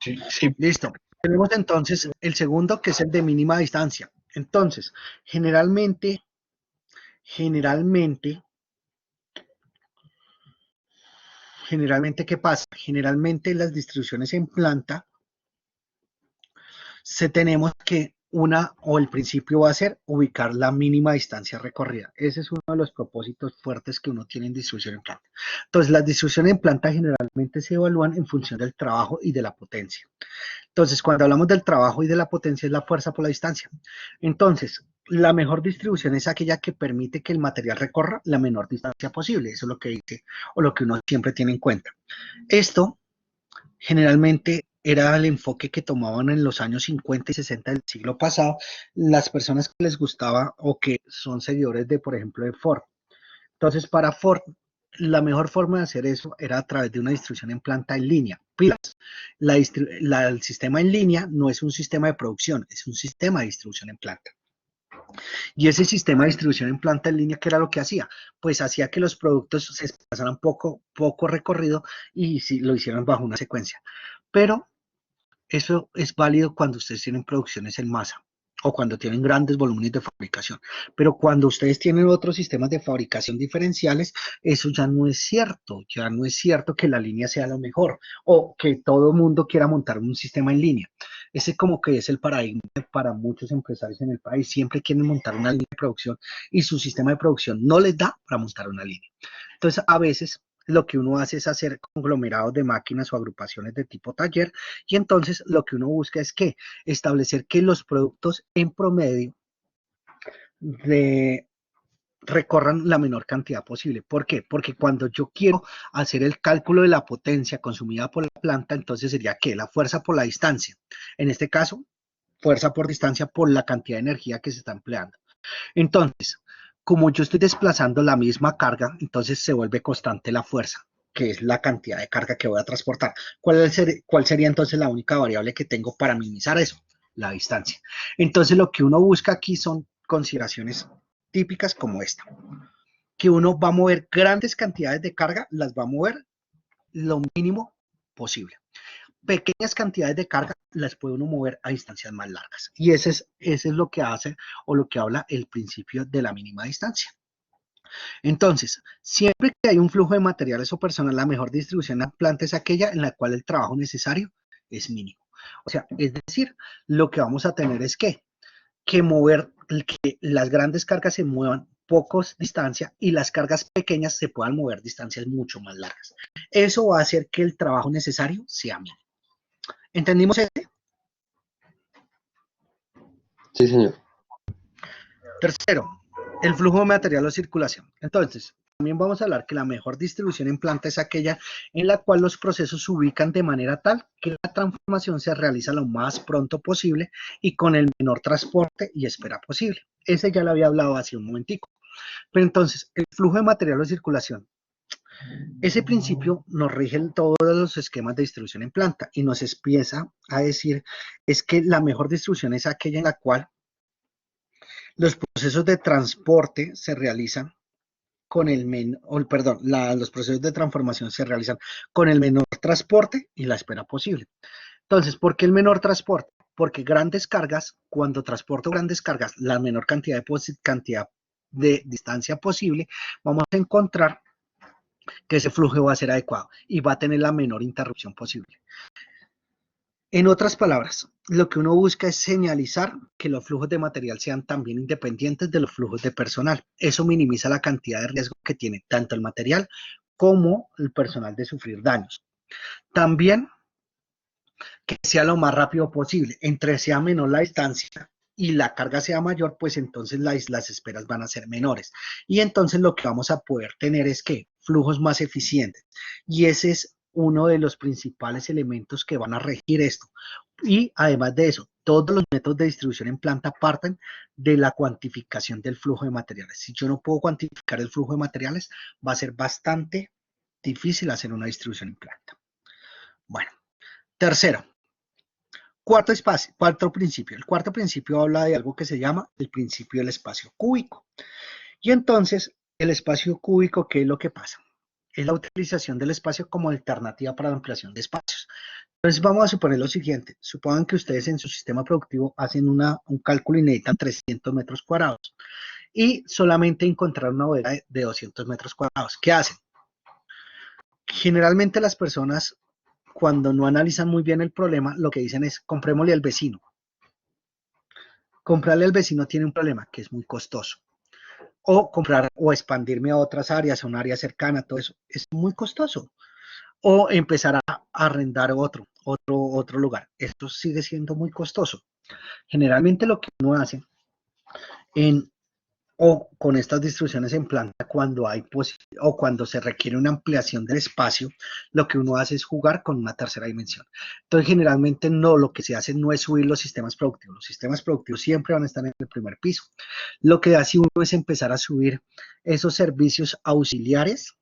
S2: Sí.
S1: Listo. Tenemos entonces el segundo, que es el de mínima distancia. Entonces, generalmente, ¿qué pasa? Generalmente las distribuciones en planta tenemos que el principio va a ser ubicar la mínima distancia recorrida. Ese es uno de los propósitos fuertes que uno tiene en distribución en planta. Entonces, las distribuciones en planta generalmente se evalúan en función del trabajo y de la potencia. Entonces, cuando hablamos del trabajo y de la potencia, es la fuerza por la distancia. Entonces, la mejor distribución es aquella que permite que el material recorra la menor distancia posible. Eso es lo que dice, o lo que uno siempre tiene en cuenta. Esto generalmente era el enfoque que tomaban en los años 50 y 60 del siglo pasado las personas que les gustaba o que son seguidores de, por ejemplo, de Ford. Entonces, para Ford, la mejor forma de hacer eso era a través de una distribución en planta en línea. Pilas, el sistema en línea no es un sistema de producción, es un sistema de distribución en planta. Y ese sistema de distribución en planta en línea, ¿qué era lo que hacía? Pues hacía que los productos se pasaran poco recorrido y si lo hicieran bajo una secuencia. Pero eso es válido cuando ustedes tienen producciones en masa o cuando tienen grandes volúmenes de fabricación. Pero cuando ustedes tienen otros sistemas de fabricación diferenciales, eso ya no es cierto. Ya no es cierto que la línea sea lo mejor o que todo el mundo quiera montar un sistema en línea. Ese como que es el paradigma para muchos empresarios en el país. Siempre quieren montar una línea de producción y su sistema de producción no les da para montar una línea. Entonces, a veces lo que uno hace es hacer conglomerados de máquinas o agrupaciones de tipo taller y entonces lo que uno busca es que establecer que los productos en promedio recorran la menor cantidad posible. ¿Por qué? Porque cuando yo quiero hacer el cálculo de la potencia consumida por la planta, entonces sería ¿qué? La fuerza por la distancia. En este caso, fuerza por distancia por la cantidad de energía que se está empleando. Entonces, como yo estoy desplazando la misma carga, entonces se vuelve constante la fuerza, que es la cantidad de carga que voy a transportar. ¿Cuál sería entonces la única variable que tengo para minimizar eso? La distancia. Entonces, lo que uno busca aquí son consideraciones típicas como esta, que uno va a mover grandes cantidades de carga, las va a mover lo mínimo posible. Pequeñas cantidades de carga las puede uno mover a distancias más largas. Y ese es lo que hace o lo que habla el principio de la mínima distancia. Entonces, siempre que hay un flujo de materiales o personal, la mejor distribución en la planta es aquella en la cual el trabajo necesario es mínimo. O sea, es decir, lo que vamos a tener es que que las grandes cargas se muevan pocos distancia y las cargas pequeñas se puedan mover distancias mucho más largas. Eso va a hacer que el trabajo necesario sea mínimo. ¿Entendimos ese?
S3: Sí, señor.
S1: Tercero, el flujo de material o circulación. Entonces, también vamos a hablar que la mejor distribución en planta es aquella en la cual los procesos se ubican de manera tal que la transformación se realiza lo más pronto posible y con el menor transporte y espera posible. Ese ya lo había hablado hace un momentico. Pero entonces, el flujo de material o circulación. Ese principio nos rige en todos los esquemas de distribución en planta y nos empieza a decir es que la mejor distribución es aquella en la cual los procesos de transporte se realizan con los procesos de transformación se realizan con el menor transporte y la espera posible. Entonces, ¿por qué el menor transporte? Porque grandes cargas, cuando transporto grandes cargas, la menor cantidad de distancia posible, vamos a encontrar que ese flujo va a ser adecuado y va a tener la menor interrupción posible. En otras palabras, lo que uno busca es señalizar que los flujos de material sean también independientes de los flujos de personal. Eso minimiza la cantidad de riesgo que tiene tanto el material como el personal de sufrir daños. También que sea lo más rápido posible. Entre sea menor la distancia y la carga sea mayor, pues entonces las esperas van a ser menores. Y entonces lo que vamos a poder tener es que flujos más eficientes. Y ese es uno de los principales elementos que van a regir esto. Y además de eso, todos los métodos de distribución en planta parten de la cuantificación del flujo de materiales. Si yo no puedo cuantificar el flujo de materiales, va a ser bastante difícil hacer una distribución en planta. Bueno, tercero. Cuarto principio. El cuarto principio habla de algo que se llama el principio del espacio cúbico. Y entonces, el espacio cúbico, ¿qué es lo que pasa? es la utilización del espacio como alternativa para la ampliación de espacios. Entonces vamos a suponer lo siguiente, supongan que ustedes en su sistema productivo hacen un cálculo y necesitan 300 metros cuadrados y solamente encontrar una bodega de 200 metros cuadrados. ¿Qué hacen? Generalmente las personas, cuando no analizan muy bien el problema, lo que dicen es, comprémosle al vecino. Comprarle al vecino tiene un problema, que es muy costoso. O comprar o expandirme a otras áreas, a un área cercana, todo eso es muy costoso. O empezar a arrendar otro lugar. Esto sigue siendo muy costoso. Generalmente lo que uno hace o con estas distribuciones en planta, cuando hay o cuando se requiere una ampliación del espacio, lo que uno hace es jugar con una tercera dimensión. Entonces, generalmente no, lo que se hace no es subir los sistemas productivos. Los sistemas productivos siempre van a estar en el primer piso. Lo que hace uno es empezar a subir esos servicios auxiliares.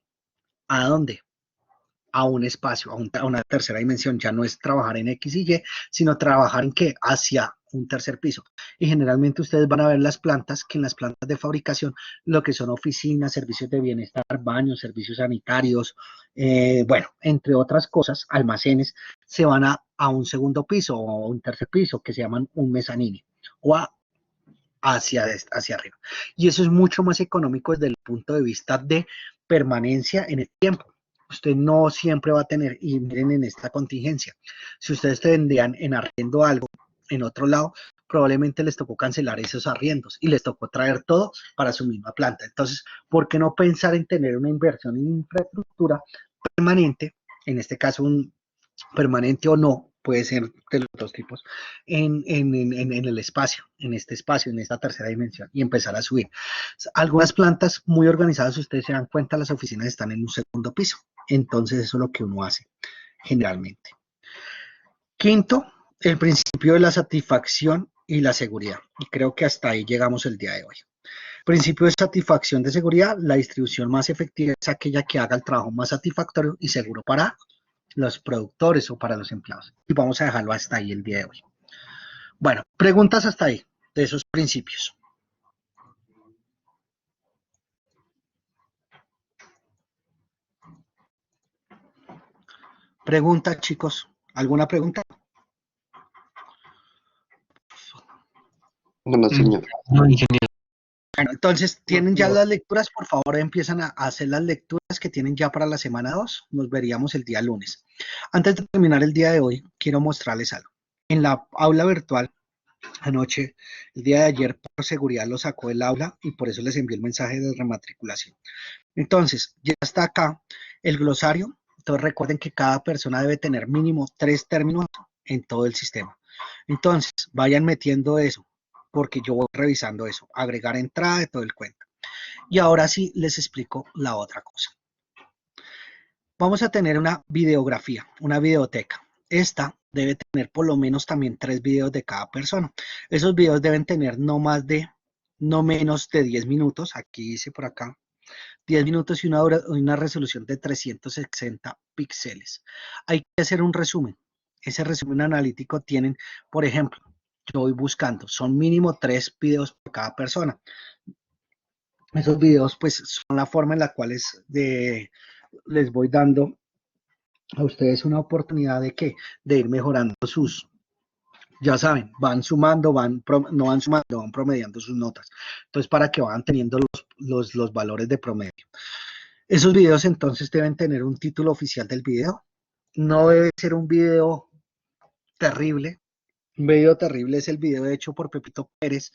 S1: ¿A dónde? A un espacio, a una tercera dimensión. Ya no es trabajar en X y Y, sino trabajar en qué, hacia un tercer piso. Y generalmente ustedes van a ver las plantas, que en las plantas de fabricación, lo que son oficinas, servicios de bienestar, baños, servicios sanitarios, bueno, entre otras cosas, almacenes, se van a un segundo piso o un tercer piso, que se llaman un mezanine, o hacia arriba. Y eso es mucho más económico desde el punto de vista de permanencia en el tiempo. Usted no siempre va a tener, y miren en esta contingencia, si ustedes tendrían en arriendo algo en otro lado, probablemente les tocó cancelar esos arriendos y les tocó traer todo para su misma planta. Entonces, ¿por qué no pensar en tener una inversión en infraestructura permanente, en este caso un permanente o no, puede ser de los dos tipos, en el espacio, en este espacio, en esta tercera dimensión, y empezar a subir? Algunas plantas muy organizadas, ustedes se dan cuenta, las oficinas están en un segundo piso, entonces eso es lo que uno hace generalmente. Quinto, el principio de la satisfacción y la seguridad, y creo que hasta ahí llegamos el día de hoy. Principio de satisfacción de seguridad: la distribución más efectiva es aquella que haga el trabajo más satisfactorio y seguro para los productores o para los empleados. Y vamos a dejarlo hasta ahí el día de hoy. Bueno, preguntas hasta ahí, de esos principios. Pregunta, chicos. ¿Alguna pregunta?
S3: No, señor.
S7: No, ingeniero.
S1: Bueno, entonces, ¿tienen ya las lecturas? Por favor, empiezan a hacer las lecturas que tienen ya para la semana 2. Nos veríamos el día lunes. Antes de terminar el día de hoy, quiero mostrarles algo. En la aula virtual, anoche, el día de ayer, por seguridad lo sacó del aula y por eso les envié el mensaje de rematriculación. Entonces, ya está acá el glosario. Entonces, recuerden que cada persona debe tener mínimo 3 términos en todo el sistema. Entonces, vayan metiendo eso, porque yo voy revisando eso, agregar entrada de todo el cuento. Y ahora sí les explico la otra cosa. Vamos a tener una videografía, una videoteca. Esta debe tener por lo menos también 3 videos de cada persona. Esos videos deben tener no menos de 10 minutos. Aquí dice por acá, 10 minutos y una resolución de 360 píxeles. Hay que hacer un resumen. Ese resumen analítico tienen, por ejemplo, yo voy buscando, son mínimo 3 videos por cada persona. Esos videos pues son la forma en la cual les voy dando a ustedes una oportunidad de ir mejorando ya saben, van sumando, no van sumando, van promediando sus notas. Entonces, para que vayan teniendo los valores de promedio. Esos videos entonces deben tener un título oficial del video. No debe ser un video terrible. Un video terrible es el video hecho por Pepito Pérez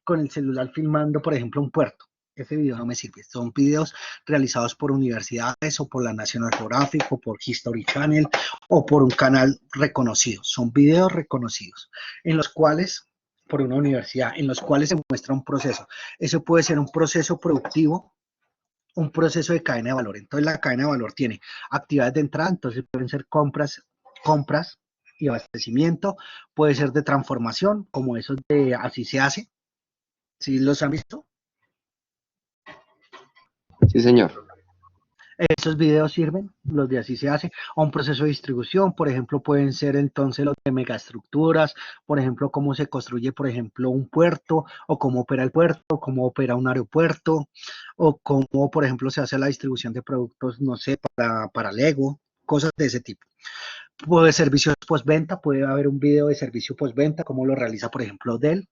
S1: con el celular filmando, por ejemplo, un puerto. Ese video no me sirve. Son videos realizados por universidades o por la National Geographic o por History Channel o por un canal reconocido. Son videos reconocidos en los cuales, por una universidad, en los cuales se muestra un proceso. Eso puede ser un proceso productivo, un proceso de cadena de valor. Entonces la cadena de valor tiene actividades de entrada, entonces pueden ser compras y abastecimiento, puede ser de transformación, como esos de así se hace. ¿Sí los han visto?
S3: Sí, señor.
S14: Esos videos sirven, los de así se hace, a un proceso de distribución, por ejemplo, pueden ser entonces los de megaestructuras, por ejemplo, cómo se construye, por ejemplo, un puerto, o cómo opera el puerto, cómo opera un aeropuerto, o cómo, por ejemplo, se hace la distribución de productos, no sé, para Lego, cosas de ese tipo. Pues de servicios postventa, puede haber un video de servicio postventa, cómo lo realiza, por ejemplo, Dell,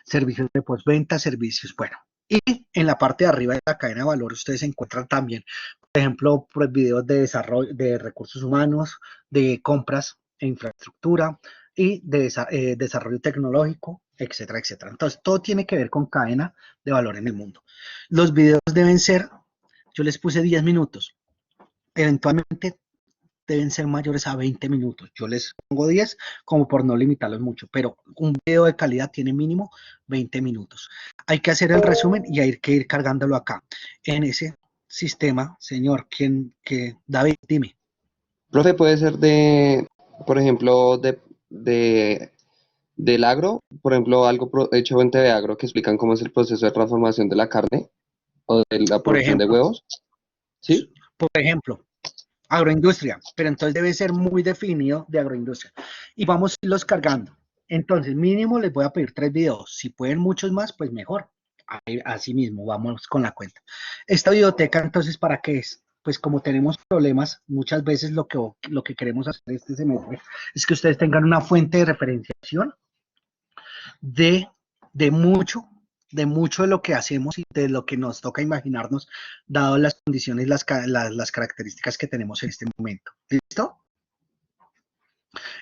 S14: servicios de postventa, servicios, bueno. Y en la parte de arriba de la cadena de valor ustedes encuentran también, por ejemplo, pues, videos de desarrollo de recursos humanos, de compras e infraestructura y de desarrollo tecnológico, etcétera, etcétera. Entonces, todo tiene que ver con cadena de valor en el mundo. Los videos deben ser, yo les puse 10 minutos, eventualmente deben ser mayores a 20 minutos. Yo les pongo 10 como por no limitarlos mucho, pero un video de calidad tiene mínimo 20 minutos. Hay que hacer el resumen y hay que ir cargándolo acá. En ese sistema, señor, David, dime.
S3: Profe, puede ser de, por ejemplo, del agro, por ejemplo, algo hecho en TV Agro que explican cómo es el proceso de transformación de la carne o de la
S14: Por
S3: producción de
S14: ejemplo,
S3: huevos. ¿Sí?
S14: por ejemplo, agroindustria, pero entonces debe ser muy definido de agroindustria. Y vamos a irlos cargando. Entonces, mínimo les voy a pedir 3 videos. Si pueden muchos más, pues mejor. Así mismo, vamos con la cuenta. Esta biblioteca, entonces, ¿para qué es? Pues como tenemos problemas, muchas veces lo que queremos hacer este semestre es que ustedes tengan una fuente de referenciación de, de mucho de lo que hacemos y de lo que nos toca imaginarnos, dado las condiciones, las características que tenemos en este momento. ¿Listo?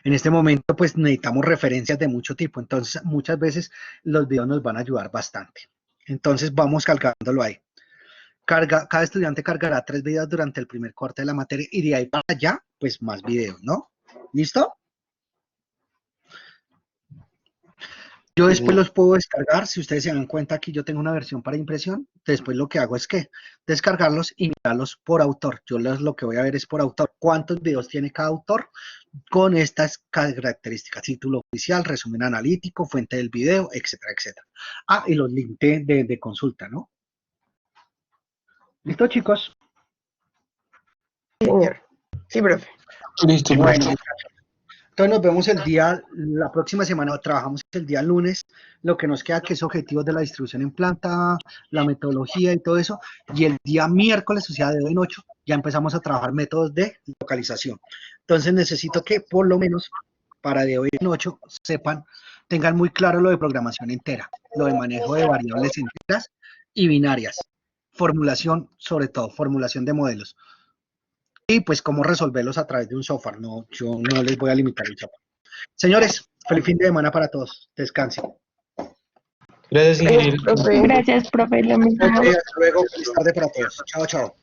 S14: En este momento, pues necesitamos referencias de mucho tipo, entonces muchas veces los videos nos van a ayudar bastante. Entonces vamos cargándolo ahí. Cada estudiante cargará 3 videos durante el primer corte de la materia y de ahí para allá, pues más videos, ¿no? ¿Listo? Yo después los puedo descargar, si ustedes se dan cuenta aquí yo tengo una versión para impresión, después lo que hago es que descargarlos y mirarlos por autor. Yo lo que voy a ver es por autor, cuántos videos tiene cada autor con estas características, título oficial, resumen analítico, fuente del video, etcétera, etcétera. Ah, y los links de consulta, ¿no? ¿Listo, chicos?
S9: Señor. Sí, profe.
S6: Listo,
S14: Bueno,
S6: profe.
S14: muchachos. Entonces nos vemos la próxima semana, trabajamos el día lunes, lo que nos queda que es objetivos de la distribución en planta, la metodología y todo eso, y el día miércoles, o sea, de hoy en 8, ya empezamos a trabajar métodos de localización. Entonces necesito que por lo menos para de hoy en 8 tengan muy claro lo de programación entera, lo de manejo de variables enteras y binarias, formulación, sobre todo, formulación de modelos. Y pues cómo resolverlos a través de un software. No, yo no les voy a limitar el software. Señores, feliz fin de semana para todos. Descansen.
S6: Gracias, ingeniero.
S9: Profe.
S11: Gracias, profe. Lo mismo.
S14: Hasta luego. Feliz tarde para todos. Chao, chao.